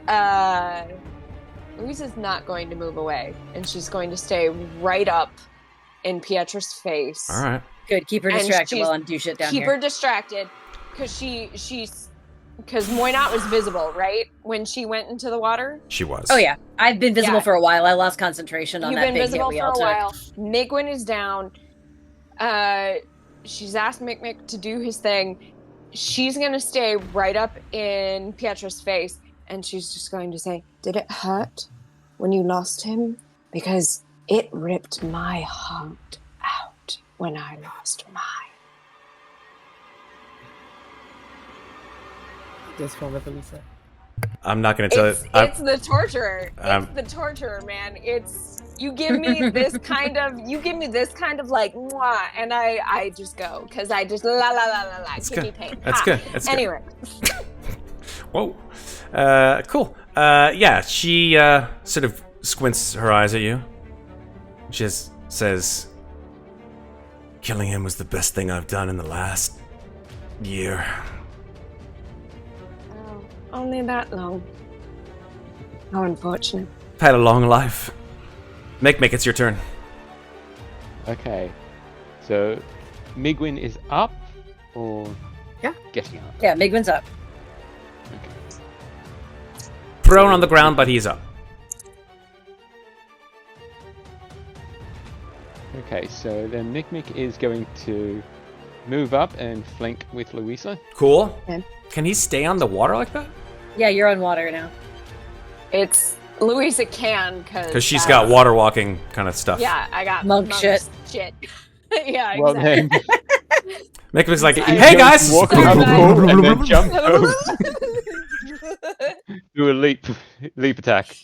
Louisa's not going to move away, and she's going to stay right up in Pietra's face. All right. Good, keep her And distracted she's- while I'm do shit down Keep here. her distracted, because because Muadnhait was visible, right, when she went into the water. She was. Oh yeah, I've been visible Yeah. for a while. I lost concentration on You've that been big visible hit we for all a took. while. Migwin is down. She's asked Mikmick to do his thing. She's gonna stay right up in Pietra's face, and she's just going to say, "Did it hurt when you lost him? Because it ripped my heart out when I lost mine." This one with Louisa. I'm not going to tell It's you. the torturer. I'm- It's the torturer, man. It's you give me this kind of like mwah, and I just go because I just la la la la la That's give me good. pain. That's Ha. good. That's good. Anyway, Whoa. Cool. Yeah, she sort of squints her eyes at you. Just says, killing him was the best thing I've done in the last year. oh, only that long. How unfortunate. I've had a long life. Mikmick, it's your turn. Okay. So, Migwin is up, or Yeah. getting up? Yeah, Migwin's up. Okay. Prone on the ground, but he's up. Okay, so then Mikmick is going to move up and flank with Louisa. Cool. Okay. Can he stay on the water like that? Yeah, you're on water now. It's Louisa can Because she's got water walking kind of stuff. Yeah, I got Monk shit. Yeah, Well exactly. then, Mikmick's like, Sorry. hey guys! walk Sorry, up the guys. pool and then jump over, do a leap attack.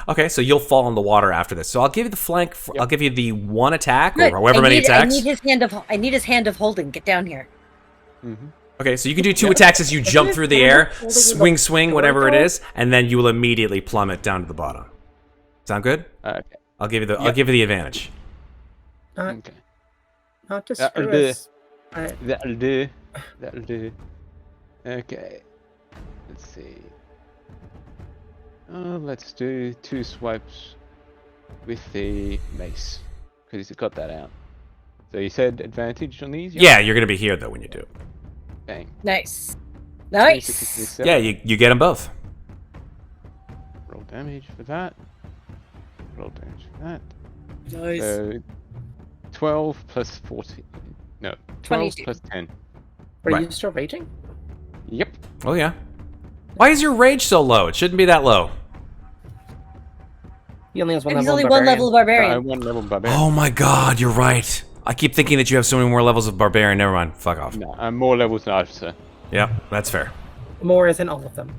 Okay, so you'll fall in the water after this. So I'll give you the flank. I'll give you the one attack Good. or however I many need, attacks. I need his hand of holding. Get down here. Mm-hmm. Okay, so you can do 2 attacks as you jump through the air, swing, whatever it is, and then you will immediately plummet down to the bottom. Sound good? Okay. I'll give you the advantage. Not, Okay. not to That'll screw do. us. That'll do. That'll do. Okay. Let's see. Let's do 2 swipes with the mace, because he's got that out. So you said advantage on these? Yeah, you're going to be here, though, when you do. Bang. Nice. Nice. So Yeah, you get them both. damage for that. Roll damage for that. Nice. So 12 plus 14. No, 12 22. plus 10. Are Right. you still raging? Yep. Oh, yeah. Why is your rage so low? It shouldn't be that low. He only has one And he's level. only of one barbarian. level of I barbarian. one level barbarian. Oh my god, you're right. I keep thinking that you have so many more levels of barbarian. Never mind. Fuck off. No, I'm more levels than Artificer. Yep, that's fair. More isn't all of them.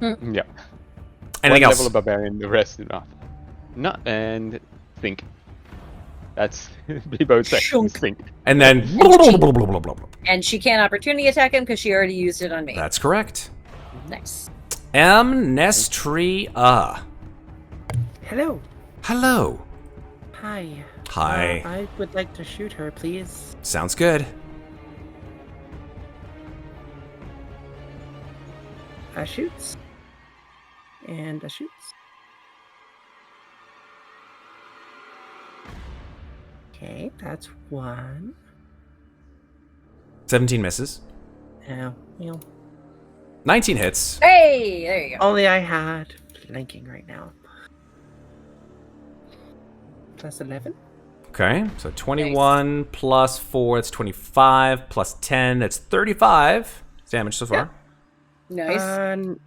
Yeah. Anything one else? level of barbarian, the rest is Arthur. Nut and think. That's Bleebo's second Shunk. think. And then... And she can't opportunity attack him because she already used it on me. That's correct. Nice. Amnestria. Hello. Hello. Hi. Hi. I would like to shoot her, please. Sounds good. Shoots. And shoots. Okay, that's one. 17 misses. Oh, well. 19 hits. Hey, there you go. Only I had flanking right now. Plus 11. Okay, so 21 plus 4, that's 25, plus 10, that's 35 damage so far. Nice. I'm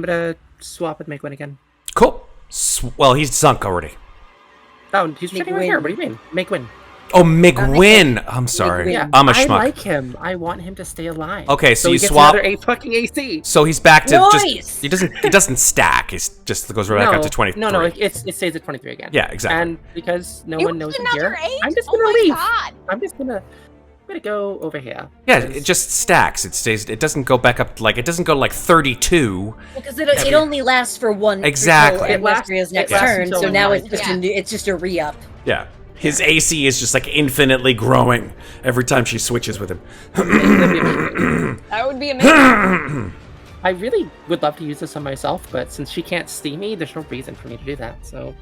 gonna swap with Mikmick again. Cool. Well, he's sunk already. Oh, he's sitting right Migwin. here. What do you mean? Mikmick. Oh, Migwin. I'm sorry. Migwin. Yeah, I'm a I schmuck. like him. I want him to stay alive. Okay, so he you gets swap- another fucking AC. So he's back to Nice! just... It doesn't stack. It just goes right back up to 23. No, it stays at 23 again. Yeah, exactly. And because no It one was knows I'm another here, 8? I'm just Oh gonna my leave. god. I'm gonna go over here. Yeah, it just stacks. It stays. It doesn't go back up. Like, it doesn't go to like 32. Because it only lasts for one. Exactly. It lasts next it lasts turn, until so now nine. it's just Yeah. it's just a re-up. Yeah. His AC is just like infinitely growing every time she switches with him. That would be amazing. I really would love to use this on myself, but since she can't see me, there's no reason for me to do that. So,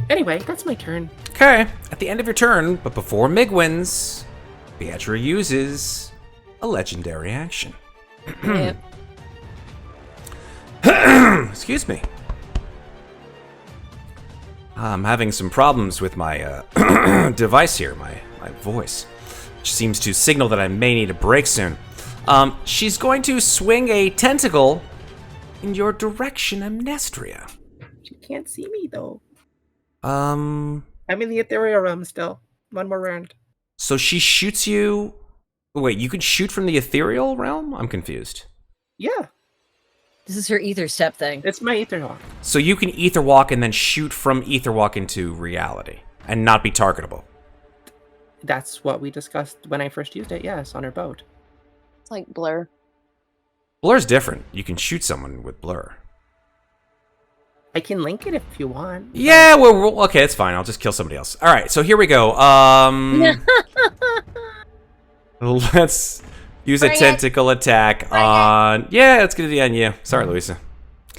anyway, that's my turn. Okay. At the end of your turn, but before Mig wins, Beatra uses a legendary action. Yep. Excuse me. I'm having some problems with my device here, my voice, which seems to signal that I may need a break soon. She's going to swing a tentacle in your direction, Amnestria. She can't see me though. Um, I'm in the ethereal realm still. One more round. so she shoots you. Wait, you can shoot from the ethereal realm? I'm confused. Yeah, This is her ether step thing. it's my ether walk. So you can ether walk and then shoot from ether walk into reality and not be targetable. That's what we discussed when I first used it. Yes, on her boat. It's like Blur. Blur's different. You can shoot someone with blur. I can link it if you want. Yeah, well, okay, it's fine. I'll just kill somebody else. All right, so here we go. Let's use Bring a it. tentacle attack Bring it. on. Yeah, it's gonna be on you. Sorry, Louisa.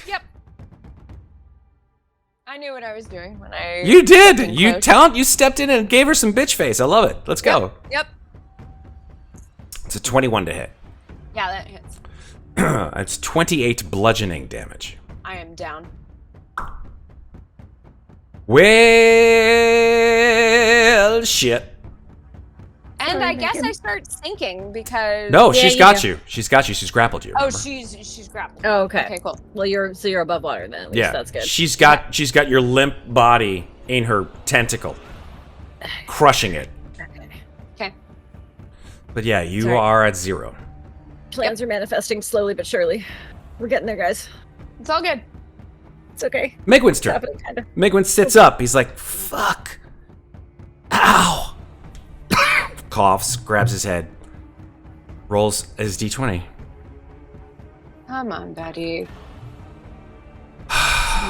Yep. I knew what I was doing when I. You did. came You close. You stepped in and gave her some bitch face. I love it. Let's go. Yep. It's a 21 to hit. Yeah, that hits. It's 28 bludgeoning damage. I am down. Well, shit. And Sorry, I guess Megan. I start sinking because. No, Yeah, she's you got do. you. She's got you. She's grappled you. Oh, remember? she's grappled. Oh, okay. Okay, cool. Well, you're above water then. At least Yeah, that's good. She's got your limp body in her tentacle, crushing it. Okay. But yeah, you Sorry. are at 0. Plans are manifesting slowly but surely. We're getting there, guys. It's all good. It's okay. Migwin's It's turn. happening, kind of. Migwin sits up. He's like, "Fuck! Ow!" Coughs, grabs his head, rolls his d20. Come on, buddy.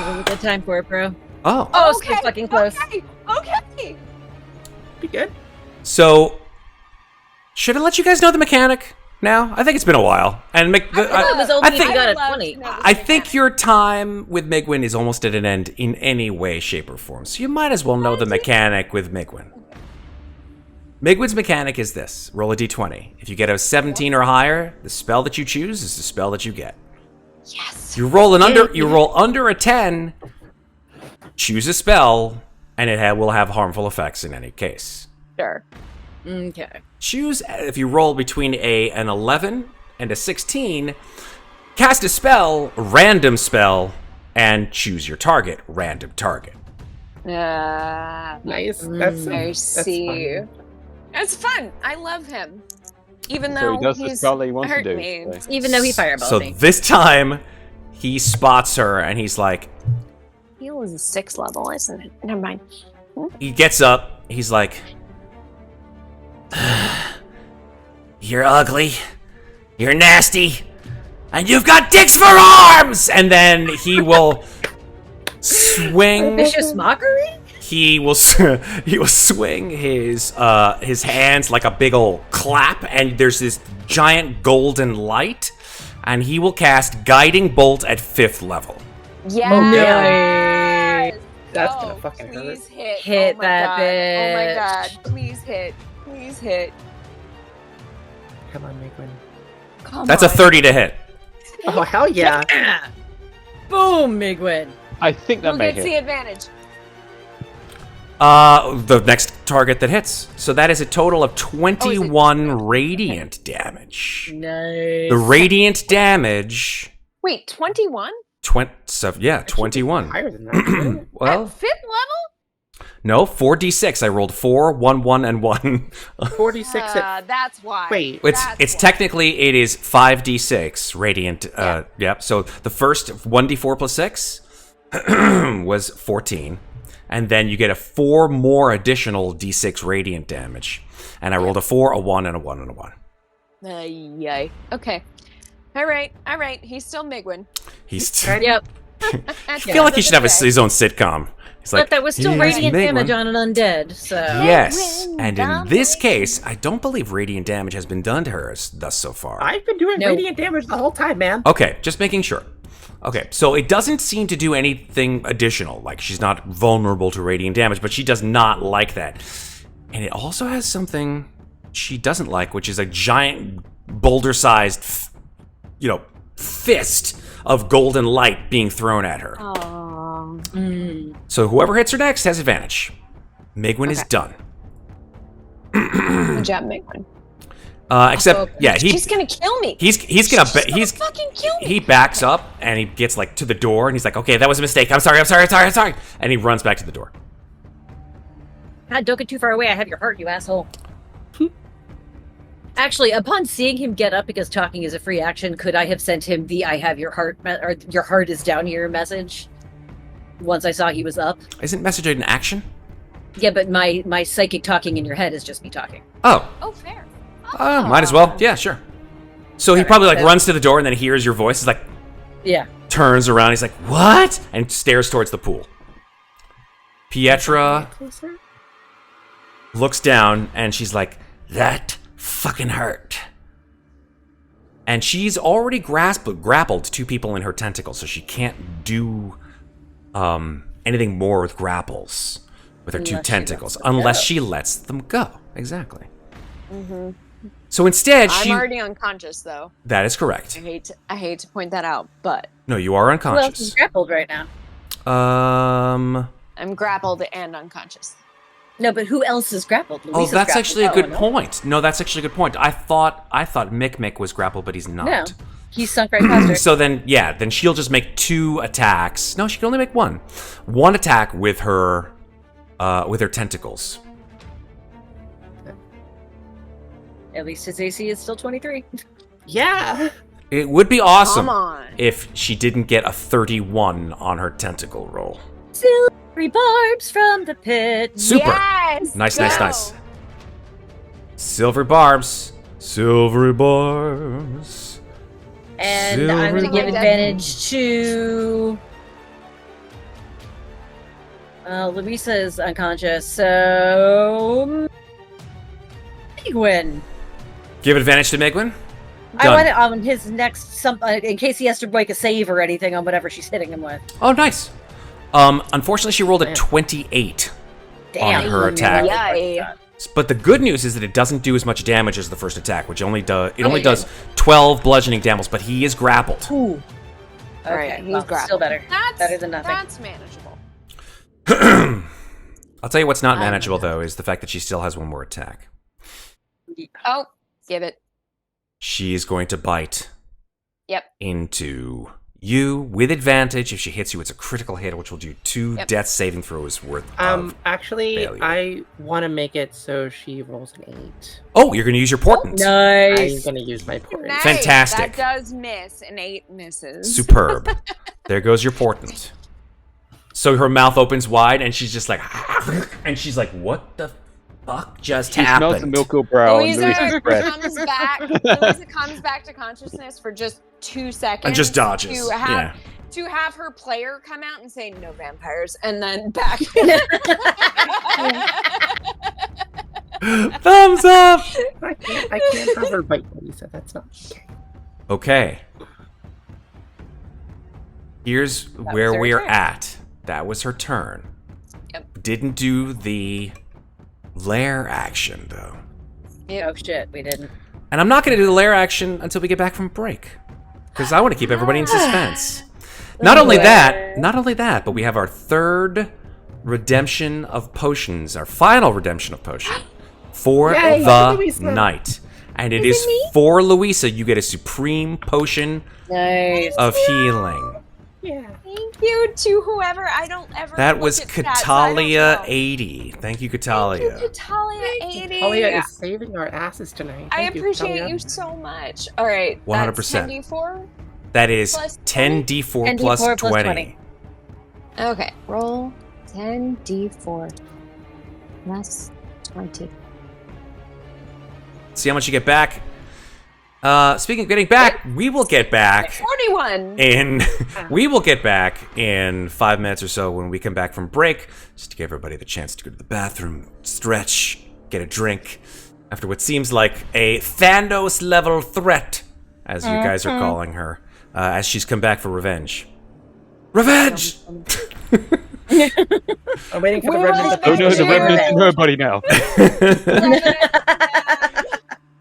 Really good time for it, bro. Oh, Oh, so fucking close. Okay. Okay. Be good. so should I let you guys know the mechanic now? I think it's been a while, and It was only if think- you got a I'd love 20. to know the I think mechanic. your time with Migwin is almost at an end in any way, shape, or form. So you might as well know the mechanic with Migwin. Migwin's mechanic is this. Roll a d20. If you get a 17 or higher, the spell that you choose is the spell that you get. Yes. You roll under a 10. Choose a spell, and it will have harmful effects in any case. Sure. Okay. Choose if you roll between an 11 and a 16. Cast a spell, random spell, and choose your target, random target. Nice. I see. Fun. That's fun. I love him. Even So though he does the he's spell that he wants to hurt do. me. So. Even though he fireballed So me. this time, he spots her, and he's like, Heal is a 6 level, isn't it? Never mind. he gets up, he's like, you're ugly, you're nasty, and you've got dicks for arms! And then he will swing. Vicious mockery? He will swing his hands like a big old clap, and there's this giant golden light, and he will cast Guiding Bolt at 5th level. Yes! That's gonna fucking hurt. Please hit. Hit Oh my that god. bitch. Oh my god. Please hit. Please hit. Come on, Mikmick. Come That's on. a 30 to hit. Oh, hell yeah. Boom, Migwin. I think that Who may gets the hit. advantage? The next target that hits. So that is a total of 21 radiant damage. Nice. The radiant damage. Wait, 21? 21. Higher than that. isn't it? Well, At 5th level? no, 4d6. I rolled 4, 1, 1, and 1. 46 at... That's why. Wait. It's That's why. technically it is 5d6 radiant. Yep. So the first 1d4 plus 6 was 14, and then you get a 4 more additional d6 radiant damage. And I rolled a 4, a 1, and a 1, and a 1. Yay. Okay. All right. He's still Migwin. He's. Yep. I feel like he should have his own sitcom. He's like, But that was still "He's radiant Migwin." damage on an undead, so... Yes, Migwin and in this domination. case, I don't believe radiant damage has been done to her thus so far. I've been doing No. radiant damage the whole time, man. Okay, just making sure. Okay, so it doesn't seem to do anything additional. Like, she's not vulnerable to radiant damage, but she does not like that. And it also has something she doesn't like, which is a giant boulder-sized, fist of golden light being thrown at her. Oh. So whoever hits her next has advantage. Migwin is Okay. done. Good job, Migwin. Except, yeah, She's gonna kill me. he's gonna fucking kill me. he backs up and he gets like to the door and he's like, okay, that was a mistake. I'm sorry. And he runs back to the door. God, don't get too far away. I have your heart, you asshole. Actually, upon seeing him get up, because talking is a free action, could I have sent him the "I have your heart" or "Your heart is down here" message? Once I saw he was up. Isn't message an action? Yeah, but my psychic talking in your head is just me talking. Oh, Oh, fair. might as well. Yeah, sure. So he Alright, probably like so- runs to the door and then hears your voice. He's like, Yeah. turns around. He's like, what? And stares towards the pool. Pietra Closer? looks down and she's like, that fucking hurt. And she's already grappled 2 people in her tentacles, so she can't do anything more with grapples with her Unless 2 she tentacles, lets them unless go. she lets them go. Exactly. So instead, I'm already unconscious, though. that is correct. I hate to point that out, but No, you are Who else is unconscious. grappled right now? I'm grappled and unconscious. No, but who else is grappled? Oh, Louisa's that's grappled. actually a Oh, good no. point. No, that's actually a good point. I thought Mikmick was grappled, but he's not. No, he's sunk right past her. So then, yeah, then she'll just make 2 attacks. No, she can only make 1. 1 attack with her tentacles. At least his AC is still 23. Yeah. It would be awesome Come on. if she didn't get a 31 on her tentacle roll. Silvery barbs from the pit. Super. Yes! Nice. Go! Silver barbs. Silvery barbs. And I'm going to give Silver advantage to... Louisa is unconscious, so... Migwin. Give advantage to Migwin. I Done. want it on his next... in case he has to make a save or anything on whatever she's hitting him with. Oh, nice. Unfortunately, she rolled a 28 Damn. on her attack. Yay. But the good news is that it doesn't do as much damage as the first attack, which only does 12 bludgeoning damage. But he is grappled. Ooh. Okay, Right, he's well, grappled. still better. That's Better than nothing. That's manageable. I'll tell you what's not manageable, though, is the fact that she still has one more attack. Oh, give it. She is going to bite Yep. into you with advantage. If she hits you, it's a critical hit, which will do 2 Yep. death saving throws worth of Actually, failure. I want to make it so she rolls an 8. Oh, you're going to use your portent. I'm Nice. gonna use my portent. Nice. Fantastic. That does miss, and 8 misses. Superb. There goes your portent. So her mouth opens wide, and she's just like, and she's like, "What the fuck just She happened?" smells the milk brow and Louisa Louisa's breath. comes back. Louisa comes back to consciousness for just 2 seconds. And just dodges. To have her player come out and say no vampires, and then back. Thumbs up. I can't have her bite Louisa. That's not okay. Okay. Here's where her we're turn. at. That was her turn. Yep. Didn't do the lair action, though. Oh shit, we didn't. And I'm not going to do the lair action until we get back from break. Because I want to keep everybody in suspense. Not only that, but we have our third redemption of potions, our final redemption of potion for Yay, the Louisa. night. And it is for Louisa. You get a supreme potion Nice. of healing. Yeah. Thank you to whoever. I don't ever. That look was at stats, so I don't Catalia know. 80. Thank you, Thank Catalia. you, Catalia 80. Talia is saving our asses tonight. I Thank appreciate Talia. you so much. All right. 100%. That's 10d4. That is Plus 10d4 plus 10d4 plus 20. 20. Okay. Roll 10d4 plus 20. See how much you get back. Speaking of getting back, we will get back 41. in 5 minutes or so when we come back from break, just to give everybody the chance to go to the bathroom, stretch, get a drink, after what seems like a Thanos level threat, as you guys are calling her, as she's come back for revenge. Revenge! I'm waiting for the We remnant will Oh no, the remnant's in her body now.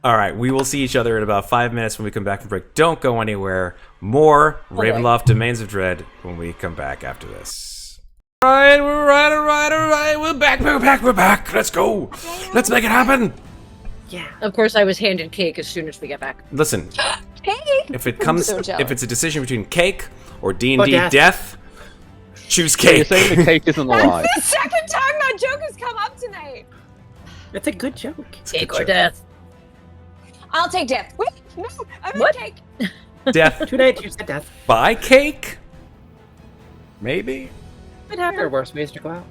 All right, we will see each other in about 5 minutes when we come back from break. Don't go anywhere. More Ravenloft Domains of Dread when we come back after this. All right, all right. We're back. Let's go. Let's make it happen. Yeah. Of course, I was handed cake as soon as we get back. Listen, Hey. if it comes, so jealous. if it's a decision between cake or D&D death. death, choose So you're cake. saying the cake isn't alive? That's the second time that joke has come up tonight. It's a good joke. Cake or death. I'll take death. Wait, no, I'm What? cake. Death 2 nights, you said death. by cake? Maybe. There are worse ways to go out.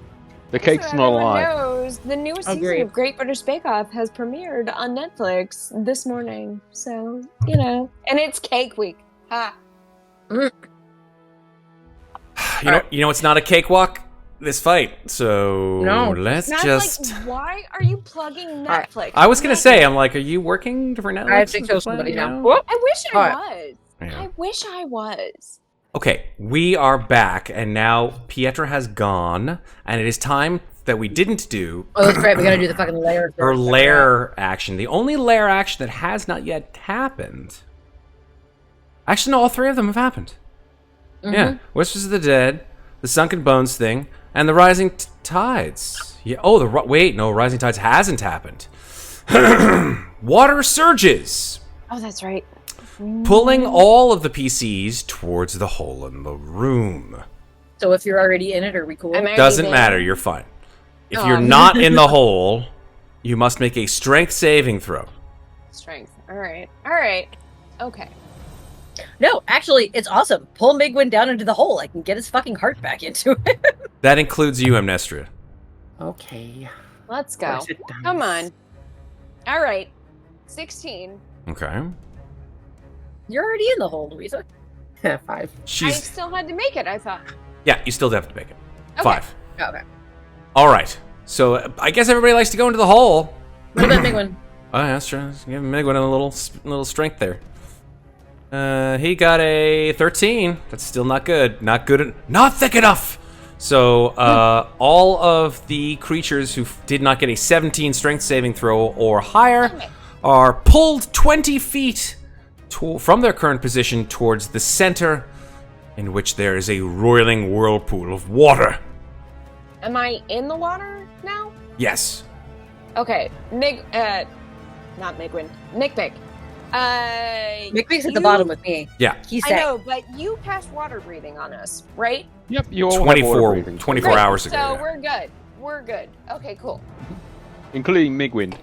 The cake's So not everyone alive. knows, the newest season Agreed. of Great British Bake Off has premiered on Netflix this morning. So, you know. And it's Cake Week. Ha. You know it's not a cakewalk? This fight. So No. let's Matt's just. like, why are you plugging Netflix? I was gonna say, I'm like, are you working for Netflix? I have to kill somebody You now. know? Whoop. I wish I Alright. was. Yeah. I wish I was. Okay, we are back, and now Pietra has gone, and it is time that we didn't do Oh, that's right. We gotta do the fucking layer. her first. lair action. The only lair action that has not yet happened. Actually, no, all 3 of them have happened. Yeah, Whispers of the Dead, the Sunken Bones thing, and the Rising Tides. Yeah. Oh, wait, no, Rising Tides hasn't happened. Water surges, Oh, that's right. pulling all of the PCs towards the hole in the room. So if you're already in it, are we cool? I'm already Doesn't there. matter, you're fine. If Oh. you're not in the hole, you must make a strength saving throw. Strength. All right. All right. Okay. No, actually, it's awesome. Pull Migwin down into the hole. I can get his fucking heart back into it. That includes you, Amnestria. Okay. Let's Of go. course it does. Come on. All right. 16. Okay. You're already in the hole, Louisa. 5. I She's still had to make it, I thought. yeah. You still have to make it. Okay. 5. Okay. All right. So I guess everybody likes to go into the hole. What about Migwin? Oh, yeah, that's true. Let's give Migwin a little strength there. He got a 13. That's still not good. Not good. Not thick enough. So all of the creatures who did not get a 17 strength saving throw or higher are pulled 20 feet from their current position towards the center in which there is a roiling whirlpool of water. Am I in the water now? Yes. Okay, not Migwin, Mikmick. Mikmick's at the bottom with me. Yeah. He's I saying, know, but you cast water breathing on us, right? Yep, you all have water 24 breathing, 24 Great, hours ago. So yeah. we're good. We're good. Okay, cool. including Migwind.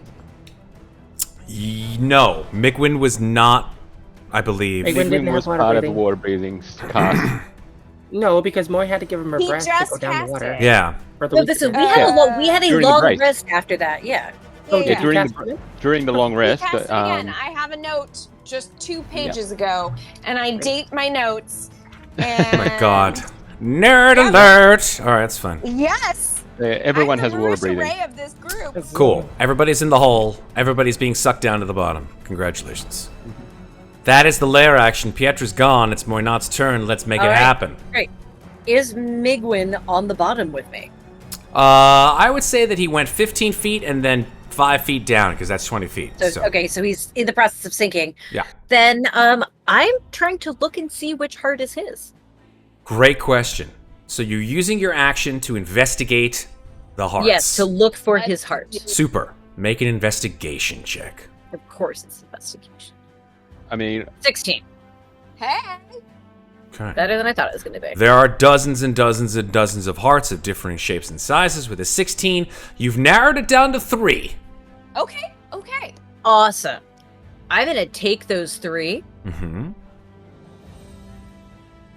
No, Mikwind was not, I believe. Migwind didn't Migwind have was water part of the breathing. water breathing cast. No, because Moy had to give him her He breath to just go down the cast water. it. Yeah. For the no, week listen, to we go. had a During the long break. rest after that. Yeah. Oh, Yeah, did you during cast the- it? During the long He rest, cast it but again. I have a note just 2 pages ago, and I date my notes. And Oh my god. Nerd Yeah. alert! Alright, that's fine. Yes. everyone I'm has the water Marissa breathing. Ray of this group. Cool. Everybody's in the hole. Everybody's being sucked down to the bottom. Congratulations. That is the lair action. Pietra's gone. It's Moynat's turn. Let's make it Alright. happen. Great. Is Migwin on the bottom with me? I would say that he went 15 feet and then 5 feet down, because that's 20 feet. So, okay, so he's in the process of sinking. Yeah. Then I'm trying to look and see which heart is his. Great question. So you're using your action to investigate the hearts. Yes, to look for his heart. Super. Make an investigation check. Of course, it's investigation. I mean, 16. Hey. Okay. Better than I thought it was going to be. There are dozens and dozens and dozens of hearts of differing shapes and sizes. With a 16, you've narrowed it down to 3. Okay. Okay. Awesome. I'm going to take those 3. Mm-hmm.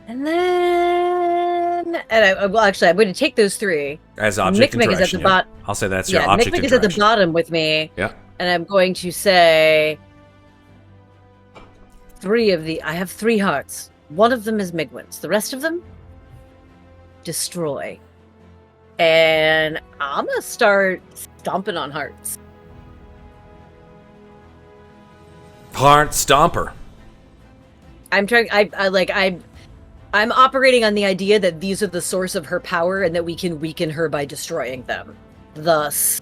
And then... I'm going to take those 3. As object Mikmick is at interaction. the yeah. bottom. I'll say that's your Yeah, object Mikmick is at the interaction. bottom with me. Yeah. And I'm going to say... 3 of the... I have 3 hearts. One of them is Migwin's. The rest of them? Destroy. And I'm going to start stomping on hearts. Heart Stomper. I'm trying. I'm operating on the idea that these are the source of her power, and that we can weaken her by destroying them. Thus,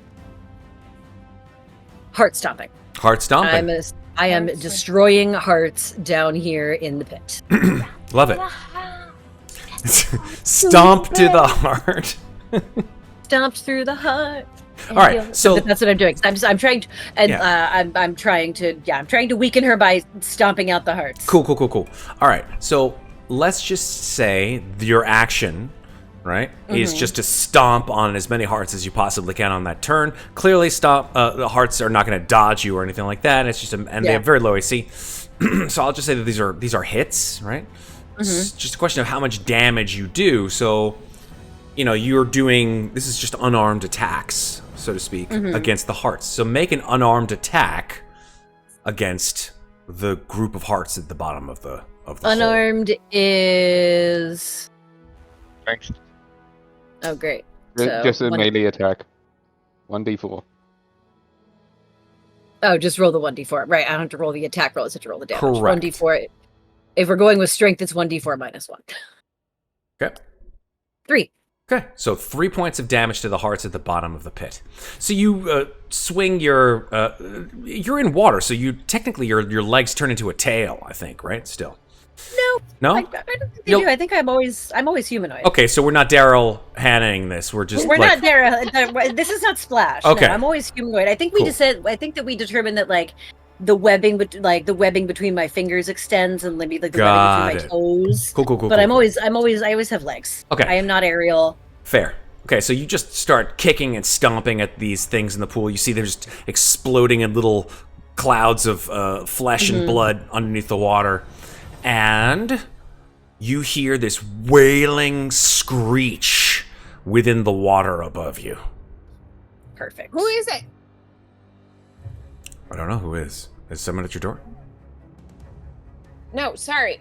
heart stomping. Heart Stomping. I am destroying hearts down here in the pit. Love it. Stomp to the heart. Stomped through the heart. All right, so that's what I'm doing. I'm trying to, and I'm trying to weaken her by stomping out the hearts. Cool. All right, so let's just say your action, right, is just to stomp on as many hearts as you possibly can on that turn. Clearly, the hearts are not going to dodge you or anything like that. It's just, they have very low AC. So I'll just say that these are hits, right? It's just a question of how much damage you do. So, you're doing, this is just unarmed attacks, so to speak, against the hearts. So make an unarmed attack against the group of hearts at the bottom of the Unarmed is... strength. Oh, great. So, Just a one- melee attack. 1d4. Oh, just roll the 1d4. Right, I don't have to roll the attack roll, I just have to roll the damage. Correct. 1d4. If we're going with strength, it's 1d4 minus 1. Okay. 3. Okay, so 3 points of damage to the hearts at the bottom of the pit. So you swing your... you're in water, so you technically your legs turn into a tail, I think, right? Still. No? No? I don't think they do. I think I'm always humanoid. Okay, so we're not Daryl Hannahing this. We're just We're like... not there. This is not Splash. Okay. No, I'm always humanoid. I think we Cool. just said. I think that we determined that the webbing, between my fingers extends, and maybe the Got webbing between my toes. Cool. But I always have legs. Okay. I am not aerial. Fair. Okay, so you just start kicking and stomping at these things in the pool. You see they're just exploding in little clouds of flesh and blood underneath the water. And you hear this wailing screech within the water above you. Perfect. Who is it? I don't know who is. Is someone at your door? No, sorry.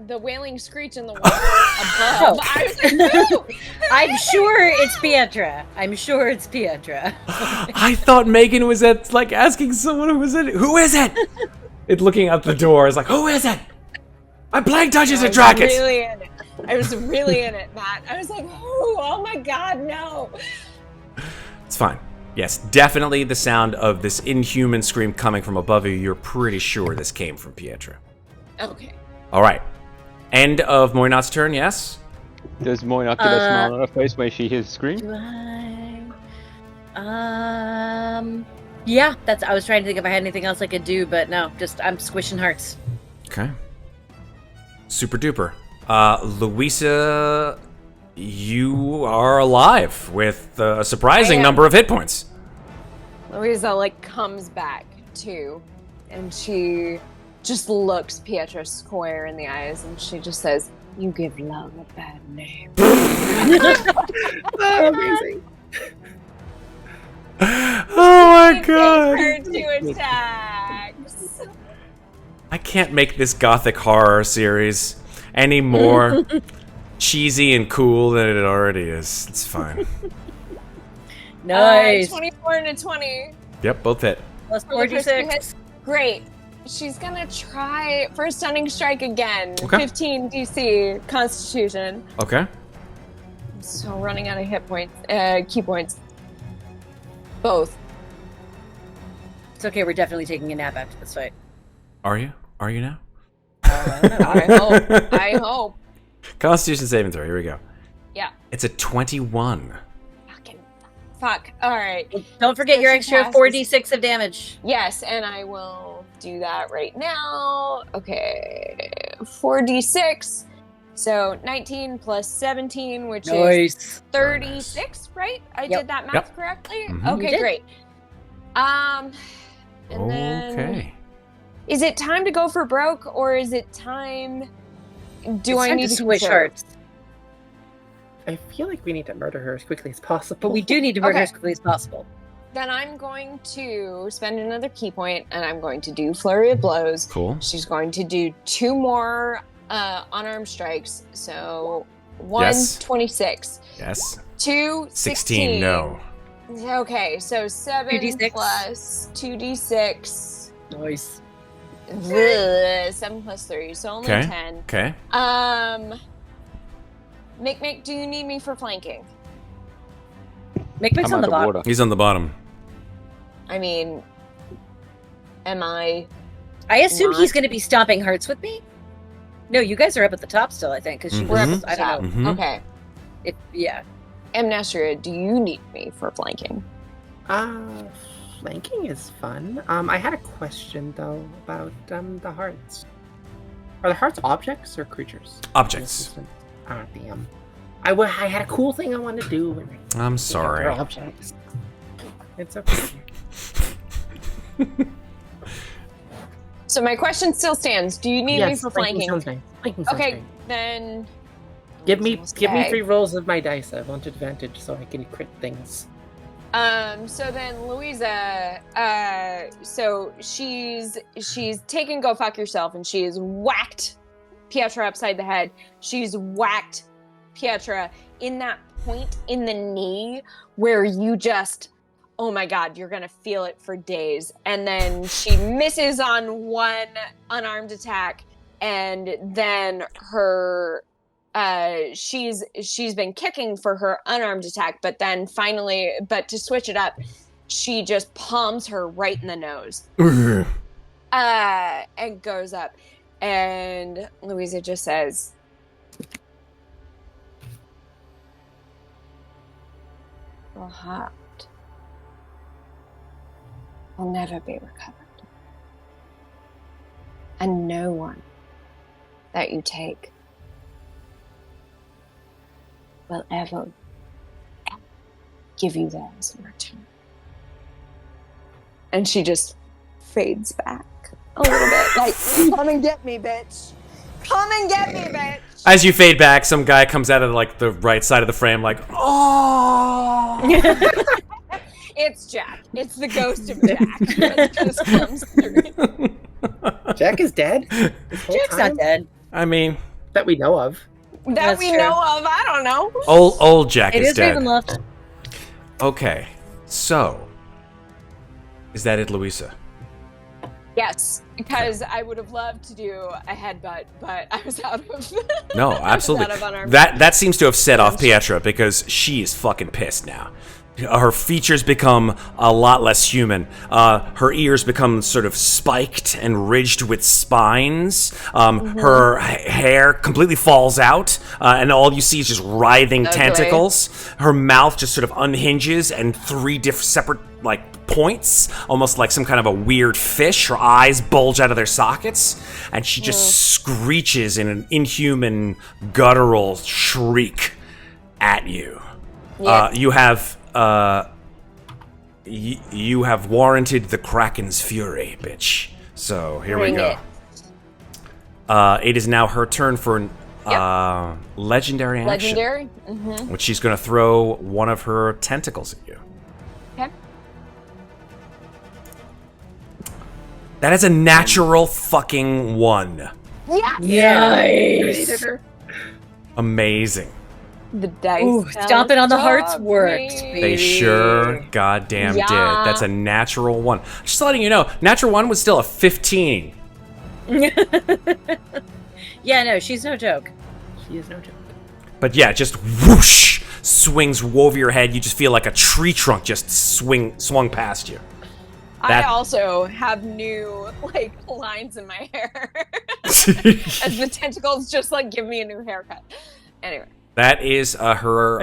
The wailing screech in the water above. I was like, who? I'm sure it's Pietra. I thought Megan was asking someone who was in it. Who is it? It looking out the door. It's like, who is it? I'm playing Dungeons and Dragons. I was really in it, Matt. I was like, who? Oh my god, no. It's fine. Yes, definitely the sound of this inhuman scream coming from above you. You're pretty sure this came from Pietra. Okay. All right. End of Moynot's turn, yes? Does Moynot get a smile on her face when she hears a scream? Do yeah, I was trying to think if I had anything else I could do, but no, just I'm squishing hearts. Okay. Super duper. Louisa, you are alive with a surprising number of hit points. Louisa like comes back too, and she just looks Pietro square in the eyes, and she just says, "You give love a bad name." Amazing. Oh my god! Her 2 attacks. I can't make this gothic horror series any more cheesy and cool than it already is. It's fine. Nice. 24 and a 20. Yep, both hit. Plus For the first 46. hit. Great. She's gonna try for a stunning strike again. Okay. 15 DC Constitution. Okay. So running out of hit points, key points. Both. It's okay, we're definitely taking a nap after this fight. Are you? Are you now? I hope. I hope. Constitution saving throw. Here we go. Yeah. It's a 21. Fucking fuck. All right. Don't forget your She extra passes. 4d6 of damage. Yes, and I will do that right now. Okay. 4d6. So 19 plus 17, which is 36, right? I Yep. did that math Yep. correctly? Mhm. You Okay, did. great. And then Okay. is it time to go for broke, or is it time? Do It's I time need to squish conserve? hearts? I feel like we need to murder her as quickly as possible. But we do need to murder Okay. as quickly as possible. Then I'm going to spend another key point, and I'm going to do flurry of blows. Cool. She's going to do 2 more unarmed strikes. So 1 Yes. 26, Yes. 2 16. No. Okay, so 7 2d6. plus 2d6. Nice. Ugh, 7 plus 3, so only Okay. 10. Okay. Mikmick, do you need me for flanking? Mikmick's I'm on the bottom. underwater. He's on the bottom. I mean, am I? I assume Not. he's going to be stomping hearts with me. No, you guys are up at the top still, I think, because she Mhm. We're up was. at I the top. don't know. Mhm. Okay. Yeah. Amnestria, do you need me for flanking? Flanking is fun. I had a question though about the hearts. Are the hearts objects or creatures? Objects. Ah, damn. I had a cool thing I wanted to do. And I'm they're sorry. objects. It's okay. So my question still stands. Do you need me for flanking? Sounds nice. Flanking sounds Okay, great. then Give me Okay. 3 rolls of my dice. I want advantage so I can crit things. So then Louisa, so she's taken go fuck yourself, and she has whacked Pietra upside the head. She's whacked Pietra in that point in the knee where you just, oh my god, you're gonna feel it for days. And then she misses on 1 unarmed attack, and then her she's been kicking for her unarmed attack, but then finally, but to switch it up, she just palms her right in the nose. And goes up, and Louisa just says, "Your heart will never be recovered, and no one that you take will ever give you theirs in return." And she just fades back a little bit, like, "Come and get me, bitch. Come and get me, bitch." As you fade back, some guy comes out of like the right side of the frame, like, oh. It's Jack. It's the ghost of Jack that just comes through. Jack is dead? This whole Jack's time? not dead. I mean, That we know of. That That's we true. know of. I don't know. old Jack It is is dead. Ravenloft. Okay, so is that it, Louisa? Yes, because I would have loved to do a headbutt, but I was out of. No, I was absolutely. out of unarmed. That seems to have set off Pietra because she is fucking pissed now. her features become a lot less human. Her ears become sort of spiked and ridged with spines. Her hair completely falls out, and all you see is just writhing tentacles. Her mouth just sort of unhinges, and 3 different separate points, almost like some kind of a weird fish. Her eyes bulge out of their sockets, and she just screeches in an inhuman, guttural shriek at you. Yes. You have warranted the Kraken's fury, bitch. So here we go. It is now her turn for an legendary action. Legendary? Which she's going to throw one of her tentacles at you. Okay. That is a natural fucking 1. Nice. Amazing. The dice. Ooh, stomping on the hearts helped worked, me. baby. They sure goddamn did. Yeah. That's a natural 1. Just letting you know, natural 1 was still a 15. Yeah, no, she's no joke. She is no joke. But yeah, just whoosh, swings over your head. You just feel like a tree trunk just swung past you. I also have new lines in my hair as the tentacles just give me a new haircut. Anyway. That is her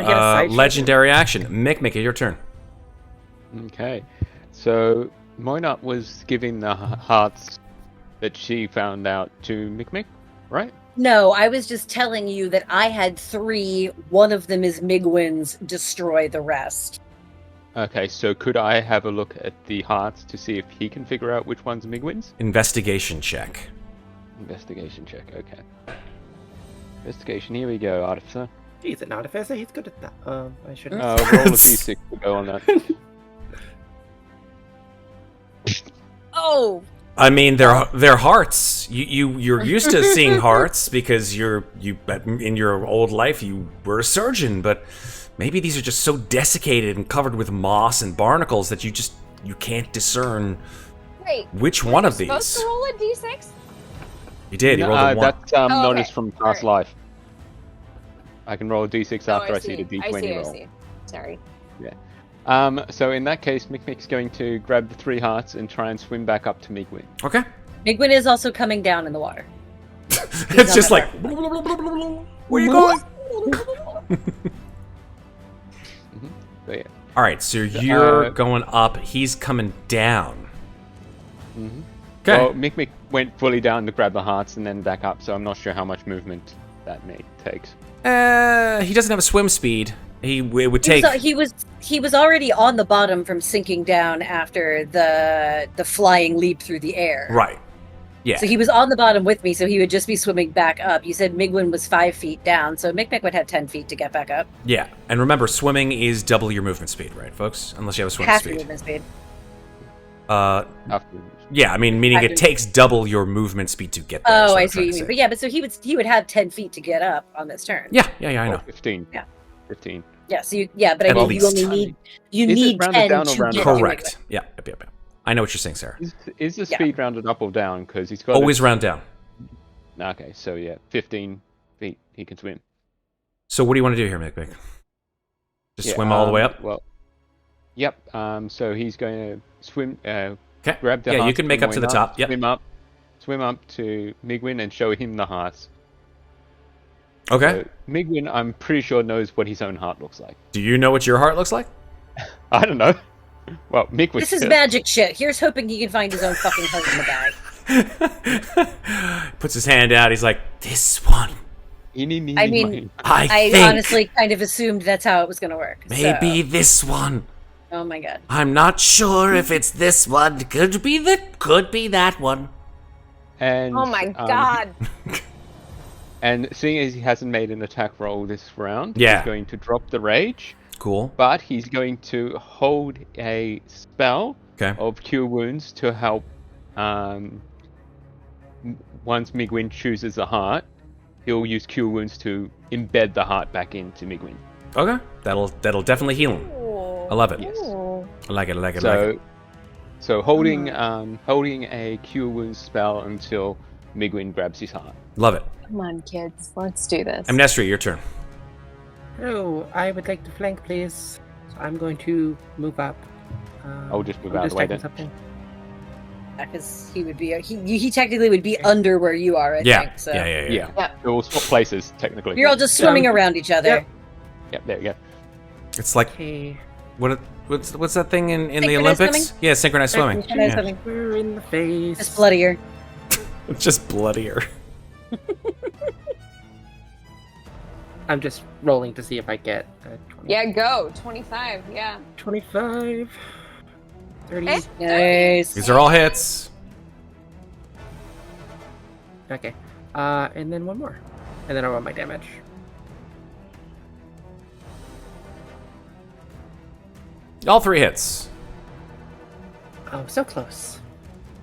legendary action. Mikmick, your turn. Okay, so Moynat was giving the hearts that she found out to Mikmick, right? No, I was just telling you that I had 3. One of them is Migwin's. Destroy the rest. Okay, so could I have a look at the hearts to see if he can figure out which one's Migwin's? Investigation check. Investigation check, okay. Investigation, here we go, Artificer. He's an artificer. He's good at that. I shouldn't. Roll a d6 to go on that. Oh, I mean, they're hearts. You're used to seeing hearts because you in your old life you were a surgeon, but maybe these are just so desiccated and covered with moss and barnacles that you can't discern Wait. which one of these. Supposed to roll a d6? You did. You rolled a 1. That's notice okay. from past life. I can roll a d6 after I see the d20 roll. I see. Sorry. Yeah. So in that case, Mikmick's going to grab the 3 hearts and try and swim back up to Migwin. Okay. Migwin is also coming down in the water. It's just like, where are you going? So, yeah. All right, so you're going up. He's coming down. Mm-hmm. Okay. Well, Mikmick went fully down to grab the hearts and then back up, so I'm not sure how much movement that takes. He doesn't have a swim speed. It would take. He was already on the bottom from sinking down after the flying leap through the air. Right. Yeah. So he was on the bottom with me, so he would just be swimming back up. You said Migwin was 5 feet down, so Mikmick would have 10 feet to get back up. Yeah, and remember, swimming is double your movement speed, right, folks? Unless you have a swim Half speed. your movement speed. Yeah, I mean, meaning it takes double your movement speed to get there. Oh, I see what you mean. But yeah, so he would have 10 feet to get up on this turn. Yeah, I know. 15. Yeah. 15. Yeah, so but I At mean, least. you only need Is it 10 rounded down or to rounded get up? Correct. to it. Yeah. I know what you're saying, Sarah. Is the speed rounded up or down? Because he's got Always round down. Okay, so yeah, 15 feet he can swim. So what do you want to do here, Mikmick? Just swim all the way up? Well, yep. So he's going to swim. Okay. Grab the Yeah, you hearts can make from up to the Moynat, top. Yep. Swim up to Migwin and show him the hearts. Okay. So Migwin, I'm pretty sure, knows what his own heart looks like. Do you know what your heart looks like? I don't know. Well, Mick was. This is magic shit. Here's hoping he can find his own fucking heart in the bag. Puts his hand out. He's like, this one. I mean, I I think honestly kind of assumed that's how it was going to work. maybe So. this one. Oh my god. I'm not sure if it's this one. Could be that one. And, Oh my god. And seeing as he hasn't made an attack roll this round, Yeah. he's going to drop the rage, Cool. but he's going to hold a spell Okay. of Cure Wounds to help. Once Migwin chooses a heart, he'll use Cure Wounds to embed the heart back into Migwin. Okay. That'll definitely heal him. I love it. Yes. I like it. So holding a Cure Wounds spell until Migwin grabs his heart. Love it. Come on, kids. Let's do this. Amnestria, your turn. Hello, I would like to flank, please. I'm going to move up. I'll just move I'm out of the way typing then. something. Because he would be he technically would be under where you are. I Yeah. think. So Yeah. Yeah. So we'll swap places, technically. you're all just swimming around each other. Yep. Yep, there you go. It's like Okay. what's that thing in the Synchronized Olympics? swimming? Yeah, synchronized swimming. Synchronized Yeah. swimming. We're in the face. It's bloodier. It's just bloodier. I'm just rolling to see if I get a 20. Yeah, go 25. Yeah. 25. 30. Eh? Nice. These are all hits. Okay. And then one more. And then I roll my damage. All 3 hits. Oh, so close.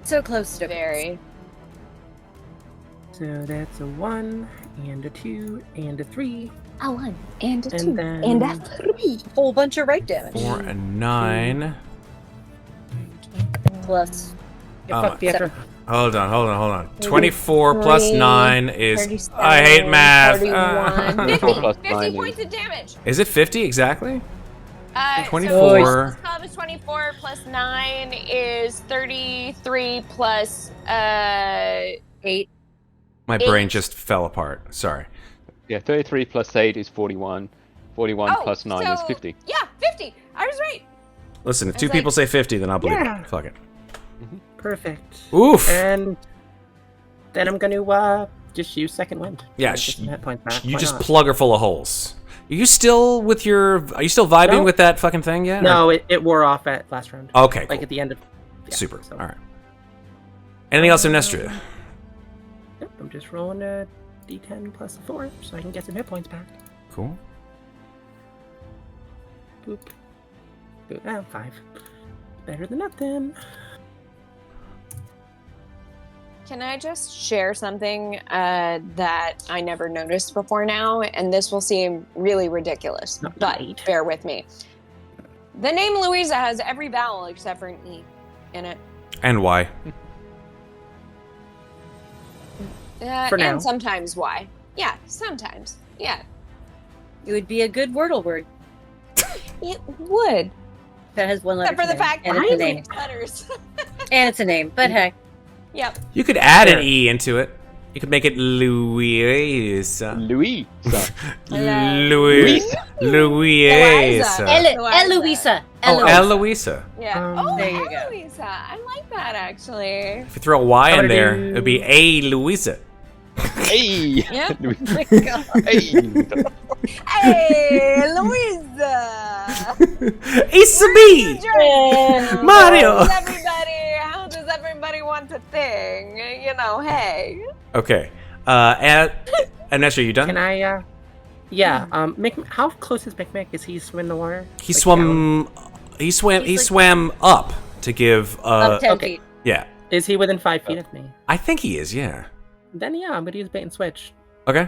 So close to Very. So that's a 1, and a 2, and a 3. A 1 and a 2 And then- and a 3. whole bunch of right damage 4 and 9. plus. Yeah, Oh, fuck the extra. Hold on. 24 plus 33, 9 is. 37, I hate math. 41, 50, Plus 50 9 points of damage. Is it 50 exactly? 24. 24. 12 is 24 plus 9 is 33 plus 8. My brain just fell apart. Sorry. Yeah, 33 plus 8 is 41. 41 plus 9 is 50. Yeah, 50. I was right. Listen, if It's 2 like- people say 50, then I'll believe Yeah. it. Fuck it. Perfect. Oof. And then I'm going to just use second wind. Yeah, Get some hit points back. You Why just not? plug her full of holes. Are you still with your? Are you still vibing No. with that fucking thing yet? No, it wore off at last round. Or- Okay. Like Cool. at the end of. Yeah, Super. so- All right. Anything else, Amnestria? Yep, I'm just rolling a d10 plus a 4 so I can get some hit points back. Cool. Boop. Boop. Ah, 5. Better than nothing. Can I just share something that I never noticed before now? And this will seem really ridiculous, Not but right. bear with me. The name Louisa has every vowel except for an E in it. And why? For now. And sometimes Y. Yeah, sometimes. Yeah, It would be a good Wordle word it would. that has one letter. Except for the to fact and that it's a it's name. 6 letters. And it's a name. But heck, Yep. You could add an Sure. E into it. You could make it Louisa. Louis. Louisa. Eliza. Louisa. Eloisa. Oh, Eloisa. Yeah. Um, Oh, There you go. Louisa. I like that actually. If you throw a Y I'm in gonna there, do- it'd be A Louisa. Hey! Yeah. Louis. Oh my God. Hey! Hey, Louisa. It's me, Mario. How does everybody want to sing? You know, hey. Okay. Amnestria, are you done? Can I, yeah, how close is Mikmick? Is he swim in the water? He Like, swam. He swam. He He's like- swam up to give. Up 10 okay. feet. Yeah, Is he within 5 feet of me? I think he is. Yeah. Then yeah, I'm gonna use bait and switch. Okay.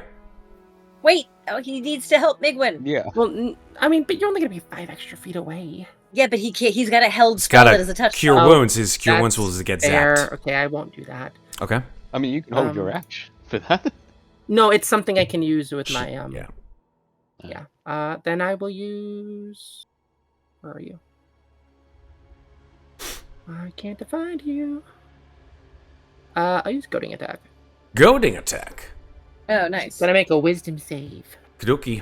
Wait. Oh, he needs to help Migwin. Yeah. Well, I mean, but you're only gonna be 5 extra feet away. Yeah, but he can't. He's got a held He's spell got that is a to touch cure spell. wounds. His cure wounds That's will get fair. zapped. Okay, I won't do that. Okay. I mean, you can hold your action for that. No, it's something I can use with my Yeah. Yeah. Then I will use. Where are you? I can't find you. I'll use goading attack. Goading attack. Oh, nice. Then I make a wisdom save. Kadoki.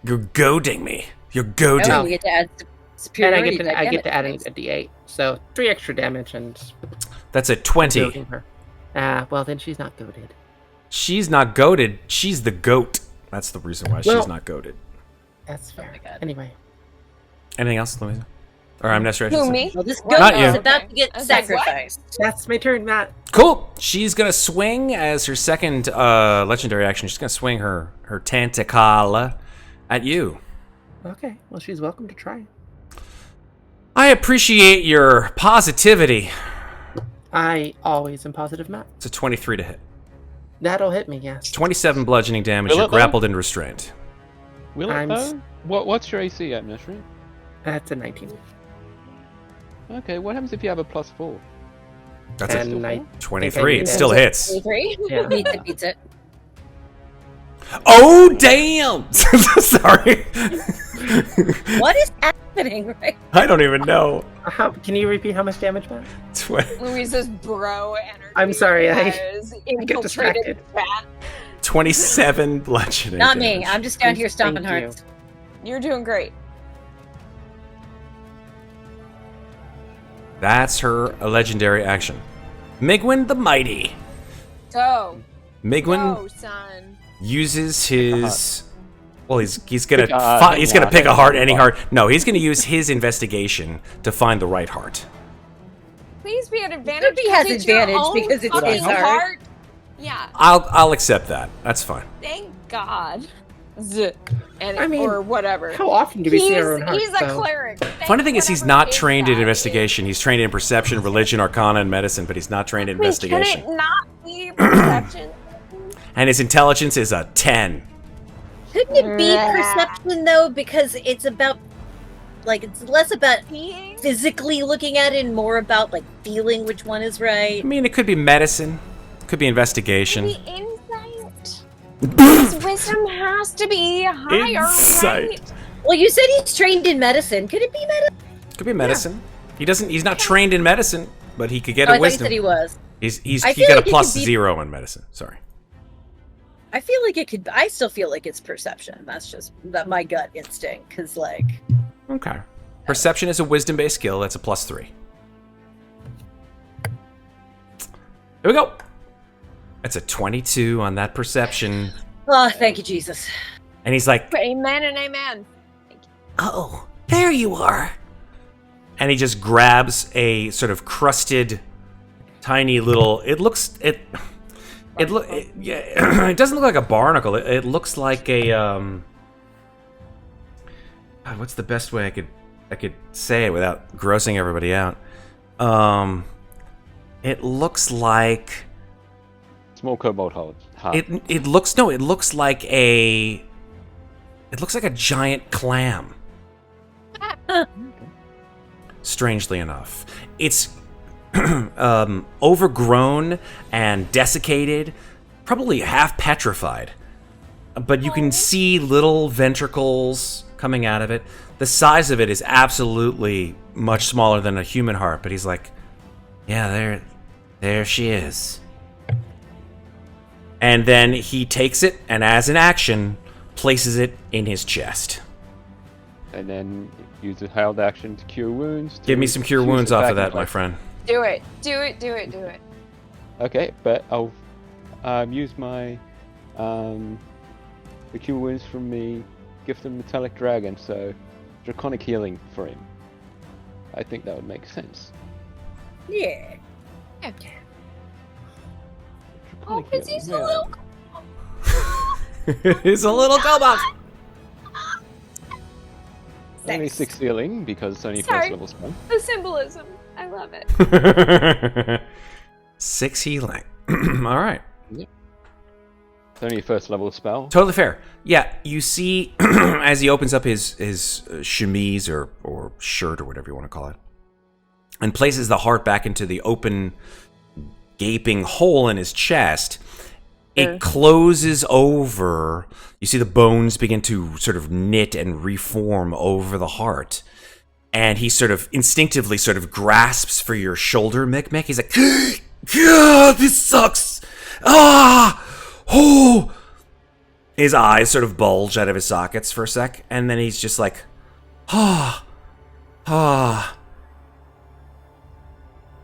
You're goading me. You're Oh, goading. you get to add And superiority. I get to add dynamics. a d8. So 3 extra damage and That's a 20. goading her. Well then she's not goaded. She's not goaded. She's the goat. That's the reason why Well- she's not goaded. That's fair. my God. Anyway. Anything else, Louisa? Or Amnestria? I should Who, say. me? Well, this What? goat Not you. is about to get I was like, what? sacrificed. That's my turn, Matt. Cool. She's gonna swing as her second legendary action. She's gonna swing her tentacle at you. Okay. Well, she's welcome to try. I appreciate your positivity. I always am positive, Matt. It's a 23 to hit. That'll hit me, yes. 27 bludgeoning damage. Will You're it, though? grappled and restrained. Will it I'm s- though? What's your AC, Amnestria? That's a 19. Okay, what happens if you have a +4? That's And a I 23. It think I still did. hits. 3? Yeah. Beats it. Oh, damn! Sorry. What is happening right I don't even know. Can you repeat how much damage, Matt? Louisa's bro energy. I'm sorry, I has get distracted. infiltrated the chat. 27 bludgeoning. Not me. damage. I'm just down here stomping Thank you. hearts. You're doing great. That's her legendary action. Migwin the Mighty. Go. Migwin Go, son. uses his. Well, he's gonna Pick a- he's gonna pick a yeah, heart, any heart. No, he's gonna use his investigation to find the right heart. Please be at advantage. He has it's your advantage own because it's fucking his heart. Yeah. I'll accept that. That's fine. Thank God. And I mean, or whatever. How often do we see our own hearts? He's a cleric. Thank Funny thing is, he's whatever not is trained in that. investigation. He's trained in perception, religion, arcana, and medicine, but he's not trained in Wait, investigation. can it not be perception? And his intelligence is a 10. Couldn't it be Yeah. perception though? Because it's about, like, it's less about Being? physically looking at it and more about like feeling which one is I right. mean, it could be medicine, it could be investigation. Maybe insight. His wisdom has to be higher, Insight. right? Well, you said he's trained in medicine. Could it be medicine? Could be medicine. He's not trained in medicine, but he could get Oh, a I thought you wisdom. said he was. He I feel got like a it plus could be- 0 in medicine. Sorry. I feel like it could. I still feel like it's perception. That's just my gut instinct. Because like, Okay. Perception is a wisdom-based skill. That's a plus 3. Here we go. That's a 22 on that perception. oh, thank you, Jesus. And he's like, Amen and amen. oh, there you are. And he just grabs a sort of crusted, tiny little. It doesn't look like a barnacle. It looks like a God, what's the best way I could say it without grossing everybody out? It looks like Small cobalt heart. it looks like a giant clam. Strangely enough, it's overgrown and desiccated, probably half petrified. But you can see little ventricles coming out of it. The size of it is absolutely much smaller than a human heart. But he's like, yeah, there she is. And then he takes it and, as an action, places it in his chest. And then use a held action to cure wounds. Give me some cure choose wounds a off of backing that, my point. friend. Do it. Do it. Do it. Do it. Okay, but I'll use my the cure wounds from me gift of metallic dragon, so draconic healing for him. I think that would make sense. Yeah. Okay. Draconic Oh, because he's a healing, little. He's a little cobalt. Only 6 healing because it's only Sorry. first level spell. The symbolism. I love it. 6 healing. All right. It's only a first level spell. Totally fair. Yeah, you see as he opens up his chemise or shirt or whatever you want to call it, and places the heart back into the open, gaping hole in his chest, it closes over. You see the bones begin to sort of knit and reform over the heart. And he sort of instinctively sort of grasps for your shoulder, Mikmick. He's like, God, this sucks. Ah! Oh! His eyes sort of bulge out of his sockets for a sec, and then he's just like, ah, ah.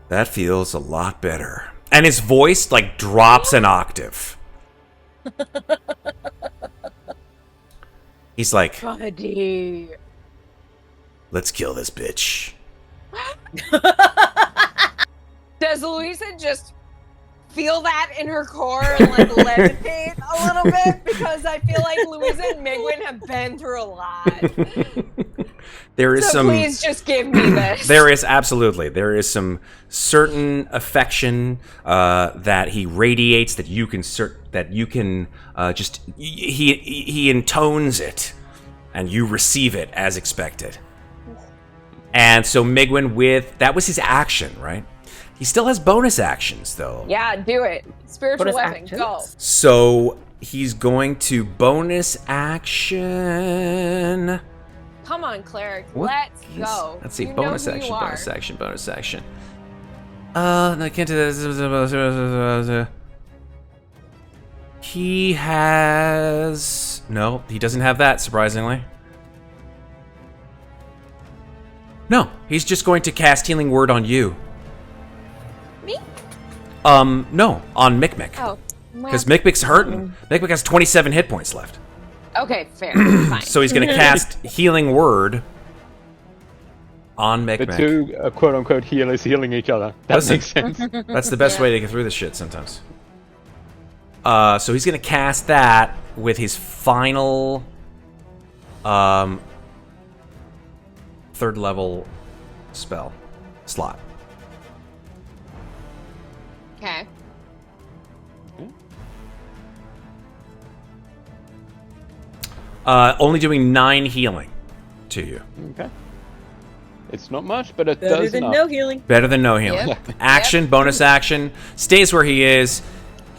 That feels a lot better. And his voice, like, drops an octave. He's like, Buddy. let's kill this bitch. Does Louisa just feel that in her core and like levitate a little bit? Because I feel like Louisa and Migwin have been through a lot. There is So some. please just give me this. There is some certain affection that he radiates that you can just he intones it, and you receive it as expected. And so Migwin, that was his action, right? He still has bonus actions though. Yeah, do it. Spiritual Bonus weapon, actions? go. So he's going to bonus action. Come on, cleric. What Let's is- go. Let's see. You Bonus know who action. you Bonus are. action. Bonus action. No, I can't do that. He has... No, he doesn't have that, surprisingly. No, he's just going to cast Healing Word on you. Me? No, on Mikmick. Oh. Because Mikmick's hurting. Mikmick has 27 hit points left. Okay, fair. Fine. So he's going to cast Healing Word on The Mikmick. two quote-unquote healers healing each other. That Listen. makes sense. That's the best way to get through this shit sometimes. So he's going to cast that with his final third level spell slot. Okay. Only doing 9 healing to you. Okay. It's not much, but it Better does than enough. no healing. Better than no healing. Yep. Action, bonus action, stays where he is.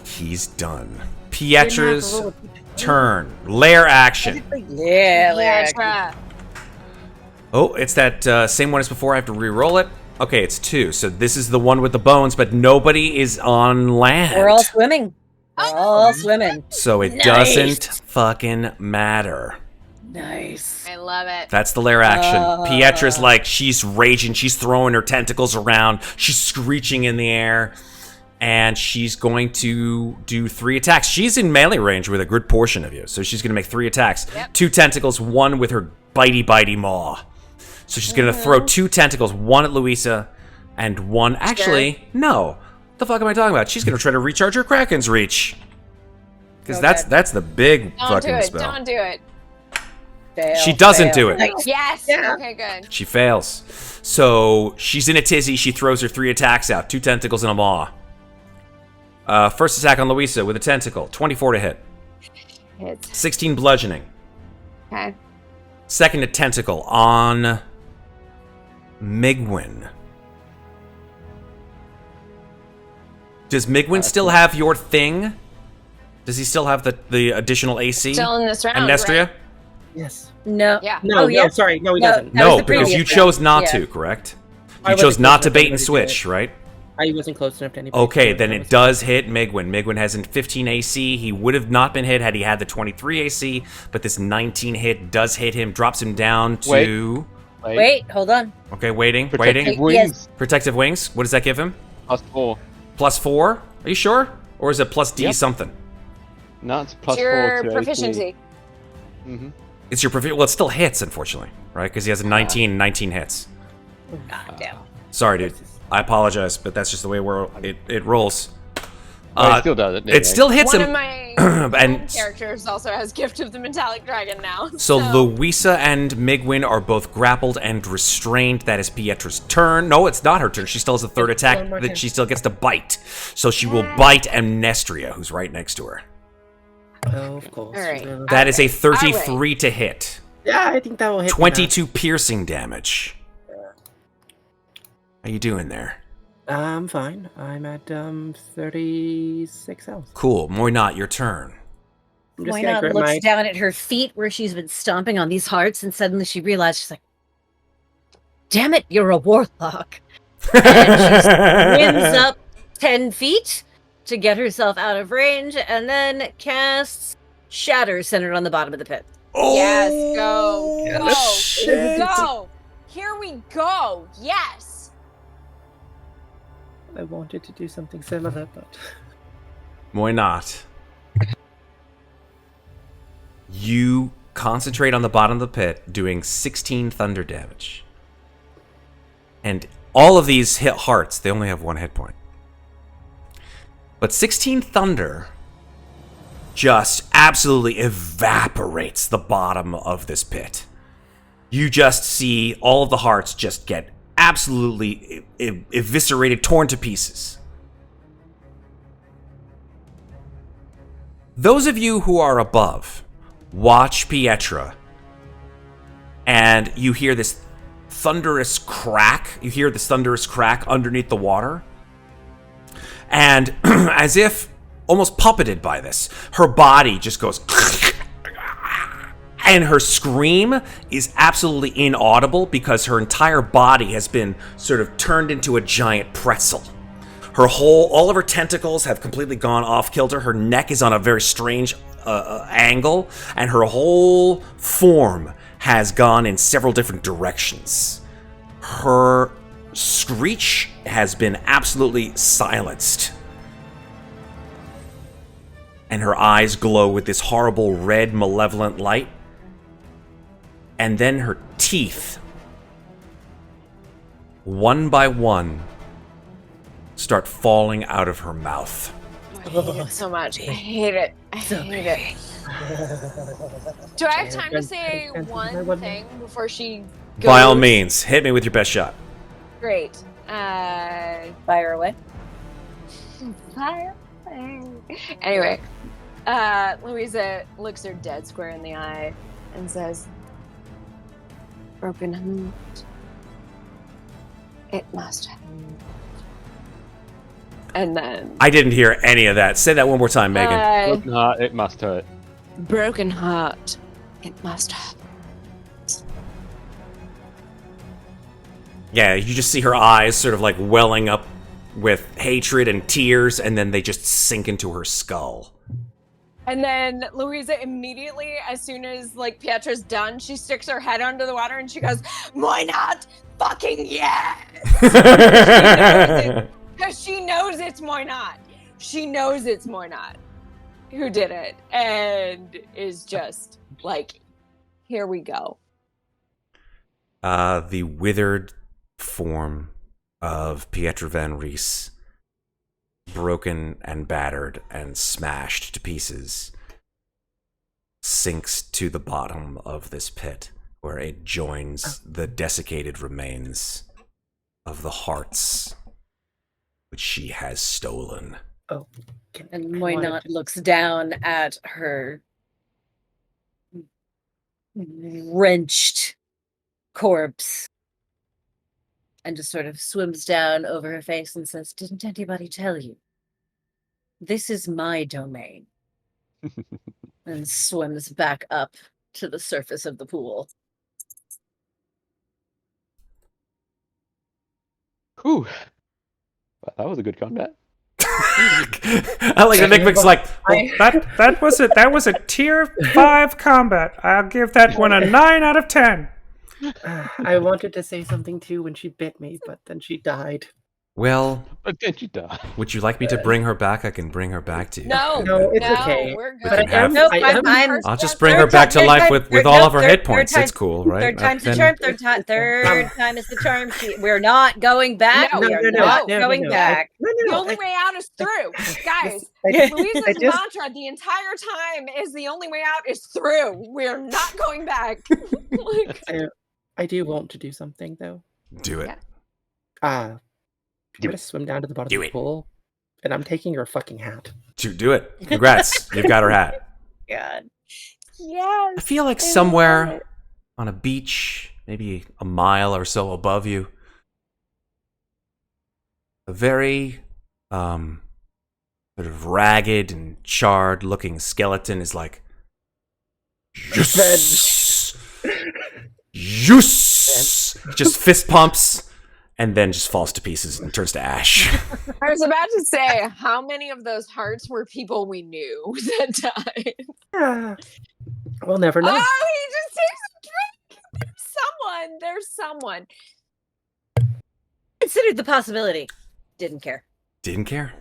He's done. Pietra's turn. Lair action. Yeah, Larry. Pietra. Oh, it's that same one as before. I have to re-roll it. Okay, it's 2. So this is the one with the bones, but nobody is on land. We're all swimming. We're all swimming. So it Nice. doesn't fucking matter. Nice. I love it. That's the lair action. Pietra's like, she's raging. She's throwing her tentacles around. She's screeching in the air. And she's going to do 3 attacks. She's in melee range with a good portion of you. So she's going to make 3 attacks. Yep. 2 tentacles, 1 with her bitey maw. So she's going to throw 2 tentacles, 1 at Louisa, and 1... Actually, no. The fuck am I talking about? She's going to try to recharge her Kraken's Reach. Because Okay. that's the big Don't fucking do it. spell. Don't do it. Fail, She doesn't fail. do it. Nice. Yes. Yeah. Okay, good. She fails. So she's in a tizzy. She throws her 3 attacks out. 2 tentacles and a maw. First attack on Louisa with a tentacle. 24 to hit. Hits. 16 bludgeoning. Okay. Second tentacle on Migwin. Does Migwin still have your thing? Does he still have the additional AC? Still in this round. Amnestria? Right? Yes. No. Yeah. No, Oh, yeah. no, sorry. No, he No. doesn't. That was No, the because you previous chose round. not Yeah. to, correct? I You wasn't chose not close to enough bait to and anybody to switch, right? I wasn't close enough to anybody. Okay, to then do it does hit Migwin. Migwin has a 15 AC. He would have not been hit had he had the 23 AC, but this 19 hit does hit him, drops him down to... Wait, hold on. Okay, waiting. Protective wings. Yes. Protective wings. What does that give him? +4. +4? Are you sure? Or is it plus D Yep. something? No, it's It's your +4 to proficiency. Mm-hmm. It's your well, it still hits, unfortunately, right? Because he has a 19 hits. God damn. Sorry, dude. I apologize, but that's just the way it rolls. Oh, it still does it. It still hits One him. of my And- characters also has Gift of the Metallic Dragon now. So Louisa and Migwin are both grappled and restrained. That is Pietra's turn. No, it's not her turn. She still has a third attack one more that turn. she still gets to bite. So she will bite Amnestria, who's right next to her. Oh, of course. All right. That is a Alright. 33 to hit. Yeah, I think that will hit. 22 piercing damage. How you doing there? I'm fine. I'm at 36 health. Cool. Moynat, your turn. I'm just Why gonna not grab looks my. down at her feet where she's been stomping on these hearts, and suddenly she realized she's like, "Damn it, you're a warlock!" And she swims up 10 feet to get herself out of range, and then casts Shatter centered on the bottom of the pit. Yes, go. Go. shit. Go. Here we go. Yes. I wanted to do something similar, but Moynat. You concentrate on the bottom of the pit, doing 16 thunder damage. And all of these hit hearts, they only have 1 hit point. But 16 thunder just absolutely evaporates the bottom of this pit. You just see all of the hearts just get absolutely eviscerated, torn to pieces. Those of you who are above, watch Pietra, and you hear this thunderous crack. You hear this thunderous crack underneath the water. And as if almost puppeted by this, her body just goes And her scream is absolutely inaudible because her entire body has been sort of turned into a giant pretzel. All of her tentacles have completely gone off kilter. Her neck is on a very strange angle, and her whole form has gone in several different directions. Her screech has been absolutely silenced. And her eyes glow with this horrible red, malevolent light. And then her teeth, one by one, start falling out of her mouth. I hate it so much. I hate it. I hate it. Do I have time to say one thing before she goes? By all means, hit me with your best shot. Great. Fire away. Fire away. Anyway, Louisa looks her dead square in the eye and says, "Broken heart. It must have." And then I didn't hear any of that. Say that one more time, Megan. It must hurt. broken heart. It must have. Yeah, you just see her eyes sort of like welling up with hatred and tears, and then they just sink into her skull. And then Louisa immediately, as soon as like Pietra's done, she sticks her head under the water and she goes, "Why not? Fucking yes!" Because she knows it's Moynat. She knows it's Moynat who did it, and is just like, here we go. The withered form of Pietra Van Rees, broken and battered and smashed to pieces, sinks to the bottom of this pit, where it joins the desiccated remains of the hearts which she has stolen. Oh, And Moynat looks down at her wrenched corpse and just sort of swims down over her face and says, "Didn't anybody tell you? This is my domain." And swims back up to the surface of the pool. Whew. Well, that was a good combat. I like the Mikmick's like, Well, that was a tier 5 combat. I'll give that one a 9 out of 10. I wanted to say something too when she bit me, but then she died. well, But then you die. would you like me to bring her back? I can bring her back to you. No, No, it's okay. We're We good. can have- Nope, I am- I'll just bring her back to life with all of her hit points. It's cool, right? Third time's the Then- charm. Third time is the charm. We're not going back. No, we are no, not no, going no. back. The only way out is through. Guys, I Louisa's just- mantra the entire time is the only way out is through. We're not going back. Like, I do want to do something though. Do it. Yeah. I'm Do gonna swim down to the bottom Do of the it. pool, and I'm taking her fucking hat. Do it. Congrats. You've got her hat. God. yes. I feel like I love somewhere it. on a beach, maybe a mile or so above you, a very sort of ragged and charred looking skeleton is like, yes, yes, just fist pumps and then just falls to pieces and turns to ash. I was about to say, how many of those hearts were people we knew that died? Yeah. We'll never know. Oh, he just takes a drink. There's someone. Considered the possibility. Didn't care. Didn't care.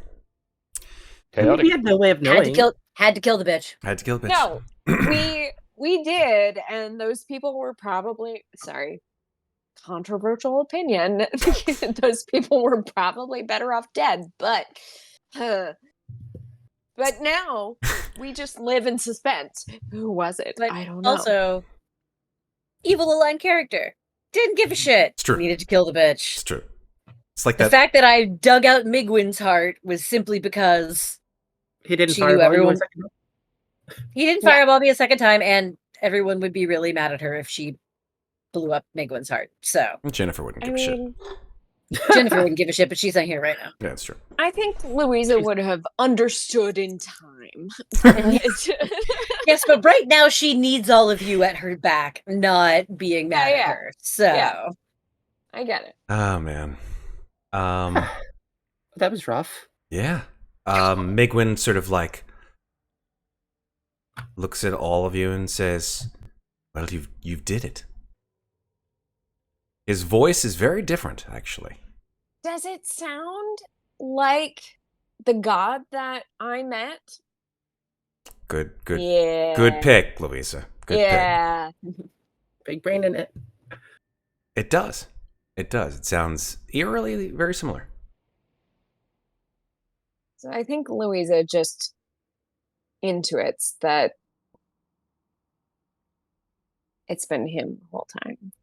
Chaotic. We had no way of knowing. Had to kill the bitch. Had to kill the bitch. No, we did, and those people were probably controversial opinion. Those people were probably better off dead, but now we just live in suspense. Who was it? But I don't know. also, evil aligned character. Didn't give a shit. It's true. Needed to kill the bitch. It's true. It's like The that. fact that I dug out Migwin's heart was simply because He didn't She knew fireball you everyone- a second. he didn't Yeah. fireball me a second time, and everyone would be really mad at her if she blew up Migwin's heart. So Ginnifer wouldn't I give a shit. mean, Ginnifer wouldn't give a shit, but she's not here right now. Yeah, that's true. I think Louisa would have understood in time. Yes, but right now she needs all of you at her back, not being mad Yeah. at her. So Yeah. I get it. Oh man. That was rough. Yeah. Migwin sort of like looks at all of you and says, "Well, you've did it." His voice is very different, actually. Does it sound like the god that I met? Good Yeah. good pick, Louisa. Good pick. Yeah. Big brain in it. It does. It does. It sounds eerily very similar. So I think Louisa just intuits that it's been him the whole time.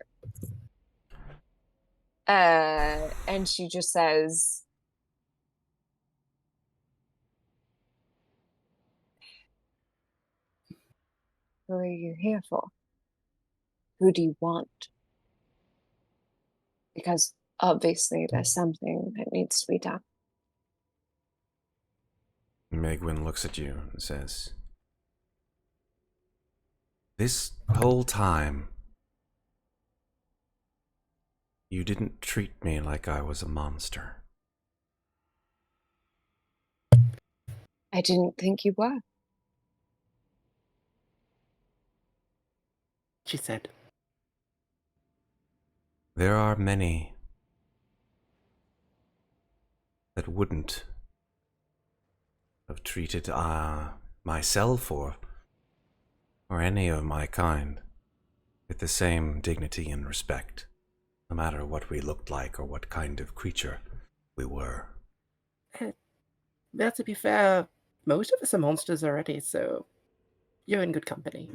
And she just says, "Who are you here for? Who do you want? Because obviously there's something that needs to be done." Megwin looks at you and says, "This whole time, you didn't treat me like I was a monster." I didn't think you were. She said. There are many that wouldn't have treated myself or any of my kind with the same dignity and respect, no matter what we looked like or what kind of creature we were. Well, to be fair, most of us are monsters already, so you're in good company.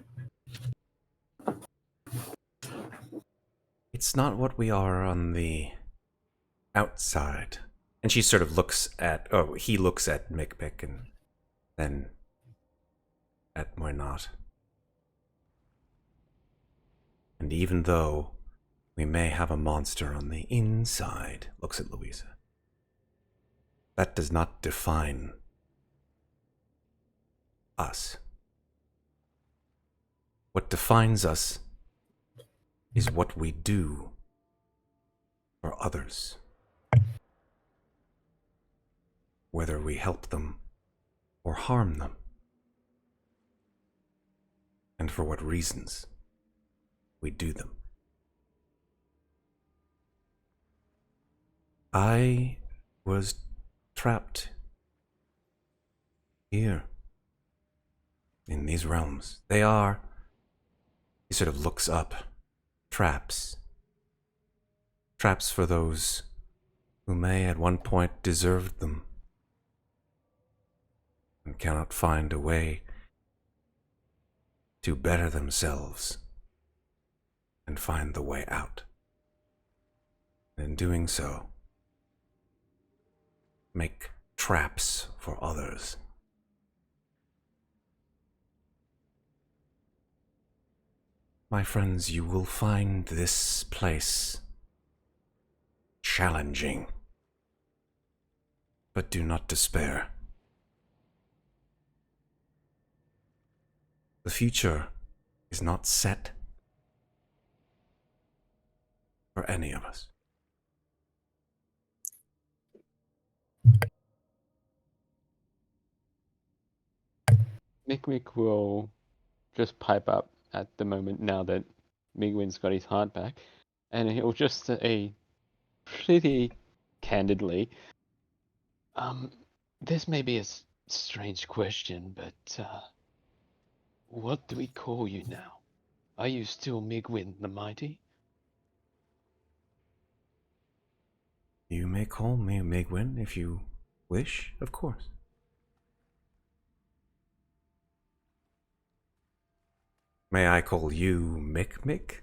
It's not what we are on the outside. And she sort of looks at, he looks at Mikmick and then at Muadnhait. And even though we may have a monster on the inside, looks at Louisa, that does not define us. What defines us is what we do for others. Whether we help them or harm them. And for what reasons we do them. I was trapped here in these realms. They are, he sort of looks up, traps. Traps for those who may at one point deserved them and cannot find a way to better themselves and find the way out. And in doing so, make traps for others. My friends, you will find this place challenging, but do not despair. The future is not set for any of us. Mikmick will just pipe up at the moment now that Migwin's got his heart back, and he'll just say pretty candidly, this may be a strange question, but what do we call you now? Are you still Migwin the Mighty? You may call me Migwin if you wish, of course. May I call you Mikmick?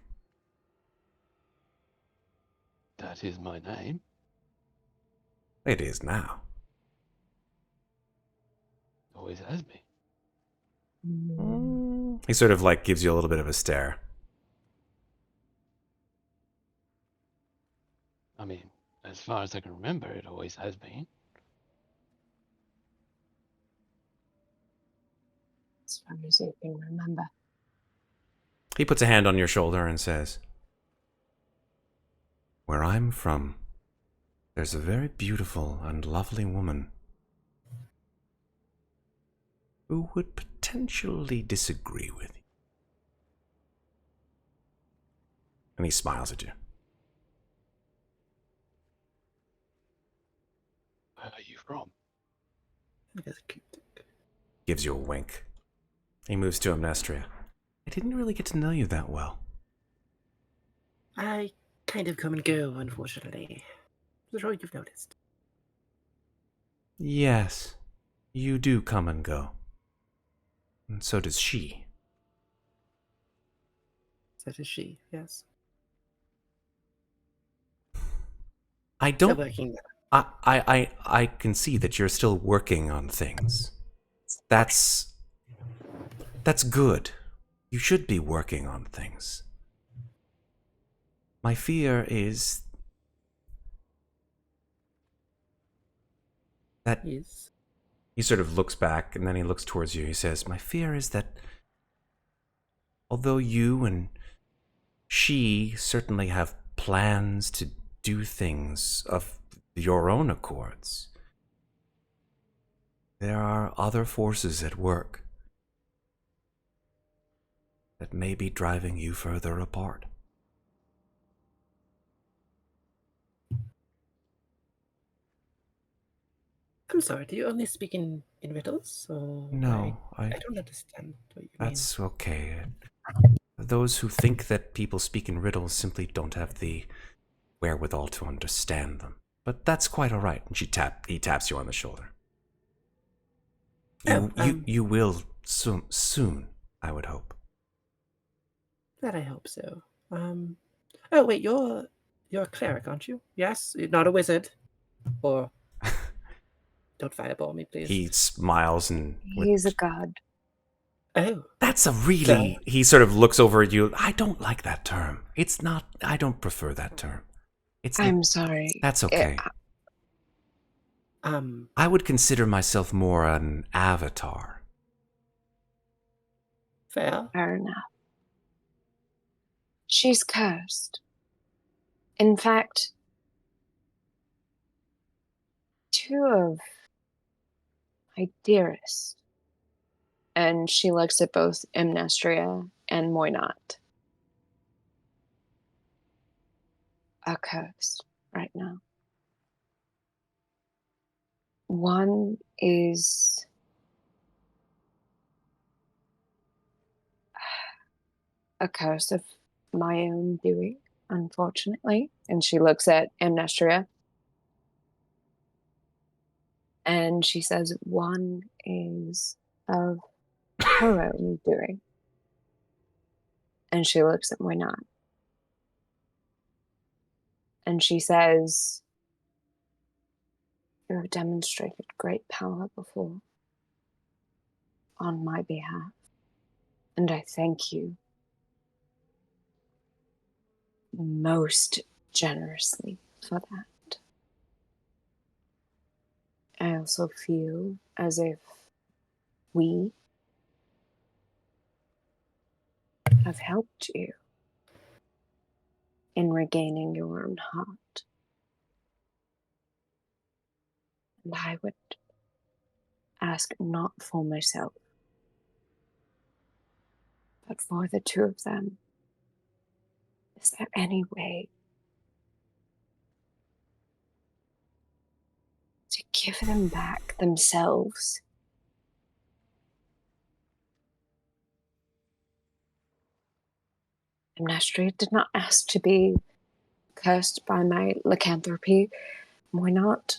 That is my name. It is now. Always has been. He sort of like gives you a little bit of a stare. I mean, As far as I can remember, it always has been. As far as you can remember. He puts a hand on your shoulder and says, "Where I'm from, there's a very beautiful and lovely woman who would potentially disagree with you." And he smiles at you. Where are you from? Gives you a wink. He moves to Amnestria. "I didn't really get to know you that well." I kind of come and go, unfortunately. I'm sure you've noticed. "Yes, you do come and go. And so does she." Such as she, yes. I Still don't... working. I can see that you're still working on things. That's good. You should be working on things. My fear is that... Yes. He sort of looks back and then he looks towards you. He says, "My fear is that although you and she certainly have plans to do things of your own accords, there are other forces at work that may be driving you further apart." I'm sorry, do you only speak in riddles? Or No, I don't understand what you mean. That's okay. Those who think that people speak in riddles simply don't have the wherewithal to understand them. But that's quite all right. And he taps you on the shoulder. You will soon, I would hope. That I hope so. Oh wait, you're a cleric, aren't you? Yes, you're not a wizard. Or don't fireball me, please. He smiles and... He's a god. Oh. That's a really... He sort of looks over at you. I don't like that term. It's not... I don't prefer that term. I'm sorry. That's okay. I would consider myself more an avatar. Fair enough. She's cursed. In fact, two of my dearest, and she looks at both Amnestria and Muadnhait, are cursed right now. One is a curse of my own doing, unfortunately. And she looks at Amnestria. And she says, one is of her own doing. And she looks at Muadnhait. And she says, you have demonstrated great power before on my behalf. And I thank you most generously for that. I also feel as if we have helped you in regaining your own heart. And I would ask not for myself, but for the two of them. Is there any way to give them back themselves? Amnestria did not ask to be cursed by my lycanthropy. Why not?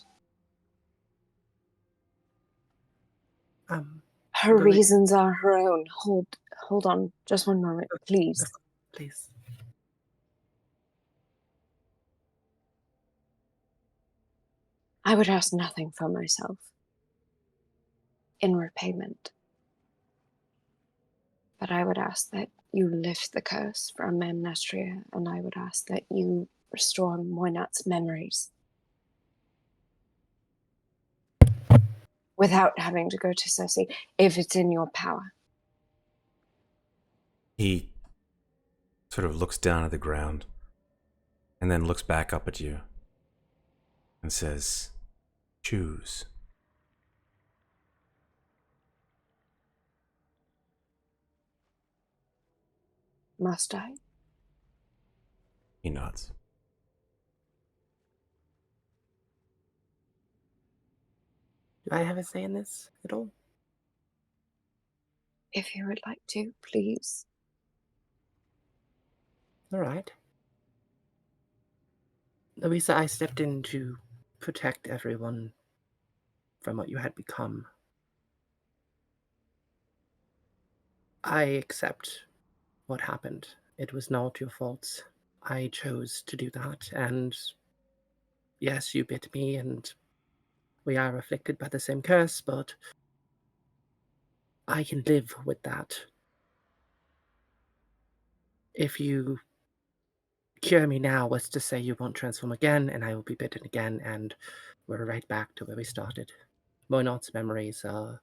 Her reasons are her own. Hold on, just one moment, please. Please. I would ask nothing for myself in repayment. But I would ask that you lift the curse from Amnestria, and I would ask that you restore Muadnhait's memories without having to go to Cersei, if it's in your power. He sort of looks down at the ground and then looks back up at you and says, choose. Must I? He nods. Do I have a say in this at all? If you would like to, please. All right. Louisa, I stepped in to protect everyone from what you had become. I accept what happened. It was not your fault. I chose to do that, and yes, you bit me, and we are afflicted by the same curse, but I can live with that. If you cure me now, was to say you won't transform again, and I will be bitten again, and we're right back to where we started. Moynot's memories are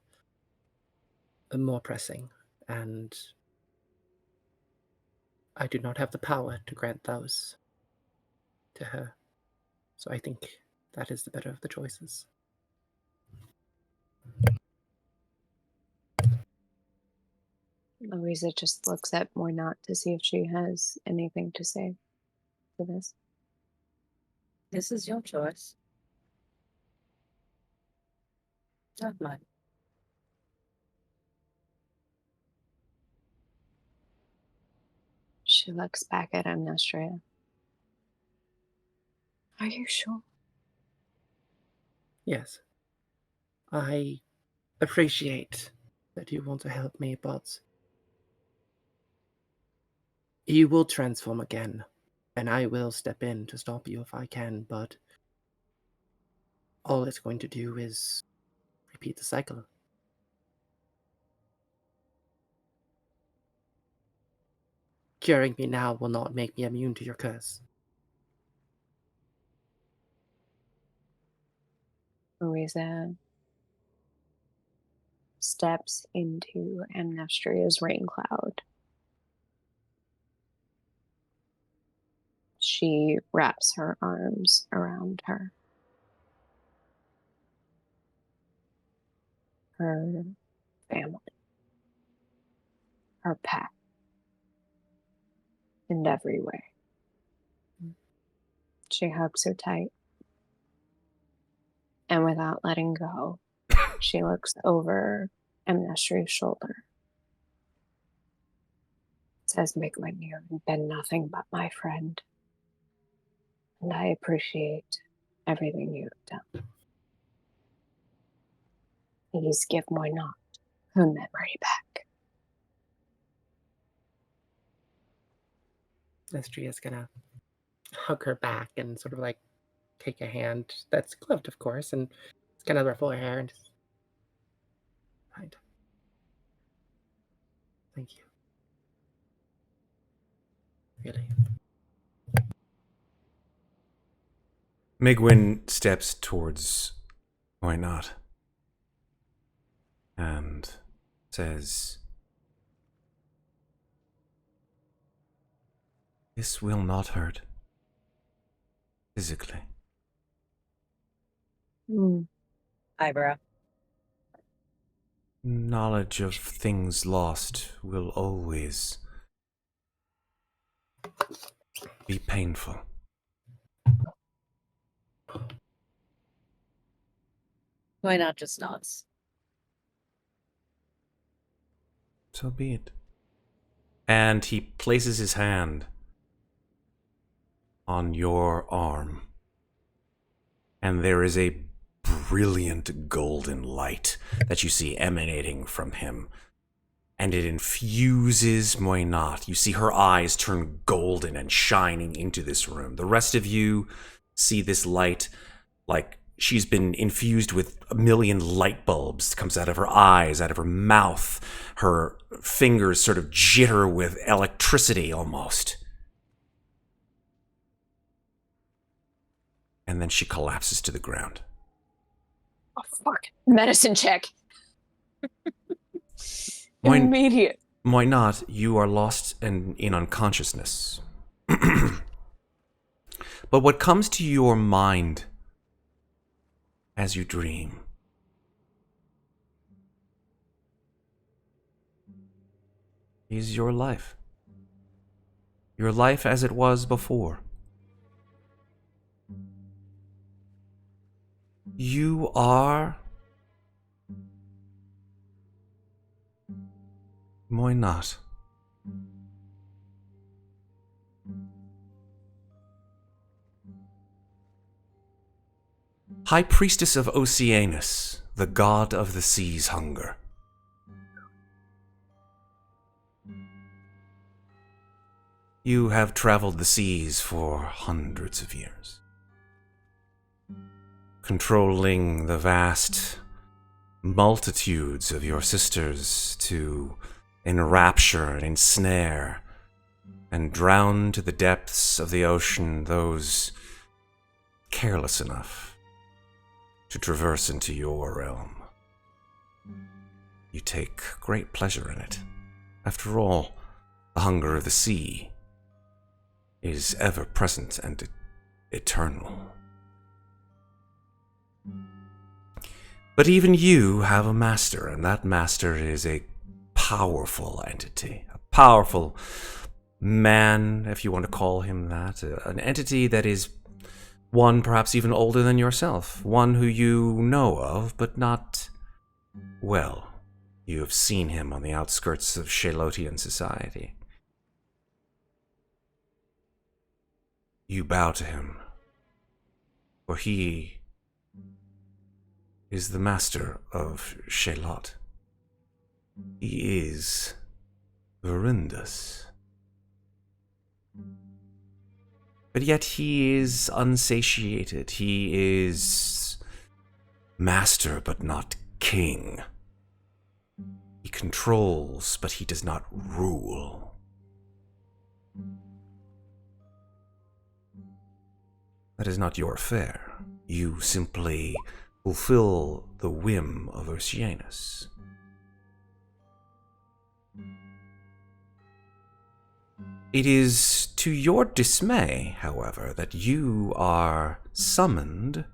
more pressing, and I do not have the power to grant those to her. So I think that is the better of the choices. Louisa just looks at Moynot to see if she has anything to say to this. This is your choice. Not mine. She looks back at Amnestria. Are you sure? Yes. I appreciate that you want to help me, but you will transform again, and I will step in to stop you if I can, but all it's going to do is repeat the cycle. Curing me now will not make me immune to your curse. Louisa steps into Amnestria's rain cloud. She wraps her arms around her. Her family. Her pack. In every way. She hugs her tight. And without letting go, she looks over Amnestria's shoulder. Says, Mikmick, you have been nothing but my friend. And I appreciate everything you have done. Please give Moynot her memory back. Amnestria's gonna hug her back and sort of like take a hand that's gloved, of course, and it's gonna ruffle her hair and just... Right. Thank you. Really. Migwin steps towards Moynot and says, this will not hurt physically. Eyebrow. Knowledge of things lost will always be painful. Why not just nods? So be it. And he places his hand on your arm. And there is a brilliant golden light that you see emanating from him. And it infuses Moynot. You see her eyes turn golden and shining into this room. The rest of you see this light like she's been infused with a million light bulbs. It comes out of her eyes, out of her mouth. Her fingers sort of jitter with electricity almost. And then she collapses to the ground. Oh, fuck. Medicine check. Why- Immediate. Why not? You are lost and in unconsciousness. But what comes to your mind as you dream is your life. Your life as it was before. You are why not? High Priestess of Oceanus, the god of the sea's hunger. You have traveled the seas for hundreds of years, controlling the vast multitudes of your sisters to enrapture and ensnare and drown to the depths of the ocean those careless enough to traverse into your realm. You take great pleasure in it. After all, the hunger of the sea is ever present and eternal. But even you have a master, and that master is a powerful entity, a powerful man, if you want to call him that, an entity that is one perhaps even older than yourself, one who you know of, but not well. You have seen him on the outskirts of Shalotian society. You bow to him, for he is the master of Shalot. He is Verindus. But yet he is unsatiated. He is master, but not king. He controls, but he does not rule. That is not your affair. You simply fulfill the whim of Oceanus. It is to your dismay, however, that you are summoned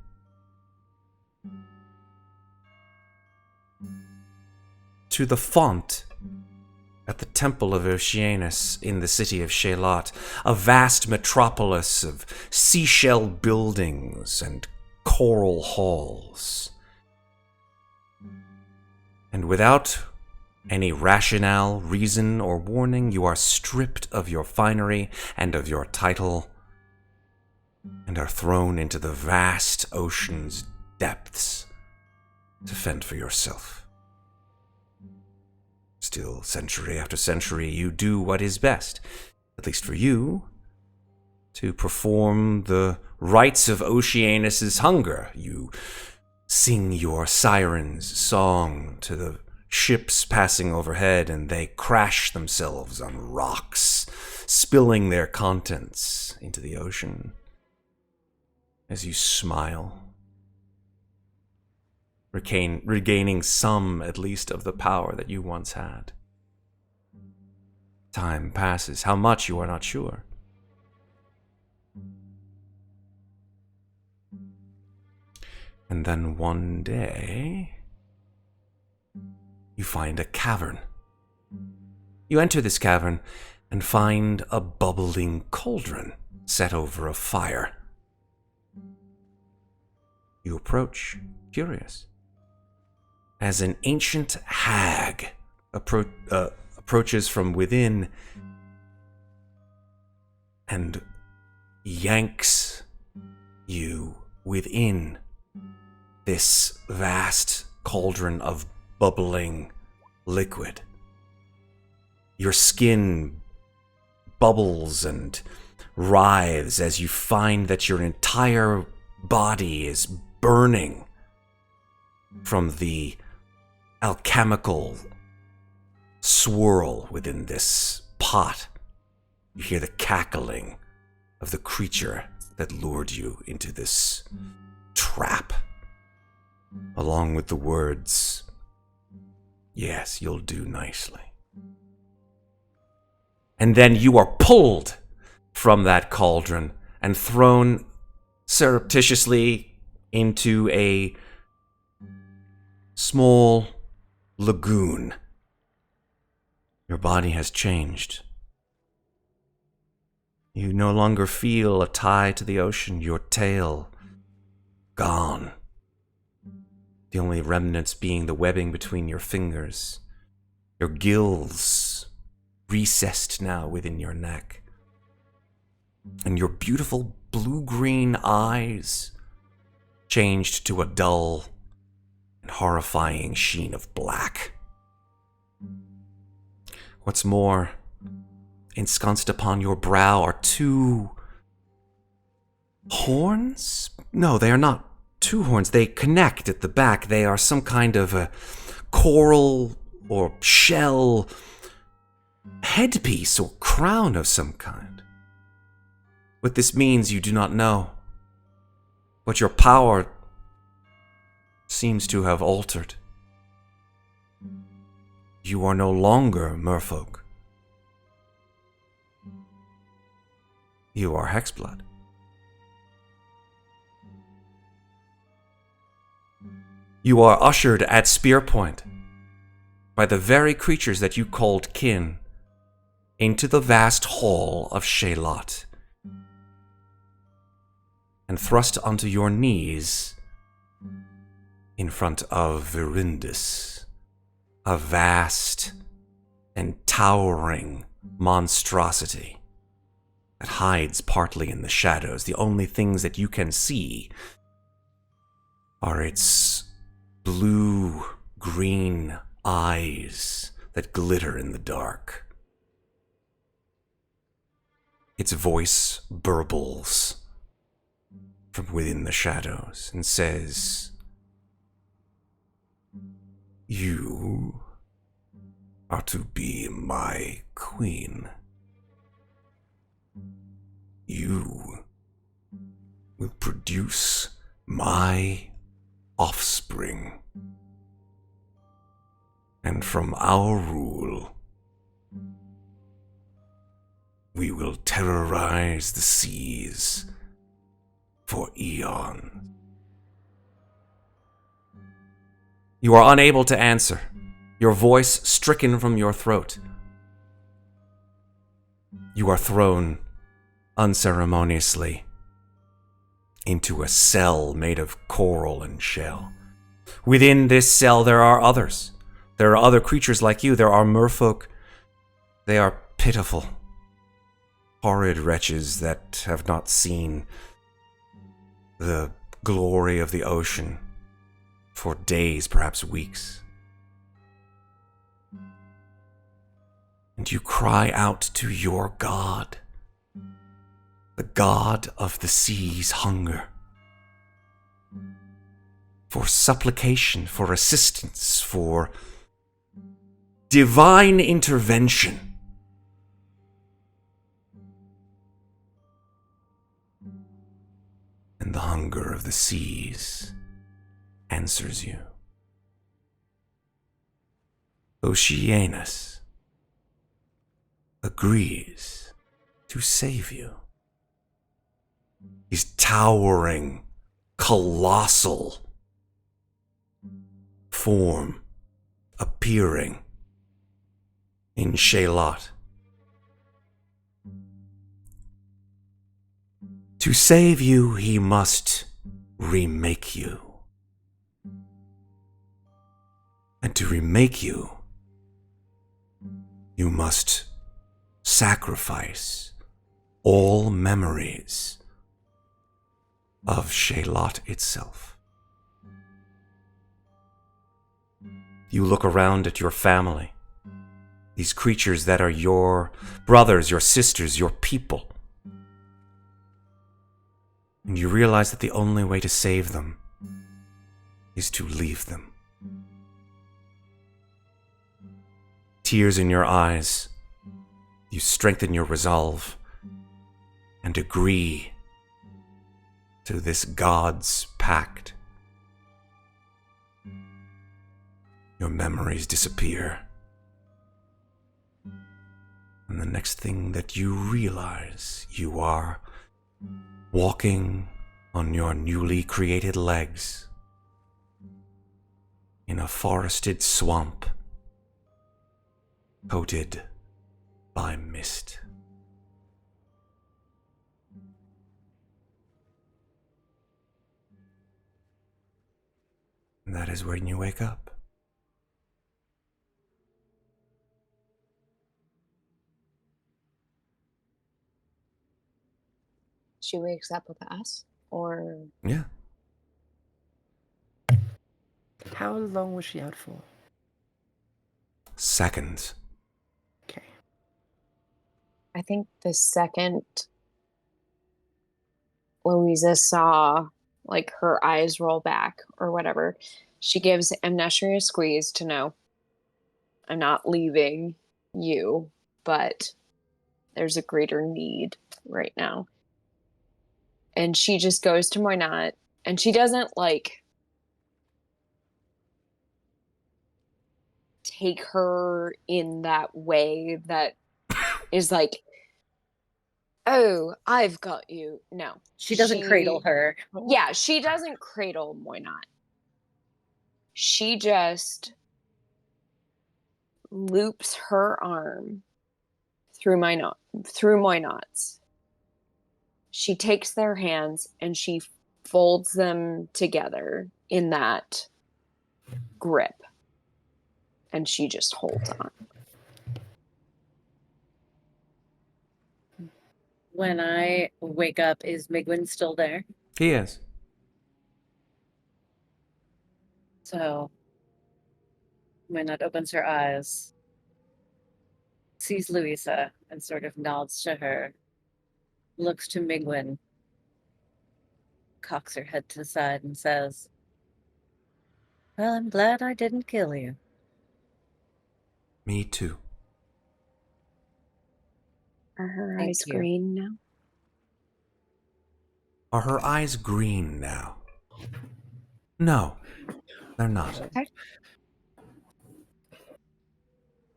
to the font at the Temple of Oceanus in the city of Shalot, a vast metropolis of seashell buildings and coral halls. And without any rationale, reason, or warning, you are stripped of your finery and of your title and are thrown into the vast ocean's depths to fend for yourself. Still, century after century, you do what is best, at least for you, to perform the rites of Oceanus's hunger. You sing your siren's song to the ships passing overhead, and they crash themselves on rocks, spilling their contents into the ocean. As you smile, regaining some, at least, of the power that you once had. Time passes. How much, you are not sure. And then one day, you find a cavern. You enter this cavern and find a bubbling cauldron set over a fire. You approach, curious, as an ancient hag approaches from within and yanks you within this vast cauldron of bubbling liquid. Your skin bubbles and writhes as you find that your entire body is burning from the alchemical swirl within this pot. You hear the cackling of the creature that lured you into this trap. along with the words, "Yes, you'll do nicely." And then you are pulled from that cauldron and thrown surreptitiously into a small lagoon. Your body has changed. You no longer feel a tie to the ocean. Your tail gone. The only remnants being the webbing between your fingers. Your gills recessed now within your neck. And your beautiful blue-green eyes changed to a dull and horrifying sheen of black. What's more, ensconced upon your brow are two horns? No, they are not two horns. They connect at the back. They are some kind of a coral or shell headpiece or crown of some kind. What this means you do not know, but your power seems to have altered. You are no longer merfolk. You are Hexblood. You are ushered at spear point by the very creatures that you called kin into the vast hall of Shalot and thrust onto your knees in front of Virindus, a vast and towering monstrosity that hides partly in the shadows. The only things that you can see are its blue-green eyes that glitter in the dark. Its voice burbles from within the shadows and says, "You are to be my queen. You will produce my offspring. And from our rule, we will terrorize the seas for eons." You are unable to answer, your voice stricken from your throat. You are thrown unceremoniously into a cell made of coral and shell. Within this cell there are others. There are other creatures like you. There are merfolk. They are pitiful, horrid wretches that have not seen the glory of the ocean for days, perhaps weeks. And you cry out to your god, the god of the sea's hunger, for supplication, for assistance, for divine intervention. And the hunger of the seas answers you. Oceanus agrees to save you. His towering, colossal form appearing in Shalot. To save you, he must remake you. And to remake you, you must sacrifice all memories of Shalot itself. You look around at your family, these creatures that are your brothers, your sisters, your people, and you realize that the only way to save them is to leave them. Tears in your eyes, you strengthen your resolve and agree to this God's pact. your memories disappear. And the next thing that you realize, you are walking on your newly created legs in a forested swamp coated by mist. And that is when you wake up. She wakes up with us, or Yeah. How long was she out for? Seconds. Okay. I think the second Louisa saw like her eyes roll back or whatever, she gives Amnestria a squeeze to know, I'm not leaving you, but there's a greater need right now. And she just goes to Muadnhait, and she doesn't like take her in that way that is like, oh, I've got you. No. She doesn't cradle her. Yeah, she doesn't cradle Muadnhait. She just loops her arm through Muadnhait's. She takes their hands and she folds them together in that grip. And she just holds on. When I wake up, is Migwin still there? He is. So, Maynard opens her eyes, sees Louisa, and sort of nods to her, looks to Migwin, cocks her head to the side, and says, well, I'm glad I didn't kill you. Me too. Are her Thank eyes you. green now? Are her eyes green now? No, they're not. Okay.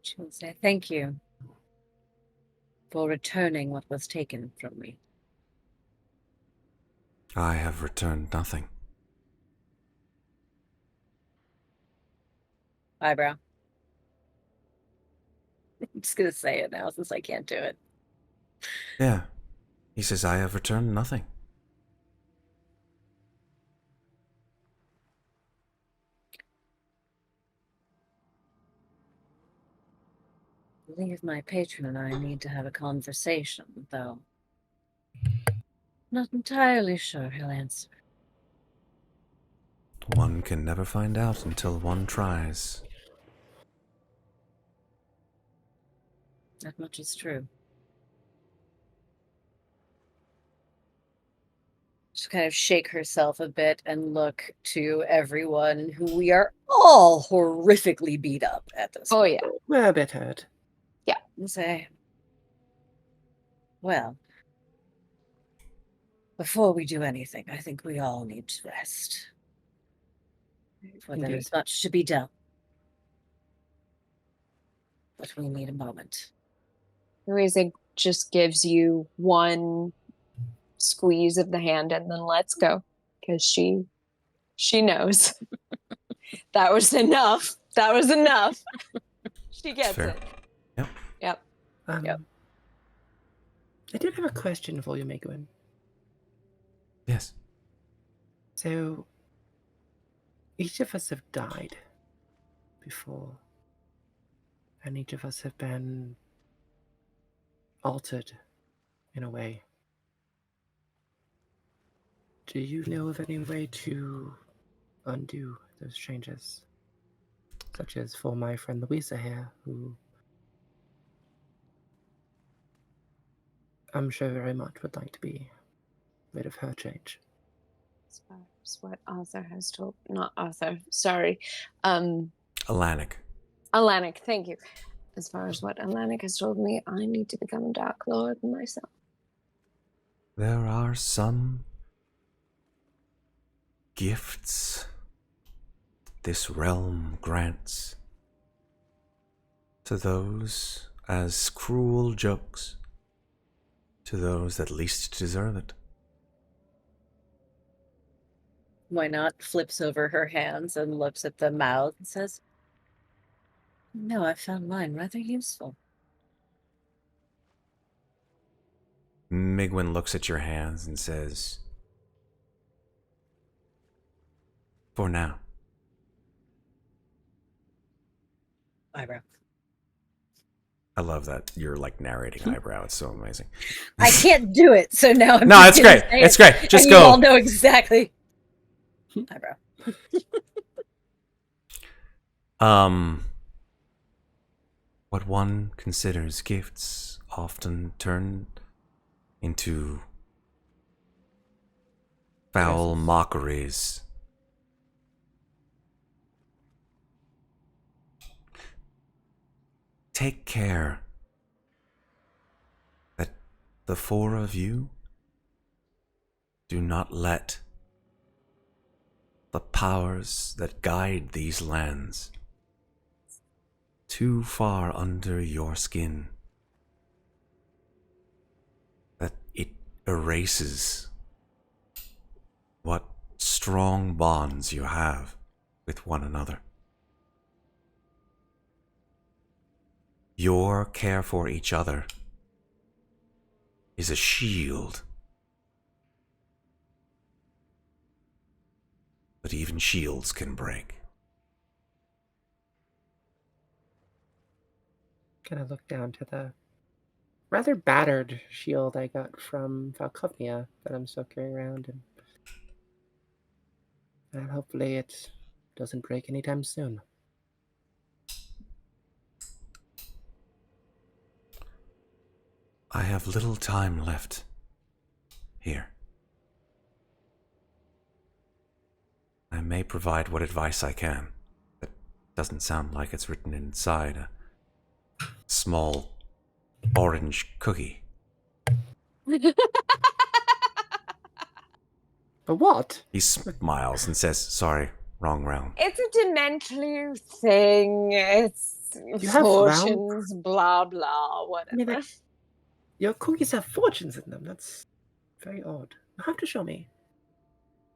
She will say, thank you for returning what was taken from me. I have returned nothing. Eyebrow. I'm just going to say it now since I can't do it. Yeah. He says, I have returned nothing. I believe my patron and I need to have a conversation, though. Not entirely sure he'll answer. One can never find out until one tries. That much is true. Just kind of shake herself a bit and look to everyone who we are all horrifically beat up at this Oh, point. yeah. We're a bit hurt. And say, well, before we do anything, I think we all need to rest. For there Indeed. is much to be done. But we need a moment. Louisa just gives you one squeeze of the hand and then lets go. Because she knows. That was enough. That was enough. She gets fair. it. Yep. Yep. Yep. I did have a question for you, Migwin. Yes. So, each of us have died before, and each of us have been altered in a way. Do you know of any way to undo those changes? Such as for my friend Louisa here, who I'm sure very much would like to be rid of her change. As far as what Arthur has told, not Arthur, sorry. Alanic. Alanic, thank you. As far as what Alanic has told me, I need to become a Dark Lord myself. There are some gifts this realm grants to those as cruel jokes, to those that least deserve it. Why not flips over her hands and looks at the mouth and says, "No, I found mine rather useful." Migwin looks at your hands and says, "For now." Eyebrow. I love that you're like narrating eyebrow. It's so amazing. I can't do it, so now I'm No, just it's gonna great. say It's it, great. Just and go. You all know exactly. Eyebrow. What one considers gifts often turn into foul mockeries. Take care that the four of you do not let the powers that guide these lands too far under your skin, that it erases what strong bonds you have with one another. Your care for each other is a shield, but even shields can break. Kind of look down to the rather battered shield I got from Valkovnia that I'm still carrying around, and hopefully it doesn't break anytime soon. I have little time left here. I may provide what advice I can. That doesn't sound like it's written inside a small orange cookie. But what? He smiles and says, "Sorry, wrong round." It's a dimensional thing. It's You have fortunes, blah blah, whatever. mean, your cookies have fortunes in them. That's very odd. You'll have to show me.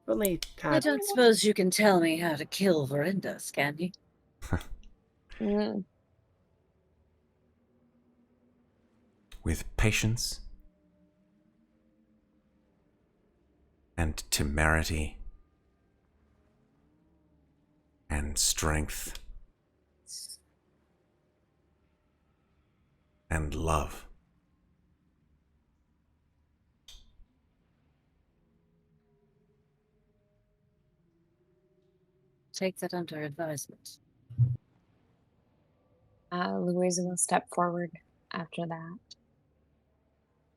Only I had don't suppose you can tell me how to kill Verindas, can you? Mm. With patience and temerity and strength and love. Take that under advisement. Louisa will step forward after that.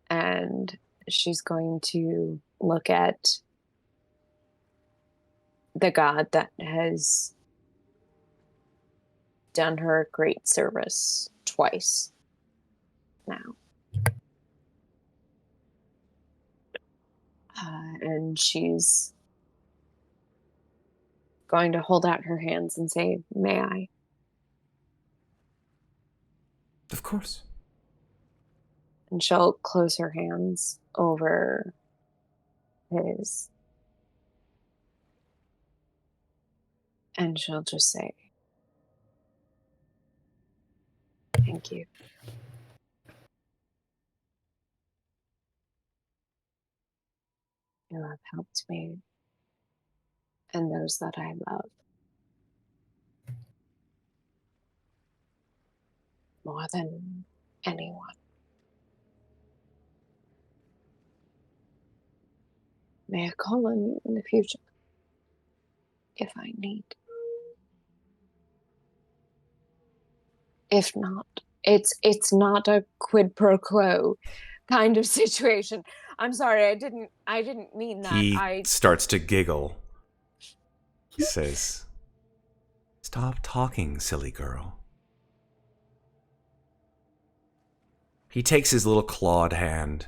And she's going to look at the god that has done her great service twice now. And she's going to hold out her hands and say, "May I?" Of course. And she'll close her hands over his. And she'll just say, "Thank you." You have helped me and those that I love more than anyone. May I call on you in the future if I need? If not, it's not a quid pro quo kind of situation. I'm sorry, I didn't mean that. He starts to giggle. He says, "Stop talking, silly girl." He takes his little clawed hand,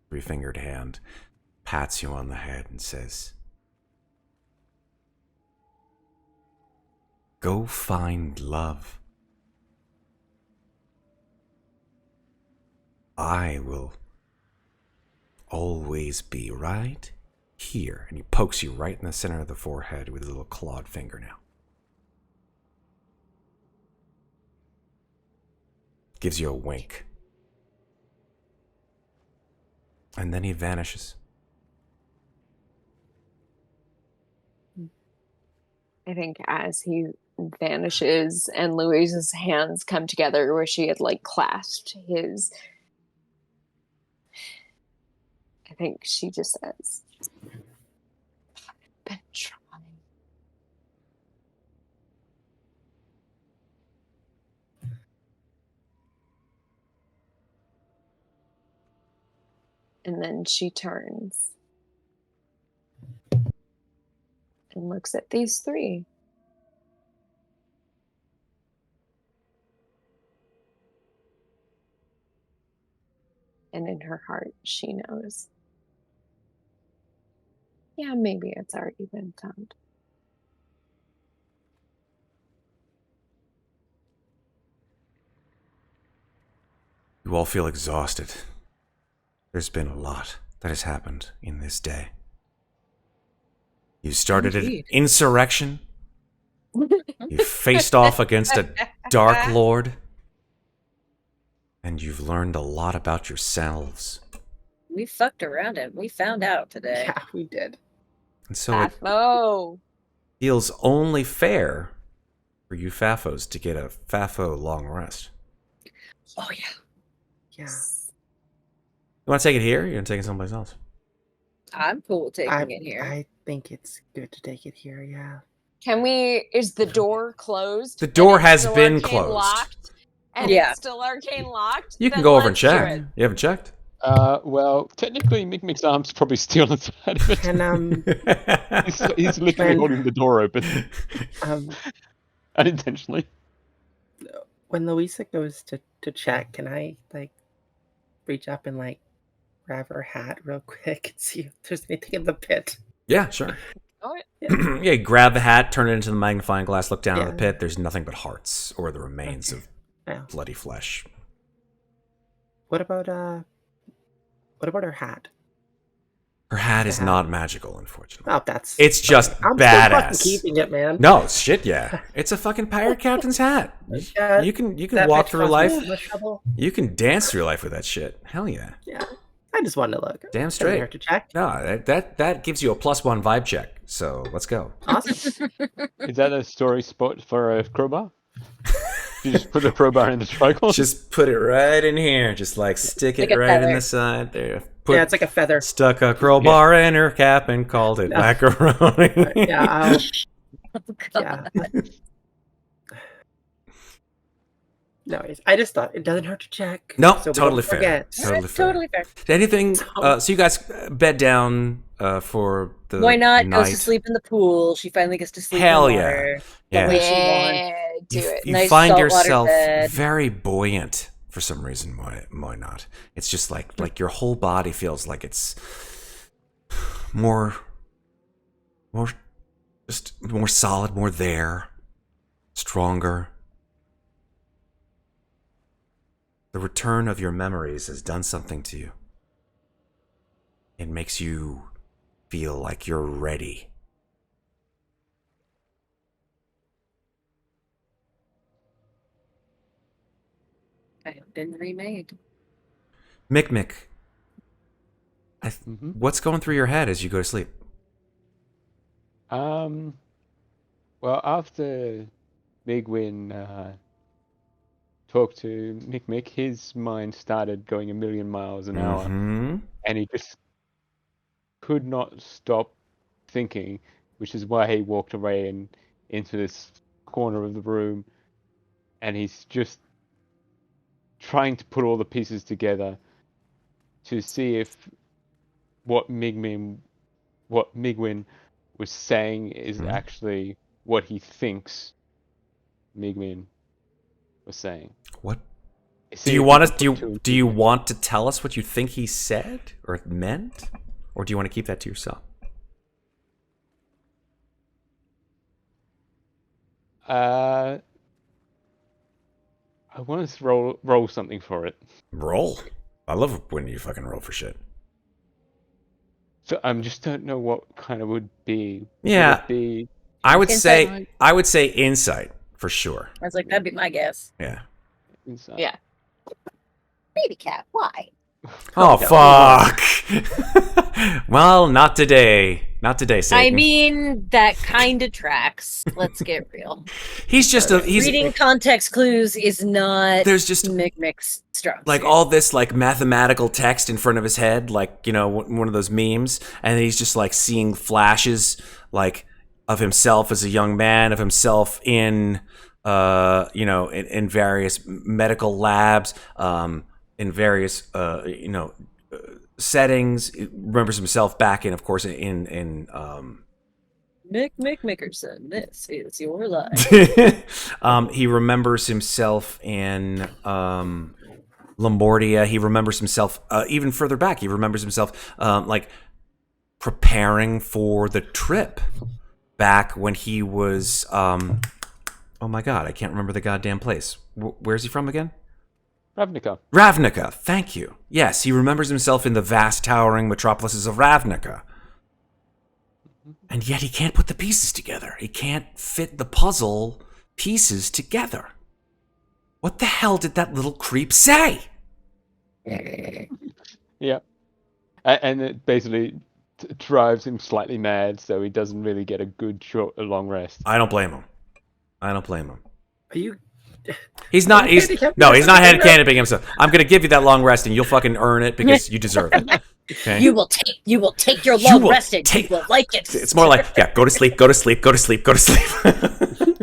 three-fingered hand, pats you on the head and says, Go find love. I will always be right here. And he pokes you right in the center of the forehead with his little clawed fingernail. Gives you a wink. And then he vanishes. I think as he vanishes and Louisa's hands come together where she had like clasped his, I think she just says, I've been trying. And then she turns and looks at these three. And in her heart, she knows. Yeah, maybe it's already been found. You all feel exhausted. There's been a lot that has happened in this day. You started an Indeed. insurrection. You faced off against a Dark Lord. And you've learned a lot about yourselves. We fucked around and we found out today. Yeah, we did. And so it Oh, feels only fair for you Fafos to get a Fafo long rest. Oh yeah. Yeah. You want to take it here? Or you want to take it someplace else? I'm cool with taking it here. I think it's good to take it here, yeah. can we? Is the door closed? The door And it's has still been arcane closed. Locked, and Yeah. it's still arcane locked? You can Then go over and let's do check. it. You haven't checked? Well, technically, Mikmick's arm's probably still inside of it. Can He's literally When- holding the door open um unintentionally. when Louisa goes to check, can I like reach up and like grab her hat real quick and see if there's anything in the pit? Yeah, sure. Oh, Yeah, you grab the hat, turn it into the magnifying glass, look down at the Yeah. pit. There's nothing but hearts or the remains of Yeah. bloody flesh. What about her hat? Her hat is Yeah. not magical, unfortunately. Oh, that's It's just I'm still fucking badass. keeping it, man. No, shit, yeah. It's a fucking pirate captain's hat. Yeah, You can that walk bitch through caused life. me so much trouble. You can dance through life with that shit. Hell yeah. Yeah, I just wanted to look. Damn Doesn't straight. hurt to check. No, that gives you a +1 vibe check. So let's go. Awesome. Is that a story spot for a crowbar? You just put the crowbar in the triangle? Just put it right in here. Just like stick it Like a right in feather. the side there. Put, Yeah, it's like a feather. stuck a crowbar in her cap and called it No. macaroni. Yeah, I'll, Oh, God. yeah. No, I just thought it doesn't hurt to check. No, so we totally don't fair. forget. Totally fair. Totally fair. Anything? So you guys bed down for the Why not? night. Goes to sleep in the pool. She finally gets to sleep Hell in the yeah. water. Yeah. The way she wants. yeah, do it. You Nice find saltwater yourself bed. very buoyant for some reason. Why not? It's just like your whole body feels like it's more just more solid, more there, stronger. The return of your memories has done something to you. It makes you feel like you're ready. I have been remade. Mikmick, Mhm. what's going through your head as you go to sleep? Well, after Migwin talked to Mikmick, his mind started going a million miles an hour, Mhm. and he just could not stop thinking, which is why he walked away and into this corner of the room, and he's just trying to put all the pieces together to see if what Migwin was saying is Mhm. actually what he thinks Migwin was saying. What? See Do you if he want can us? put Do two you and do two you together. want to tell us what you think he said or meant, or do you want to keep that to yourself? I want to roll something for it. Roll. I love when you fucking roll for shit. So I just don't know what kind of would be. Yeah. Would it be I would Insight. say insight for sure. I was like, that'd be my guess. Yeah. inside? Yeah. Baby cat, why? Oh, fuck. Well, not today. Not today, Satan. I mean, that kind of tracks. Let's get real. he's just he's Reading context clues is not there's just Mikmick's strong like suit. all this like mathematical text in front of his head, like, you know, one of those memes, and he's just like seeing flashes like of himself as a young man, of himself in you know, in various medical labs, in various settings. He remembers himself back in, of course, in Mick Mickerson, this is your life. he remembers himself in Lombardia. He remembers himself even further back. He remembers himself like preparing for the trip back when he was oh my god, I can't remember the goddamn place. Where's he from again? Ravnica, thank you. Yes, he remembers himself in the vast towering metropolises of Ravnica. And yet he can't put the pieces together. He can't fit the puzzle pieces together. What the hell did that little creep say? Yeah. And it basically drives him slightly mad, so he doesn't really get a good long rest. I don't blame him. I don't blame him. Are you? He's not. He's handicapped no. He's not yourself? handicapping himself. I'm gonna give you that long rest, and you'll fucking earn it because you deserve it. Okay. You will take your long will rest and take- you will like it. It's more like, yeah, go to sleep, go to sleep, go to sleep, go to sleep.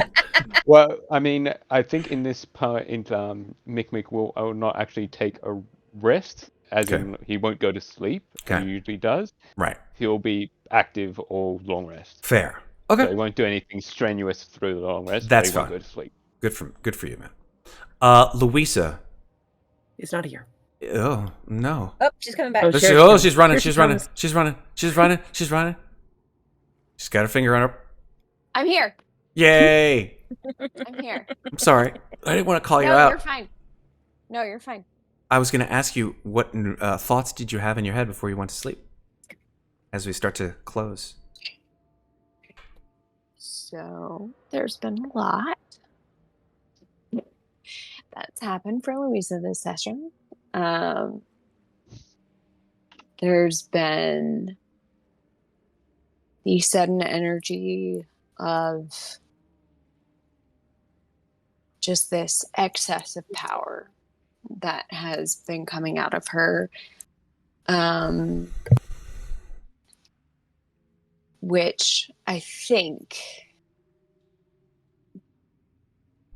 Well, I mean, I think in this part, Mikmick will not actually take a rest, as Okay. in he won't go to sleep, as Okay. he usually does. Right. He'll be active or long rest. Fair. So Okay. he won't do anything strenuous through the long rest. That's but he won't fine. go to sleep. Good for you, man. Louisa. He's not here. Oh no. Oh, she's coming back. Oh, She's Sheriff's coming. running. Here She's she running. comes. She's running. She's running. She's running. She's got her finger on her. I'm here. Yay! I'm here. I'm sorry. I didn't want to call you No, out. you're fine. No, you're fine. I was going to ask you what thoughts did you have in your head before you went to sleep? As we start to close. So there's been a lot that's happened for Louisa this session. There's been the sudden energy of just this excess of power that has been coming out of her, which I think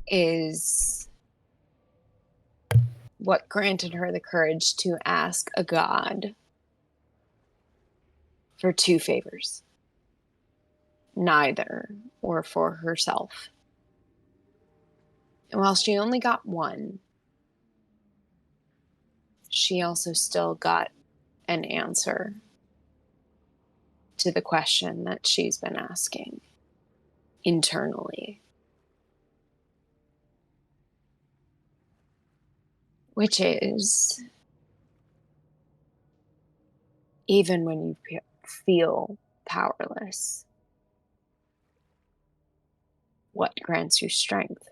is what granted her the courage to ask a god for two favors. Neither or for herself. And while she only got one, she also still got an answer to the question that she's been asking internally. Which is, even when you feel powerless, what grants you strength?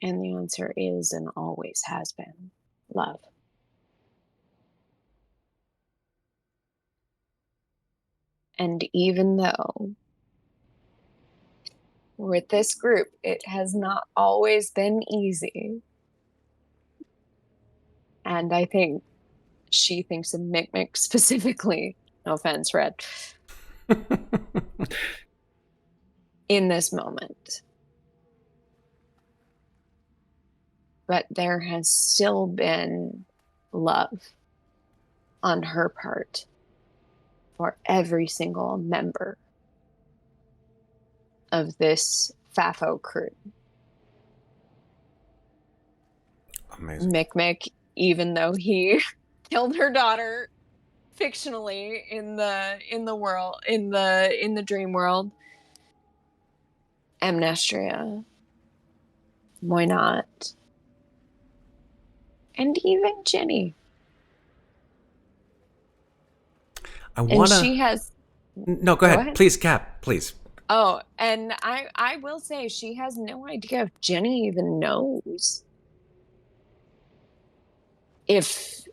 And the answer is, and always has been, love. And even though with this group, it has not always been easy. And I think she thinks of Mikmick specifically. No offense, Red. In this moment. But there has still been love on her part for every single member of this Fafo crew. Amazing. Mikmick, even though he killed her daughter fictionally in the world, in the dream world, Amnestria. Why not? And even Ginny. I And wanna. she has. No, go ahead. Please, Cap. Please. Oh, and I will say she has no idea if Ginny even knows if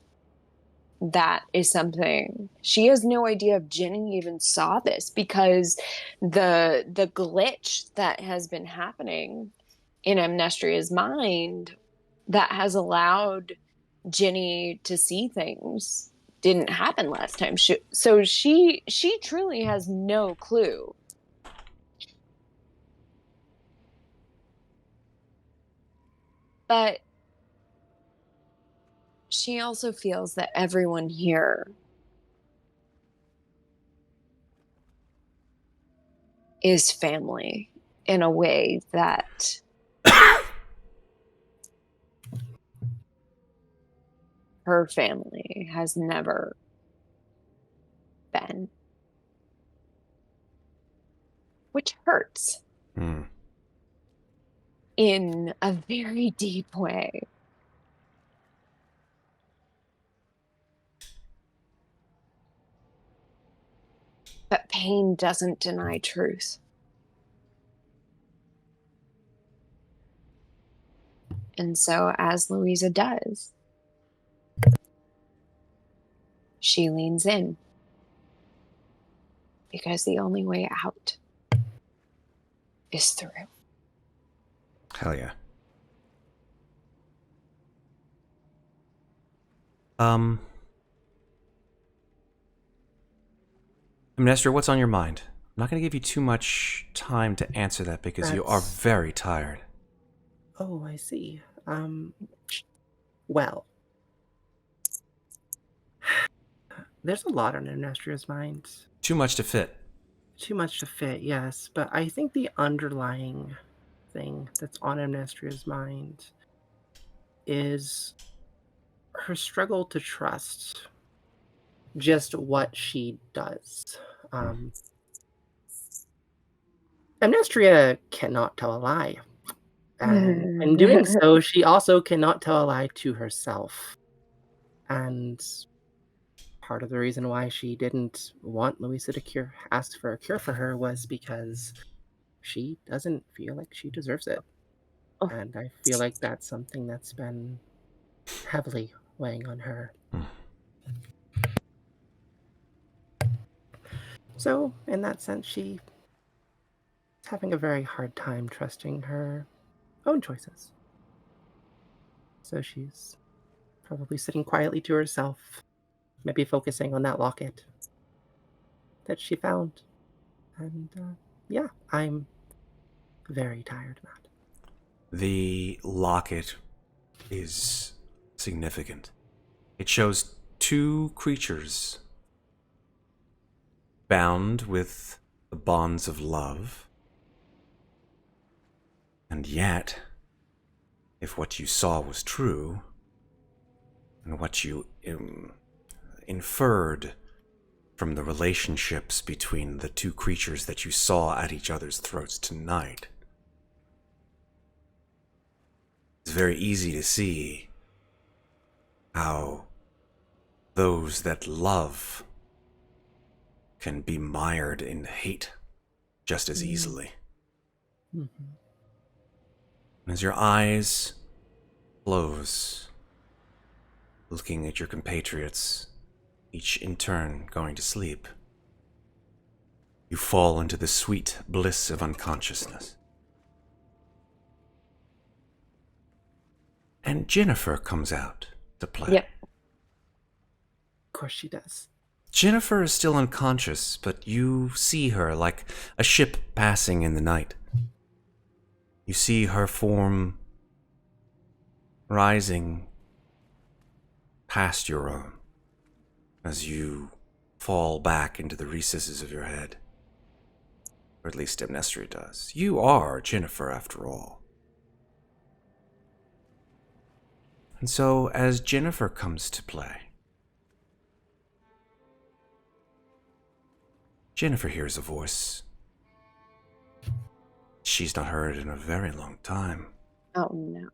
that is something. She has no idea if Ginny even saw this, because the glitch that has been happening in Amnestria's mind that has allowed Ginny to see things didn't happen last time. So she truly has no clue. But she also feels that everyone here is family in a way that her family has never been. Which hurts in a very deep way. But pain doesn't deny truth. And so, as Louisa does, she leans in. Because the only way out is through. Hell yeah. Amnestria, what's on your mind? I'm not going to give you too much time to answer that because you are very tired. Oh, I see. Well, there's a lot on Amnestria's mind. Too much to fit. Too much to fit, yes. But I think the underlying thing that's on Amnestria's mind is her struggle to trust just what she does. Amnestria cannot tell a lie. And in doing so, she also cannot tell a lie to herself. And part of the reason why she didn't want Louisa to ask for a cure for her was because she doesn't feel like she deserves it. Oh. And I feel like that's something that's been heavily weighing on her. So, in that sense, she's having a very hard time trusting her own choices. So she's probably sitting quietly to herself, maybe focusing on that locket that she found. And yeah, I'm very tired, Matt. The locket is significant. It shows two creatures bound with the bonds of love. And yet, if what you saw was true, and what you inferred from the relationships between the two creatures that you saw at each other's throats tonight, it's very easy to see how those that love can be mired in hate just as easily. Mm-hmm. As your eyes close, looking at your compatriots, each in turn going to sleep, you fall into the sweet bliss of unconsciousness. And Ginnifer comes out to play. Yep. Of course she does. Ginnifer is still unconscious, but you see her like a ship passing in the night. You see her form rising past your own as you fall back into the recesses of your head. Or at least Amnestria does. You are Ginnifer after all. And so, as Ginnifer comes to play, Ginnifer hears a voice. she's not heard in a very long time. Oh no.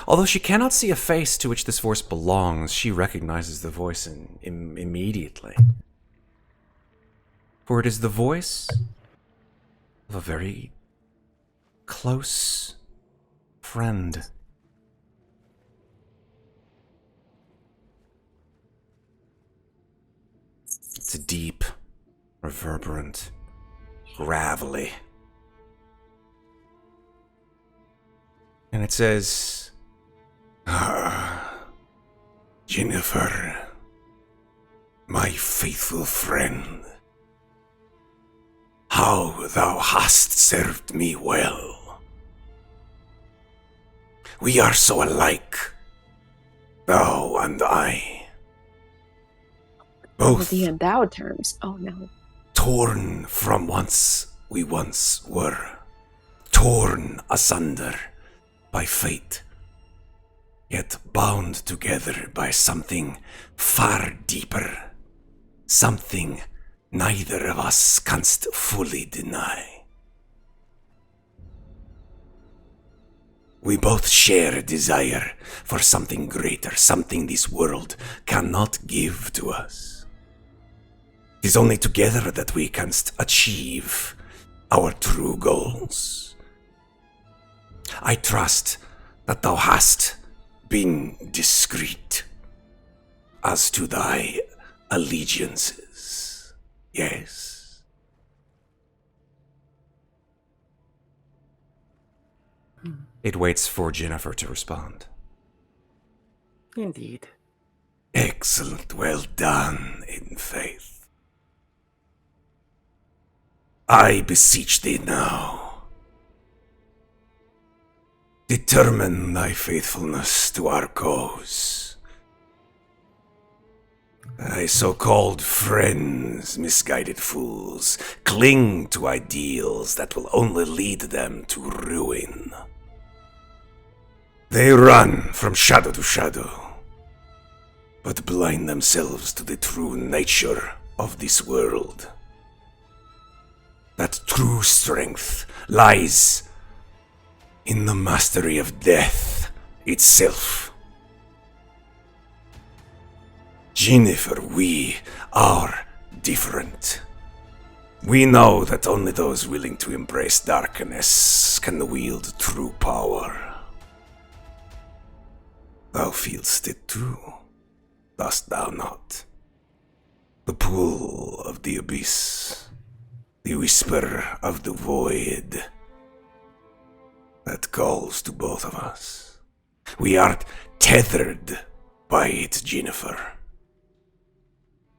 Although she cannot see a face to which this voice belongs, she recognizes the voice immediately. For it is the voice of a very close friend. It's a deep, reverberant, gravelly. And it says, Ginnifer, my faithful friend, how thou hast served me well. We are so alike, thou and I. Both The and thou terms. Oh no. torn from we once were, torn asunder by fate, yet bound together by something far deeper, something neither of us canst fully deny. We both share a desire for something greater, something this world cannot give to us. It is only together that we canst achieve our true goals. I trust that thou hast been discreet as to thy allegiances. Yes. it waits for Ginnifer to respond. Indeed. Excellent. Well done, in faith. I beseech thee now. Determine thy faithfulness to our cause. Thy so-called friends, misguided fools, cling to ideals that will only lead them to ruin. They run from shadow to shadow, but blind themselves to the true nature of this world. That true strength lies in the mastery of death itself. Ginnifer, we are different. We know that only those willing to embrace darkness can wield true power. Thou feelst it too, dost thou not? The pull of the abyss, the whisper of the void that calls to both of us. We are tethered by it, Ginnifer.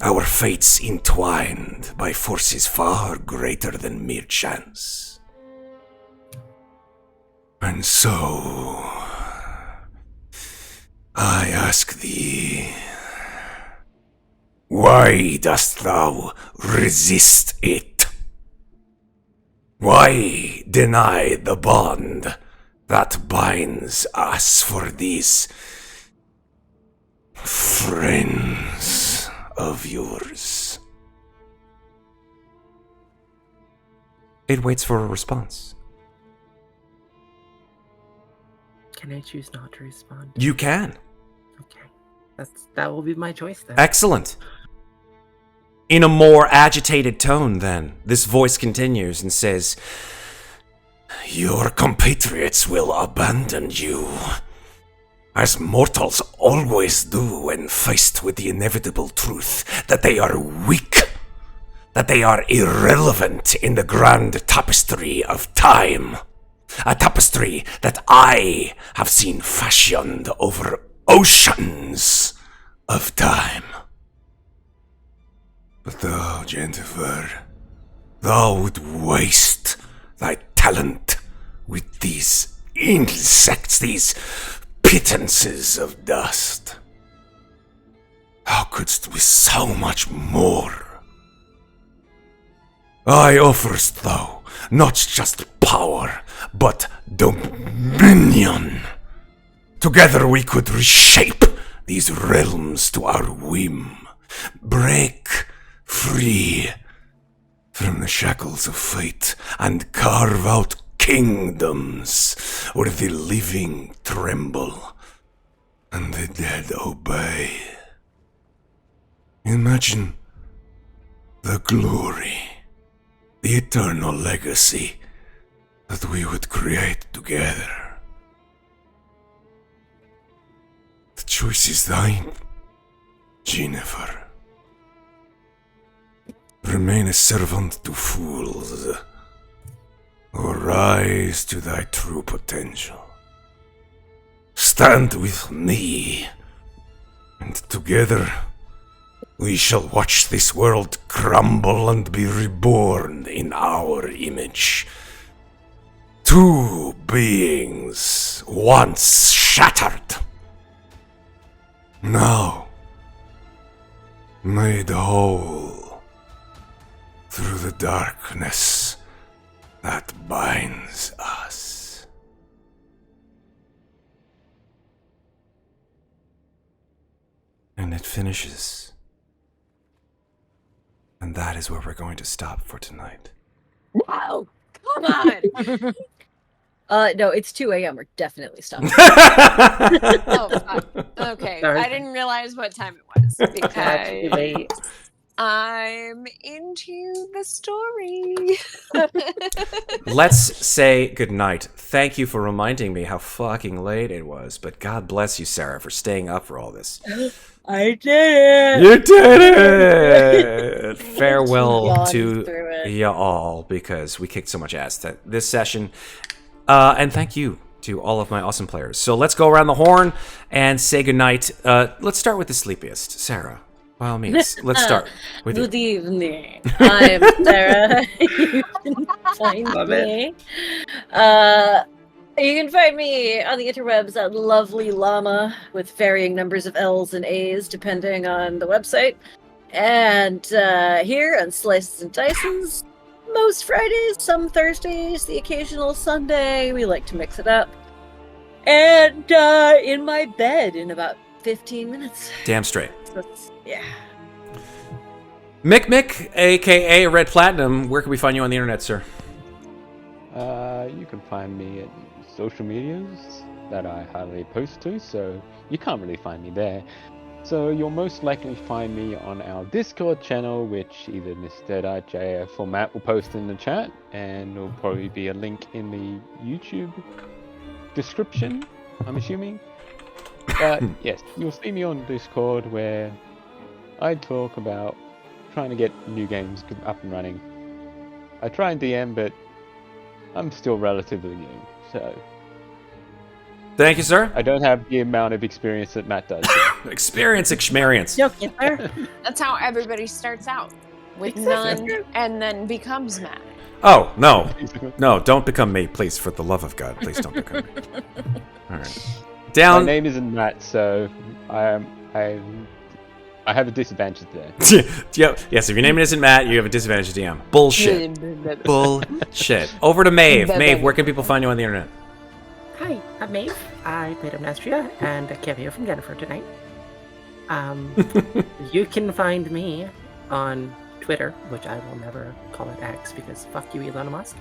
Our fates entwined by forces far greater than mere chance. And so, I ask thee, why dost thou resist it? Why deny the bond that binds us for these friends of yours? It waits for a response. Can I choose not to respond? You can. Okay. That will be my choice then. Excellent. In a more agitated tone, then, this voice continues and says, Your compatriots will abandon you, as mortals always do when faced with the inevitable truth that they are weak, that they are irrelevant in the grand tapestry of time, a tapestry that I have seen fashioned over oceans of time. But thou, Ginnifer, thou would waste thy talent with these insects, these pittances of dust. Thou couldst with so much more. I offerest thou not just power, but dominion. Together we could reshape these realms to our whim, break free from the shackles of fate, and carve out kingdoms where the living tremble and the dead obey. Imagine the glory, the eternal legacy that we would create together. The choice is thine, Ginnifer. Remain a servant to fools, or rise to thy true potential. Stand with me, and together we shall watch this world crumble and be reborn in our image. Two beings once shattered, now made whole through the darkness that binds us. And it finishes. And that is where we're going to stop for tonight. Wow! Come on! No, it's 2 a.m. We're definitely stopping. Oh, fuck. Okay. Sorry. I didn't realize what time it was That's too because late. I'm into the story. Let's say goodnight. Thank you for reminding me how fucking late it was, but God bless you, Sarah, for staying up for all this. I did it! You did it! Farewell Yawned to through it. you all, because we kicked so much ass this session. And thank you to all of my awesome players. So let's go around the horn and say goodnight. Let's start with the sleepiest. Sarah, by all means, let's start with Good you. evening. I'm Sarah. You can find Love me. You can find me on the interwebs at Lovely Llama with varying numbers of L's and A's depending on the website. And here on Slices and Tysons, most Fridays, some Thursdays, the occasional Sunday. We like to mix it up. And in my bed in about 15 minutes. Damn straight. Yeah. Mikmick, aka Red Platinum, where can we find you on the internet, sir? You can find me at social medias that I hardly post to, so you can't really find me there. So you'll most likely find me on our Discord channel, which either Mr. JF or Matt will post in the chat, and there'll probably be a link in the YouTube description, I'm assuming. But yes, you'll see me on Discord where I talk about trying to get new games up and running. I try and DM, but I'm still relatively new, so Thank you, sir. I don't have the amount of experience that Matt does. Experience. No, get there. That's how everybody starts out, with Exactly. none and then becomes mad. Oh, no. No, don't become me, please, for the love of God. Please don't become me. All right. My Down. name isn't Matt, so I have a disadvantage there. Yep. Yes, if your name isn't Matt, you have a disadvantage to DM. Bullshit. Bullshit. Over to Maeve. Maeve, where can people find you on the internet? Hi, I'm Maeve. I played Amnestria and a cameo from Ginnifer tonight. You can find me on Twitter, which I will never call it X because fuck you, Elon Musk.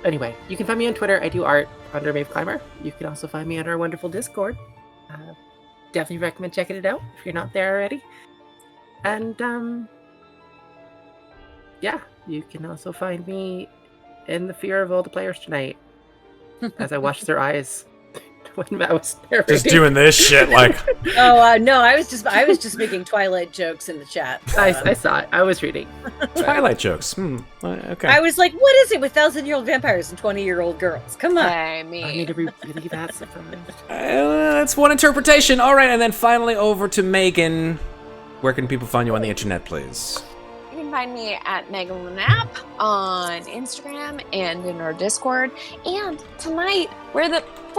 Anyway, you can find me on Twitter. I do art under Maeve Climber. You can also find me on our wonderful Discord. Definitely recommend checking it out if you're not there already. And yeah, you can also find me in the fear of all the players tonight as I watch their eyes when Matt was narrating. Just doing this shit like. Oh no, I was just making Twilight jokes in the chat. I saw it. I was reading. Twilight jokes. Okay. I was like, what is it with 1,000-year-old vampires and 20-year-old girls? Come on. I I need mean, to really that surprise. That's one interpretation. All right, and then finally over to Megan. Where can people find you on the internet, please? you can find me at Megan App on Instagram and in our Discord. And tonight, for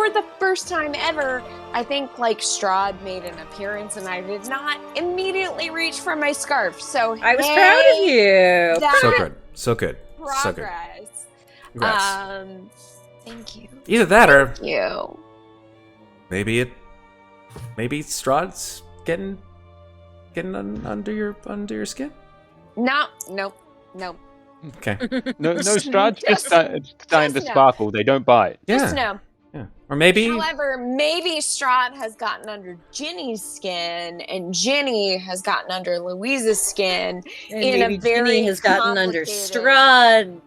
the first time ever, I think like Strahd made an appearance, and I did not immediately reach for my scarf. So I was proud of you. That So good. So good. So good. progress. Congrats. Thank you. Either that or You. maybe Strahd's getting getting under your skin? No. Okay. No, Strahd's just starting to just no. sparkle. They don't bite. Just Yeah. no. Yeah. Or maybe. However, maybe Strahd has gotten under Ginny's skin, and Ginny has gotten under Louisa's skin And in maybe a very Ginny has gotten under complicated- Strahd.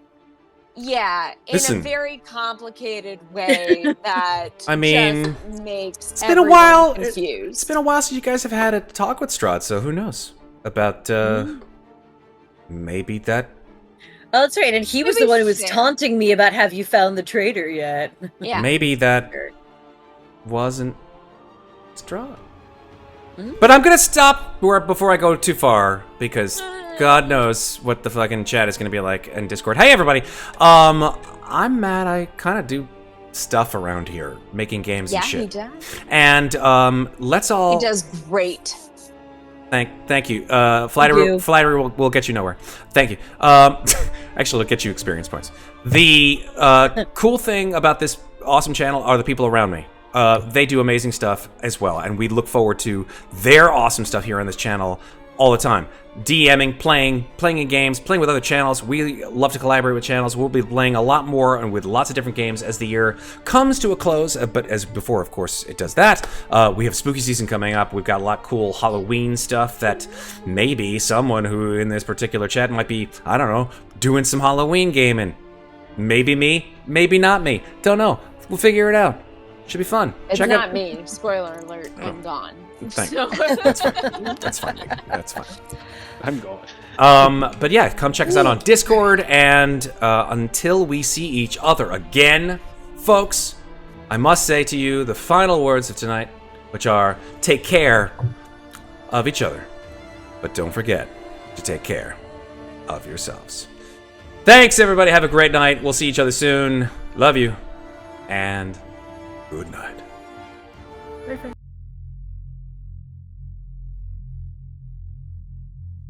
Yeah, in Listen. a very complicated way that I mean, just makes it's been a everyone while. confused. It's been a while since you guys have had a talk with Strahd, so who knows about maybe that. Oh, that's right. And he was Maybe the one who was fair. taunting me about, have you found the traitor yet? Yeah. Maybe that wasn't Strahd. But I'm gonna stop before I go too far because God knows what the fucking chat is gonna be like in Discord. Hey everybody, I'm Matt. I kind of do stuff around here, making games Yeah, and shit. he does. And let's all He does great. Thank you. You. Flattery will get you nowhere. Thank you. Actually, it'll get you experience points. The cool thing about this awesome channel are the people around me. They do amazing stuff as well, and we look forward to their awesome stuff here on this channel all the time. DMing, playing in games, playing with other channels. We love to collaborate with channels. We'll be playing a lot more and with lots of different games as the year comes to a close. But as before, of course, it does that. We have spooky season coming up. We've got a lot of cool Halloween stuff that maybe someone who in this particular chat might be, I don't know, doing some Halloween gaming. Maybe me, maybe not me. Don't know. We'll figure it out. Should be fun. It's Check not out. me. Spoiler alert. I'm gone. Thank So- That's fine. That's fine. That's fine. I'm gone. But yeah, come check us out on Discord, and until we see each other again, folks, I must say to you the final words of tonight, which are, take care of each other, but don't forget to take care of yourselves. Thanks, everybody. Have a great night. We'll see each other soon. Love you, and good night. Bye, bye.